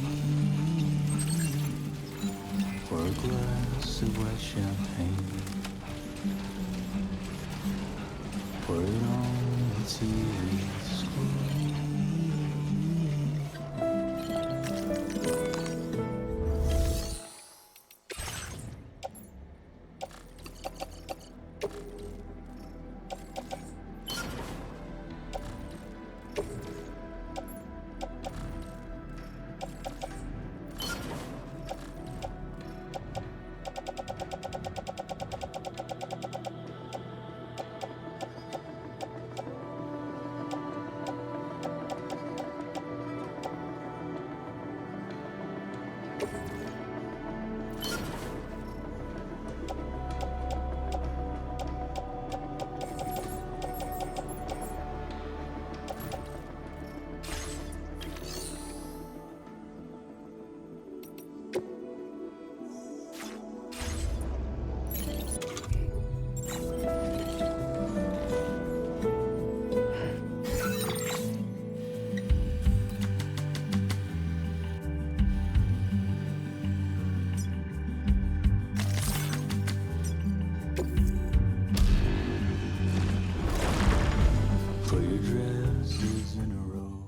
for a glass of white champagne. Pour it on the TV screen. Put your dresses in a row.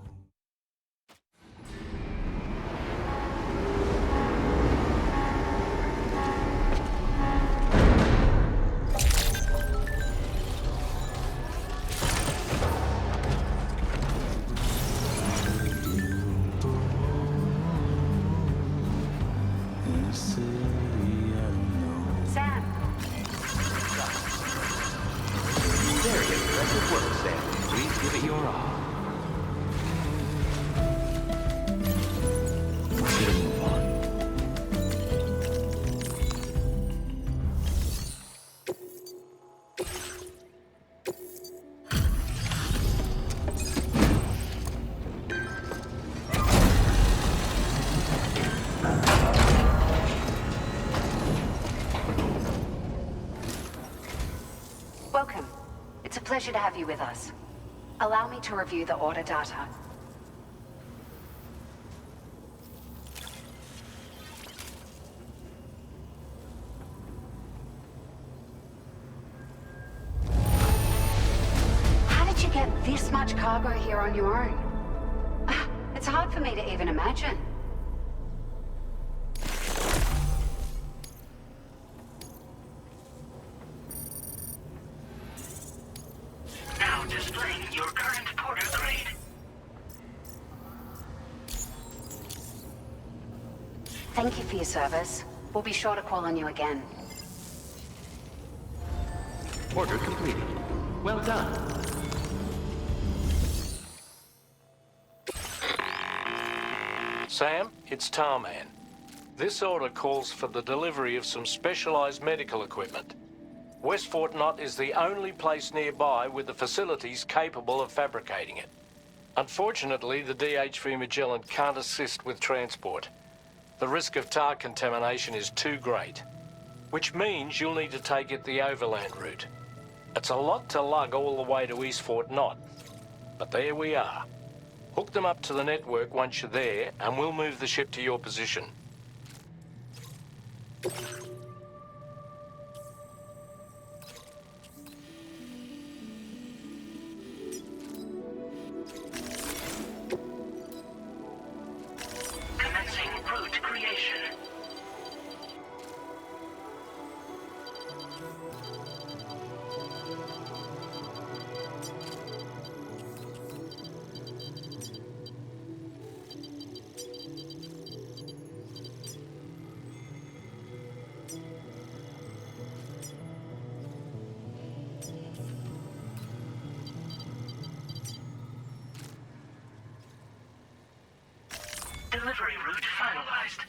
In a city I don't know. Sam! Very impressive work, Sam. Please give it your all. Should move on. Welcome. It's a pleasure to have you with us. Allow me to review the order data. How did you get this much cargo here on your own? It's hard for me to even imagine. Now displaying your current porter grade. Thank you for your service. We'll be sure to call on you again. Order completed. Well done. Sam, it's Tarman. This order calls for the delivery of some specialized medical equipment. West Fort Knott is the only place nearby with the facilities capable of fabricating it. Unfortunately, the DHV Magellan can't assist with transport. The risk of tar contamination is too great, which means you'll need to take it the overland route. It's a lot to lug all the way to East Fort Knott, but there we are. Hook them up to the network once you're there, and we'll move the ship to your position. Commencing route creation. Delivery route finalized.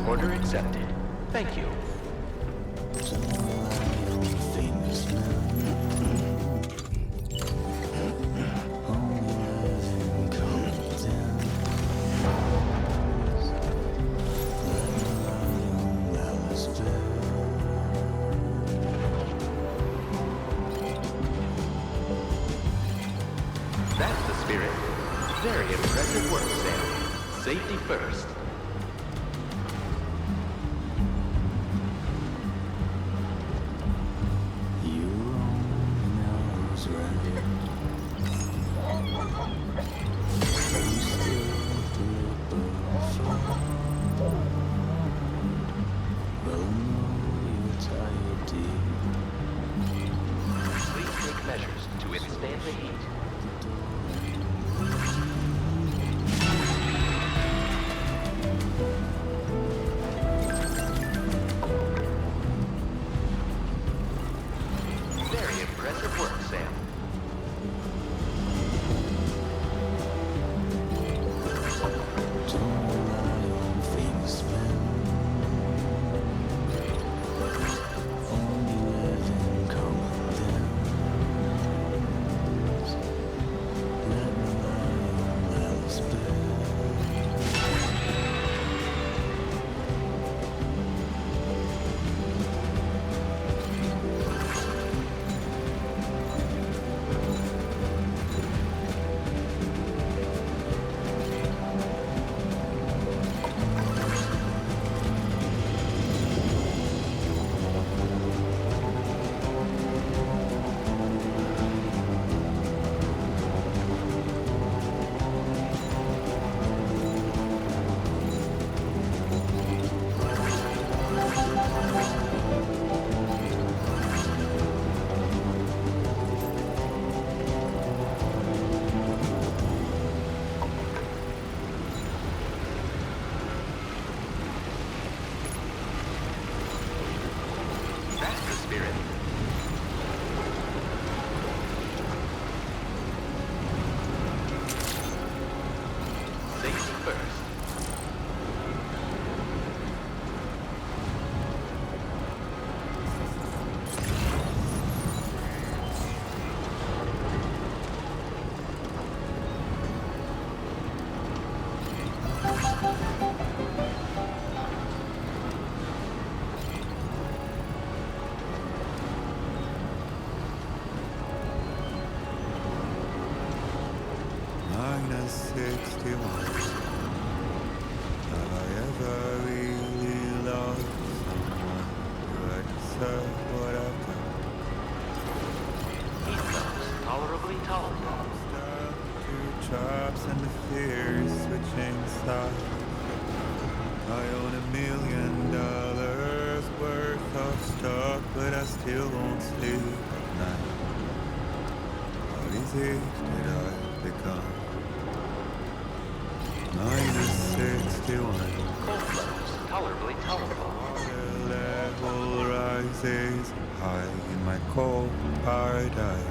Order accepted. Thank you. That's the spirit. Very impressive work, Sam. Safety first. Please take measures to withstand the heat. Very impressive work, Sam. That's the spirit. Safety first. Minus 61. Have I ever really loved someone? Do I deserve what I've done? Heat levels tolerably tolerable. Two traps and the fears switching sides. I own $1 million worth of stock, but I still won't sleep at night. How easy did I become? Minus 61. Cold levels tolerably tolerable. Water level rises high in my cold paradise.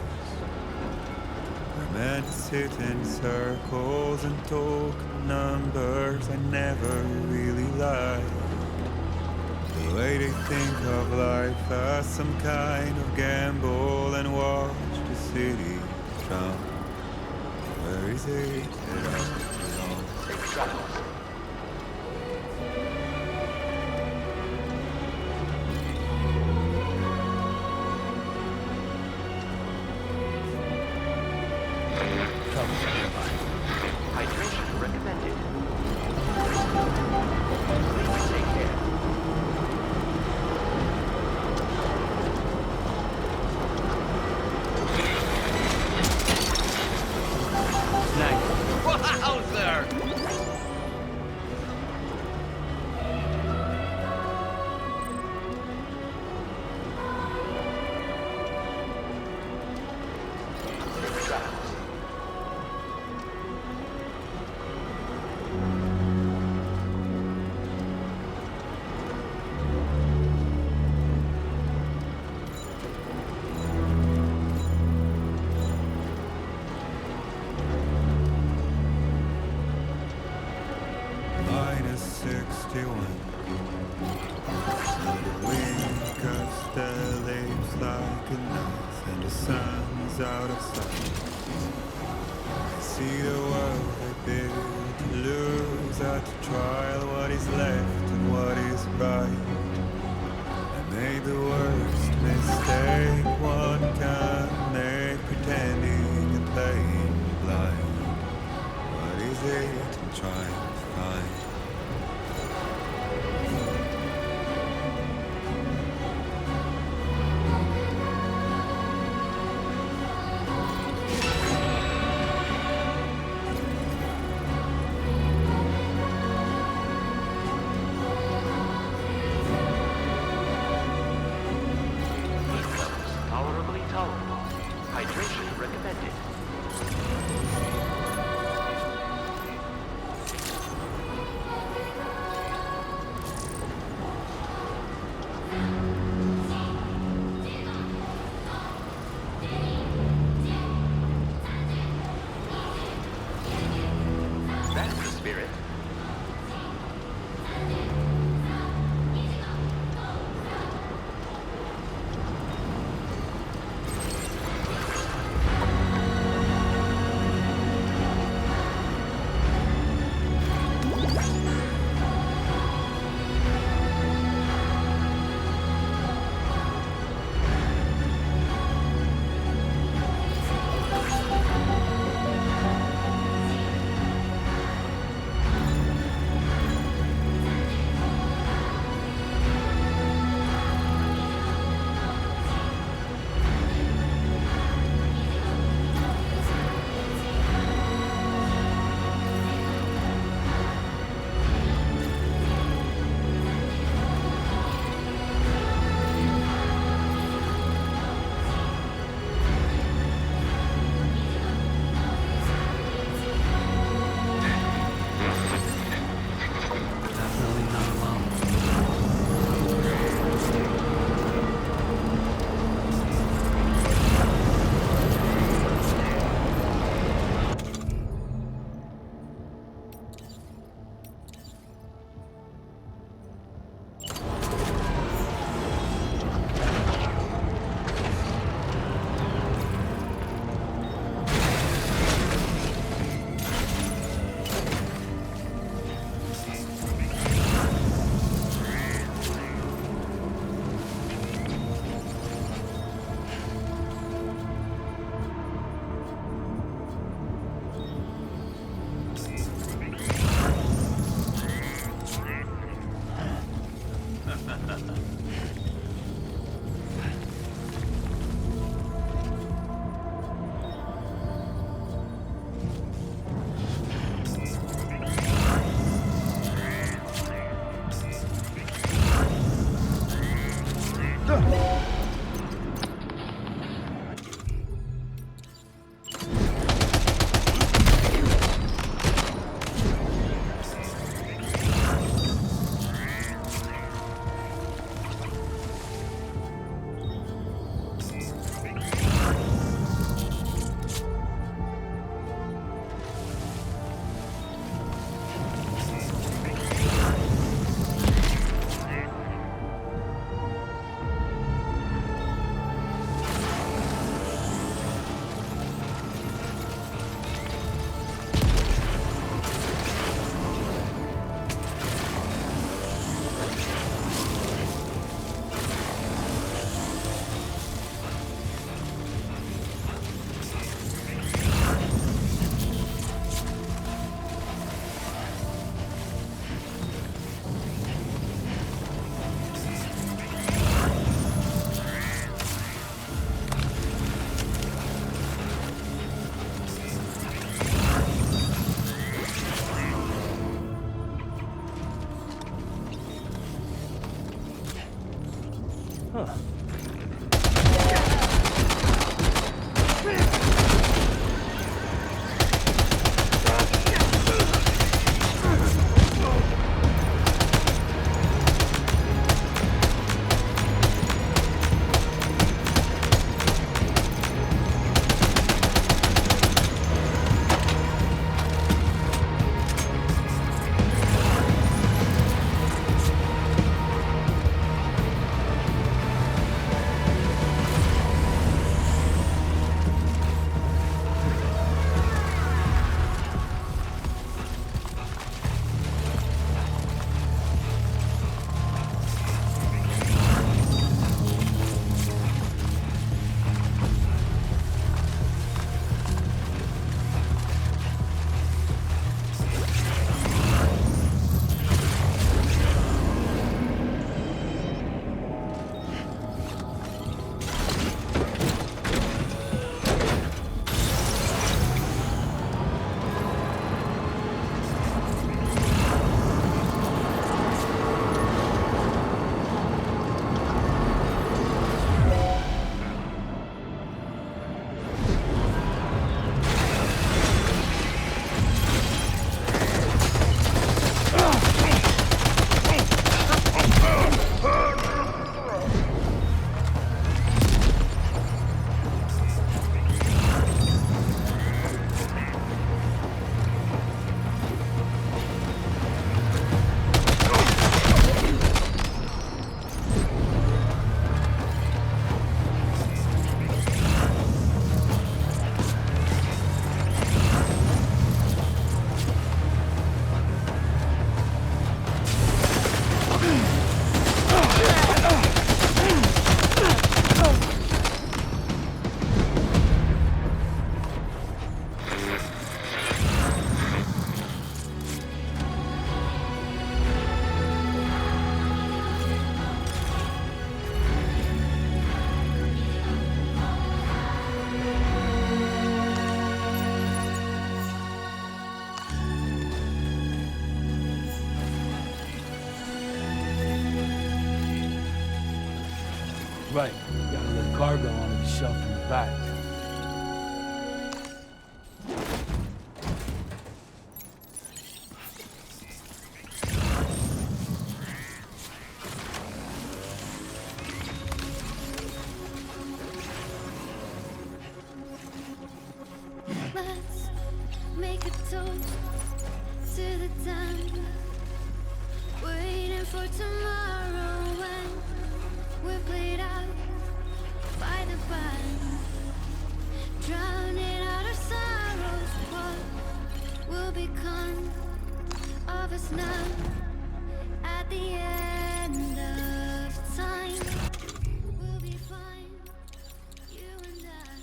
We're meant to sit in circles and talk numbers. I never really lie. The way they think of life as some kind of gamble and watch the city drown. Where is it that I belong? Safe travels. Hydration recommended. Please take care. Wowzer! Safe travels. Minus 61. wind cuts the leaves like a knife, and the sun's out of sight. I see the world they build to lose at the trial, what is left and what is right. I made the worst mistake one can make, pretending and playing blind. What is it I'm trying to find? Tolerably tolerable. Hydration recommended. That's the spirit. Right. You gotta lift cargo onto the shelf in the back. Let's make a toast to the time waiting for tomorrow when we're played out by the band, drowning out our sorrows. What will become of us now at the end of time? We'll be fine, you and I.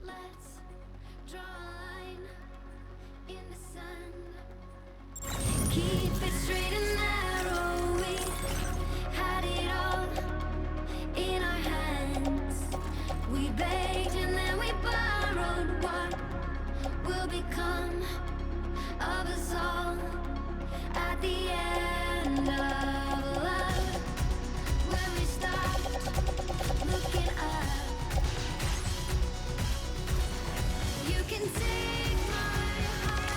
Let's draw a line in the sand. Keep it straight and narrow. We had it all in our hands. We begged and then we borrowed. What will become of us all at the end of love? When we start looking up, you can take my heart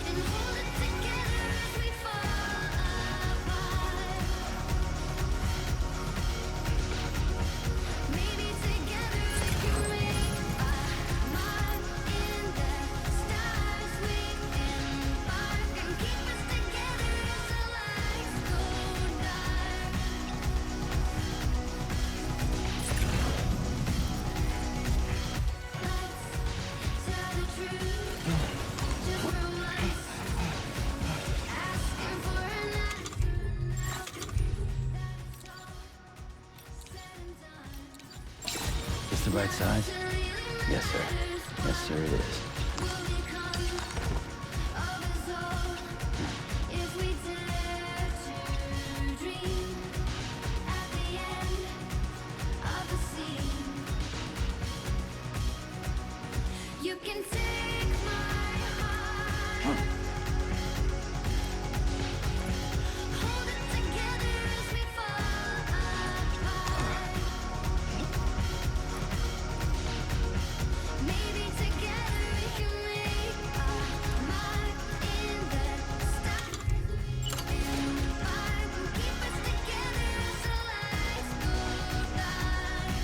and hold it together as we fall apart. Maybe together we can make a mark in the stars. We embark and keep us together as the lights go dark. Tell the truth, just for once. Asking for an answer now that it's all said and done. It's the right size? Yes, sir. Yes, sir, it is. Will become of us all if we dare to dream at the end of the scene. You can take my heart, hold it together as we fall apart. Maybe together we can make a mark in the stars. We embark and keep us together as the lights go dark.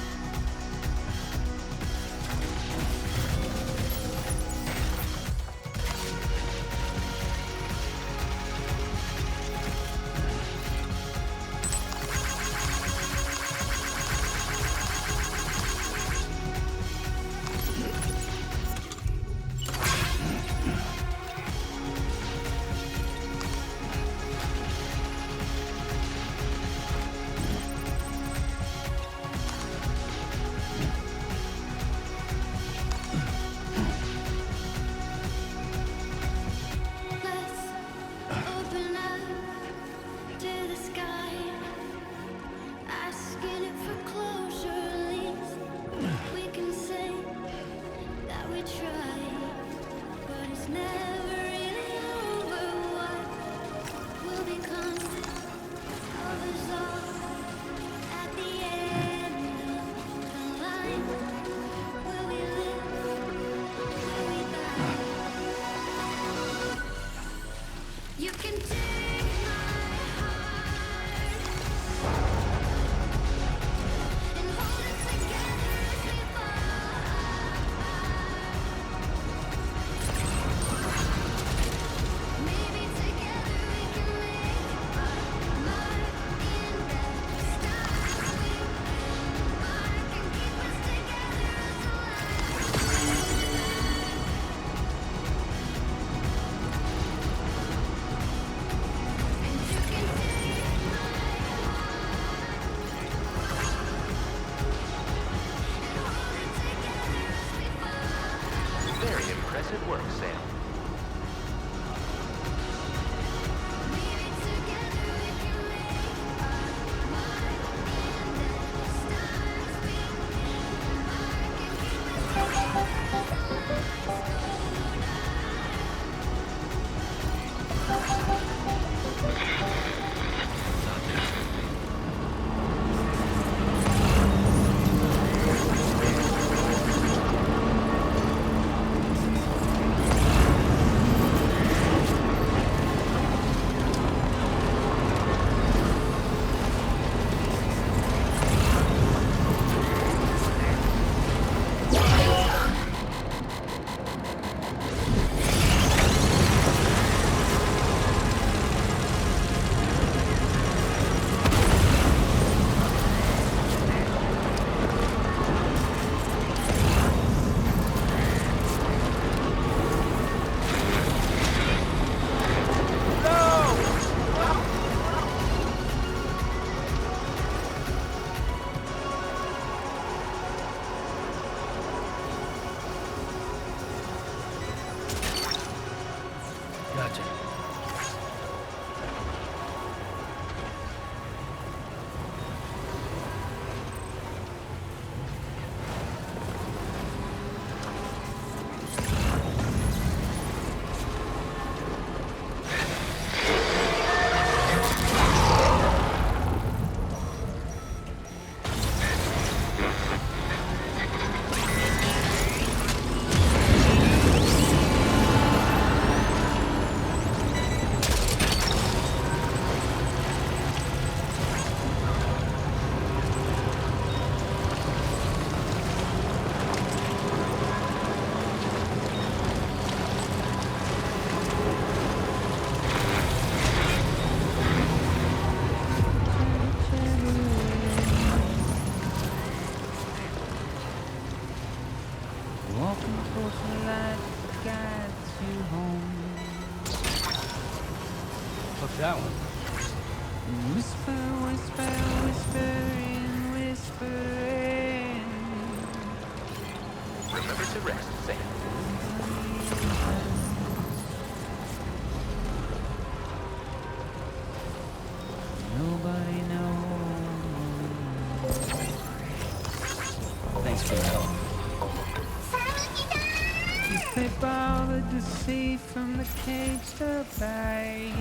Let's open up to the sky, asking it for closure. At least we can say that we tried, but it's never really over. What will become of us all at the end of the line? Will we live? Will we die? You can take my heart and hold it together as we fall apart. Maybe together we can make a mark in the stars. We embark and keep us together as the lights go dark. And you can take my heart and hold it together as we fall. Very impressive work, Sam. Maybe together we can make a mark in the stars. We embark and keep us together as the lights go dark. Gotcha. Walking towards the light guides you home. What's that one? Whisper, whisper, whispering, whispering. Remember to rest, Sam. Nobody knows. Thanks for the help. If they bothered to see from the cage to bay.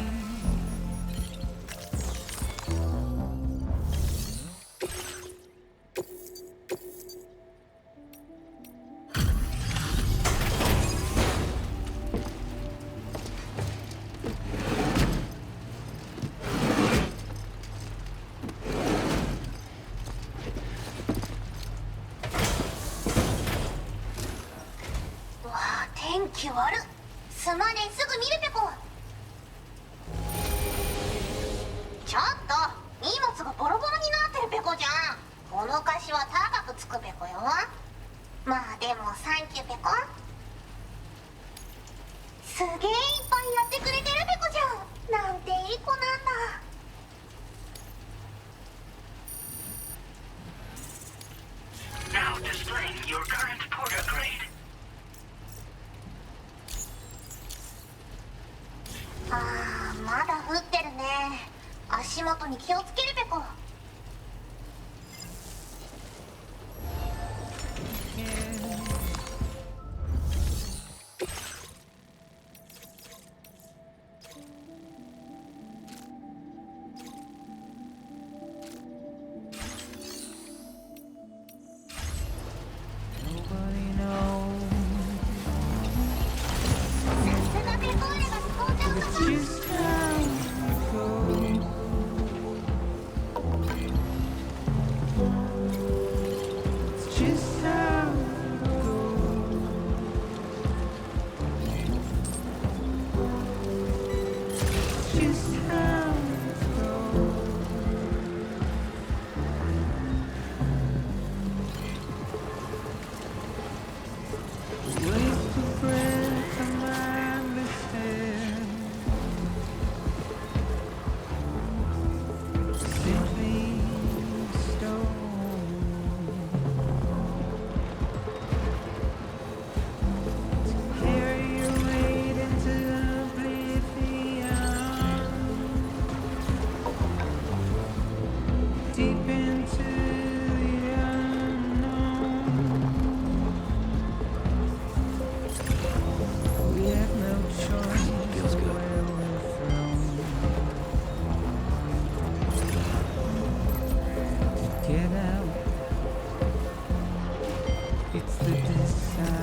Now displaying your current porter grade. あー、まだ降ってるね。足元に気をつけるべこ。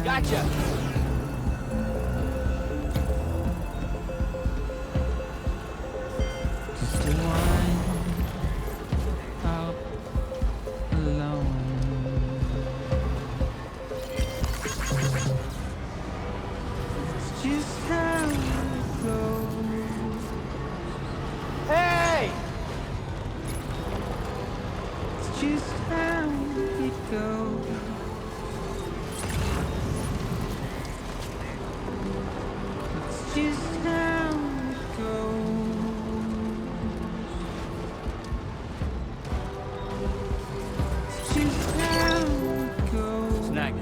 Gotcha! Just a wine out alone. It's just how it goes. Hey! It's just how it goes. Just how it goes. It's just how it goes. Snag it.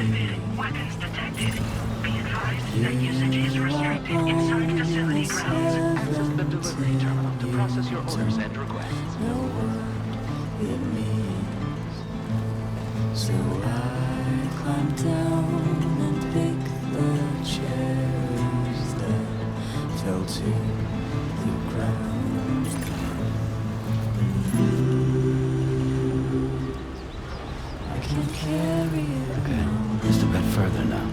lifted. Weapons detected. Be advised that usage is restricted inside facility grounds. Access the delivery terminal to process your orders and requests. It means. So I climbed down and picked the chairs that fell to the ground. I can carry it. Okay, just a bit further now.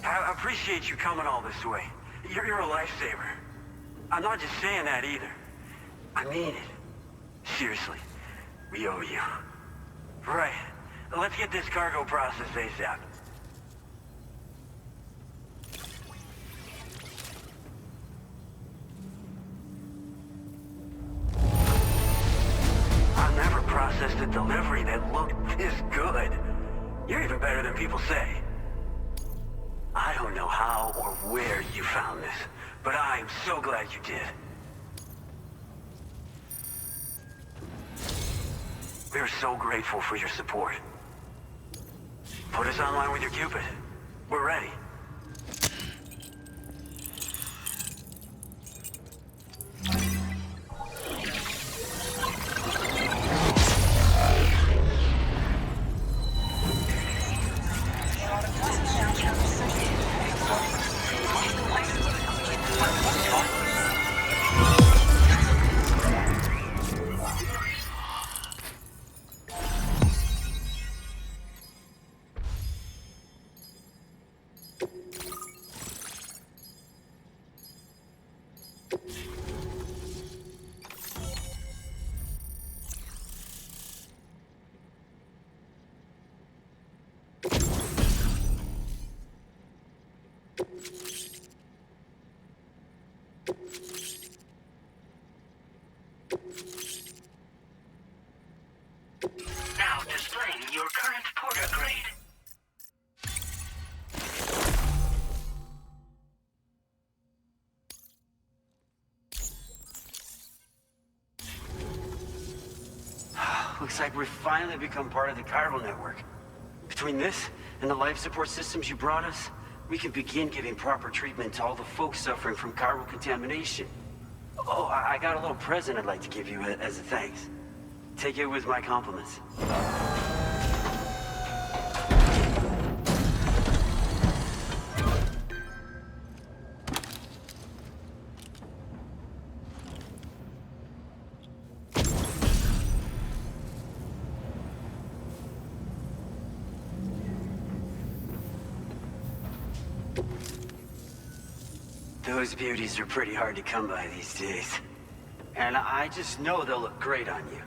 I appreciate you coming all this way. You're a lifesaver. I'm not just saying that either. I mean it. Seriously. We owe you. Right. Let's get this cargo processed ASAP. I've never processed a delivery that looked this good. You're even better than people say. I don't know how or where you found this, but I am so glad you did. We're so grateful for your support. Put us online with your Cupid. We're ready. Now displaying your current porter grade. Looks like we've finally become part of the chiral network. Between this and the life support systems you brought us, we can begin giving proper treatment to all the folks suffering from chiral contamination. Oh, I got a little present I'd like to give you as a thanks. Take it with my compliments. Those beauties are pretty hard to come by these days. And I just know they'll look great on you.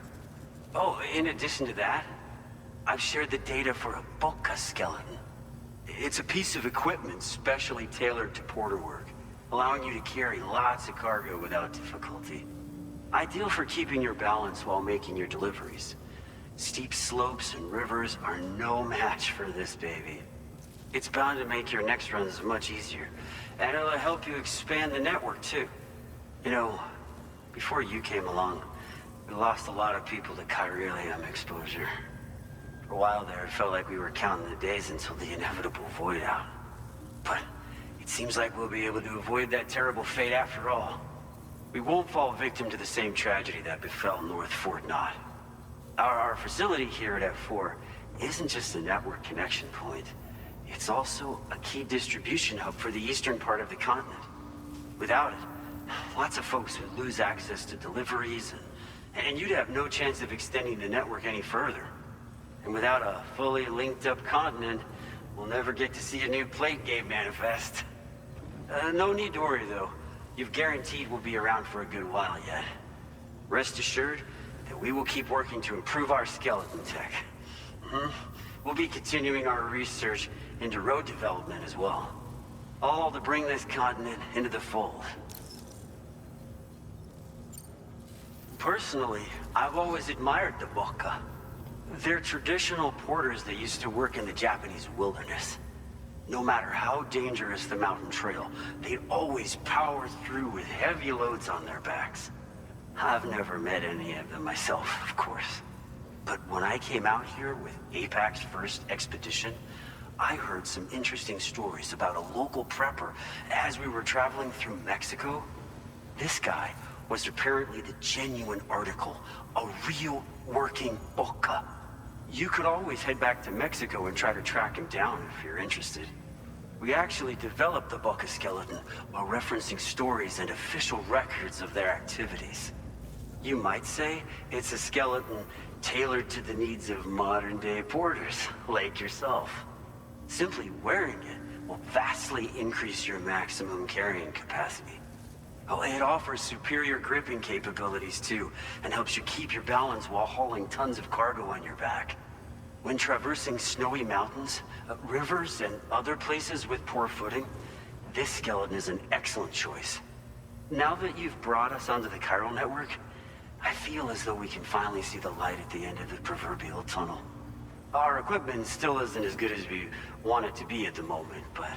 Oh, in addition to that, I've shared the data for a Boca skeleton. It's a piece of equipment specially tailored to porter work, allowing you to carry lots of cargo without difficulty. Ideal for keeping your balance while making your deliveries. Steep slopes and rivers are no match for this baby. It's bound to make your next runs much easier, and it'll help you expand the network too. You know, before you came along, we lost a lot of people to chiralium exposure. For a while there, it felt like we were counting the days until the inevitable void out. But it seems like we'll be able to avoid that terrible fate after all. We won't fall victim to the same tragedy that befell North Fort Knott. Our facility here at F4 isn't just a network connection point. It's also a key distribution hub for the eastern part of the continent. Without it, lots of folks would lose access to deliveries, and you'd have no chance of extending the network any further. And without a fully linked up continent, we'll never get to see a new plate game manifest. No need to worry though. You've guaranteed we'll be around for a good while yet. Rest assured, that we will keep working to improve our skeleton tech. We'll be continuing our research into road development as well. All to bring this continent into the fold. Personally, I've always admired the Boka. They're traditional porters that used to work in the Japanese wilderness. No matter how dangerous the mountain trail, they'd always power through with heavy loads on their backs. I've never met any of them myself, of course. But when I came out here with APAC's first expedition, I heard some interesting stories about a local prepper as we were traveling through Mexico. This guy was apparently the genuine article, a real working Boka. You could always head back to Mexico and try to track him down if you're interested. We actually developed the Boka skeleton while referencing stories and official records of their activities. You might say it's a skeleton tailored to the needs of modern-day porters, like yourself. Simply wearing it will vastly increase your maximum carrying capacity. Oh, it offers superior gripping capabilities too, and helps you keep your balance while hauling tons of cargo on your back. When traversing snowy mountains, rivers, and other places with poor footing, this skeleton is an excellent choice. Now that you've brought us onto the chiral network, I feel as though we can finally see the light at the end of the proverbial tunnel. Our equipment still isn't as good as we want it to be at the moment, but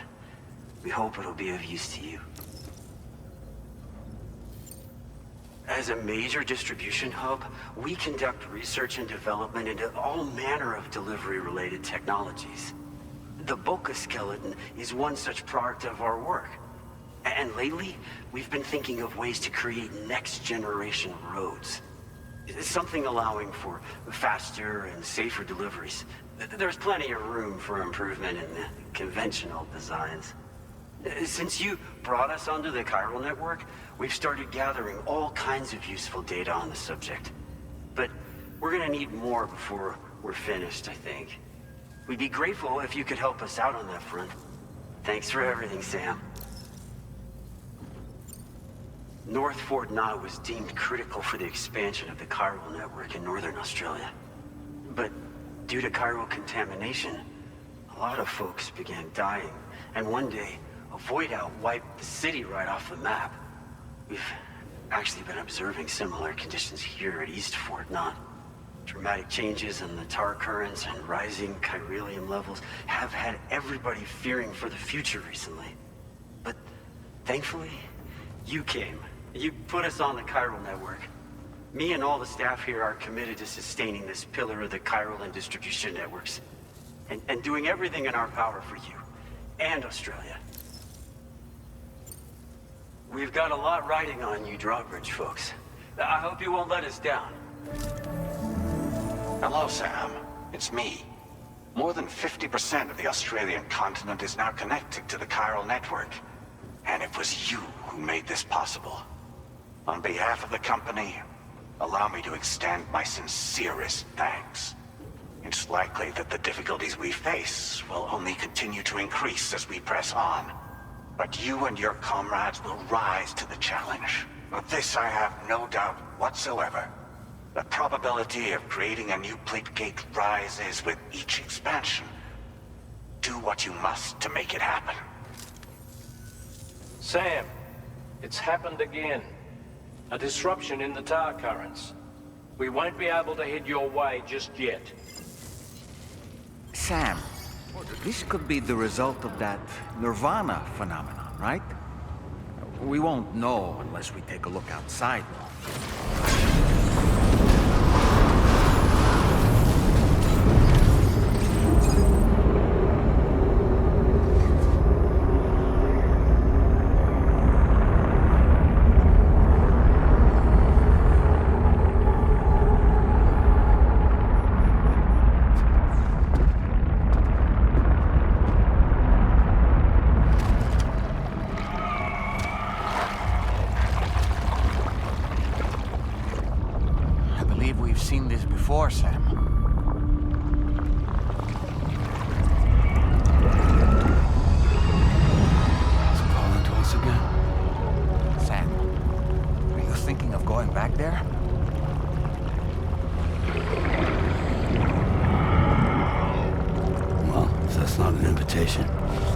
we hope it'll be of use to you. As a major distribution hub, we conduct research and development into all manner of delivery-related technologies. The Boka skeleton is one such product of our work. And lately, we've been thinking of ways to create next-generation roads. Something allowing for faster and safer deliveries. There's plenty of room for improvement in the conventional designs. Since you brought us onto the chiral network, we've started gathering all kinds of useful data on the subject. But we're gonna need more before we're finished, I think. We'd be grateful if you could help us out on that front. Thanks for everything, Sam. North Fort Na was deemed critical for the expansion of the chiral network in northern Australia. But due to chiral contamination, a lot of folks began dying, and one day, a void out wiped the city right off the map. We've actually been observing similar conditions here at East Fort Na. Dramatic changes in the tar currents and rising chiralium levels have had everybody fearing for the future recently. But thankfully, you came. You put us on the chiral network. Me and all the staff here are committed to sustaining this pillar of the chiral and distribution networks. And doing everything in our power for you and Australia. We've got a lot riding on you drawbridge folks. I hope you won't let us down. Hello, Sam. It's me. More than 50% of the Australian continent is now connected to the chiral network. And it was you who made this possible. On behalf of the company, allow me to extend my sincerest thanks. It's likely that the difficulties we face will only continue to increase as we press on. But you and your comrades will rise to the challenge. Of this I have no doubt whatsoever. The probability of creating a new plate gate rises with each expansion. Do what you must to make it happen. Sam, it's happened again. A disruption in the tar currents. We won't be able to head your way just yet. Sam, this could be the result of that Nirvana phenomenon, right? We won't know unless we take a look outside, though. Before, Sam. It's calling to us again. Sam, are you thinking of going back there? an invitation.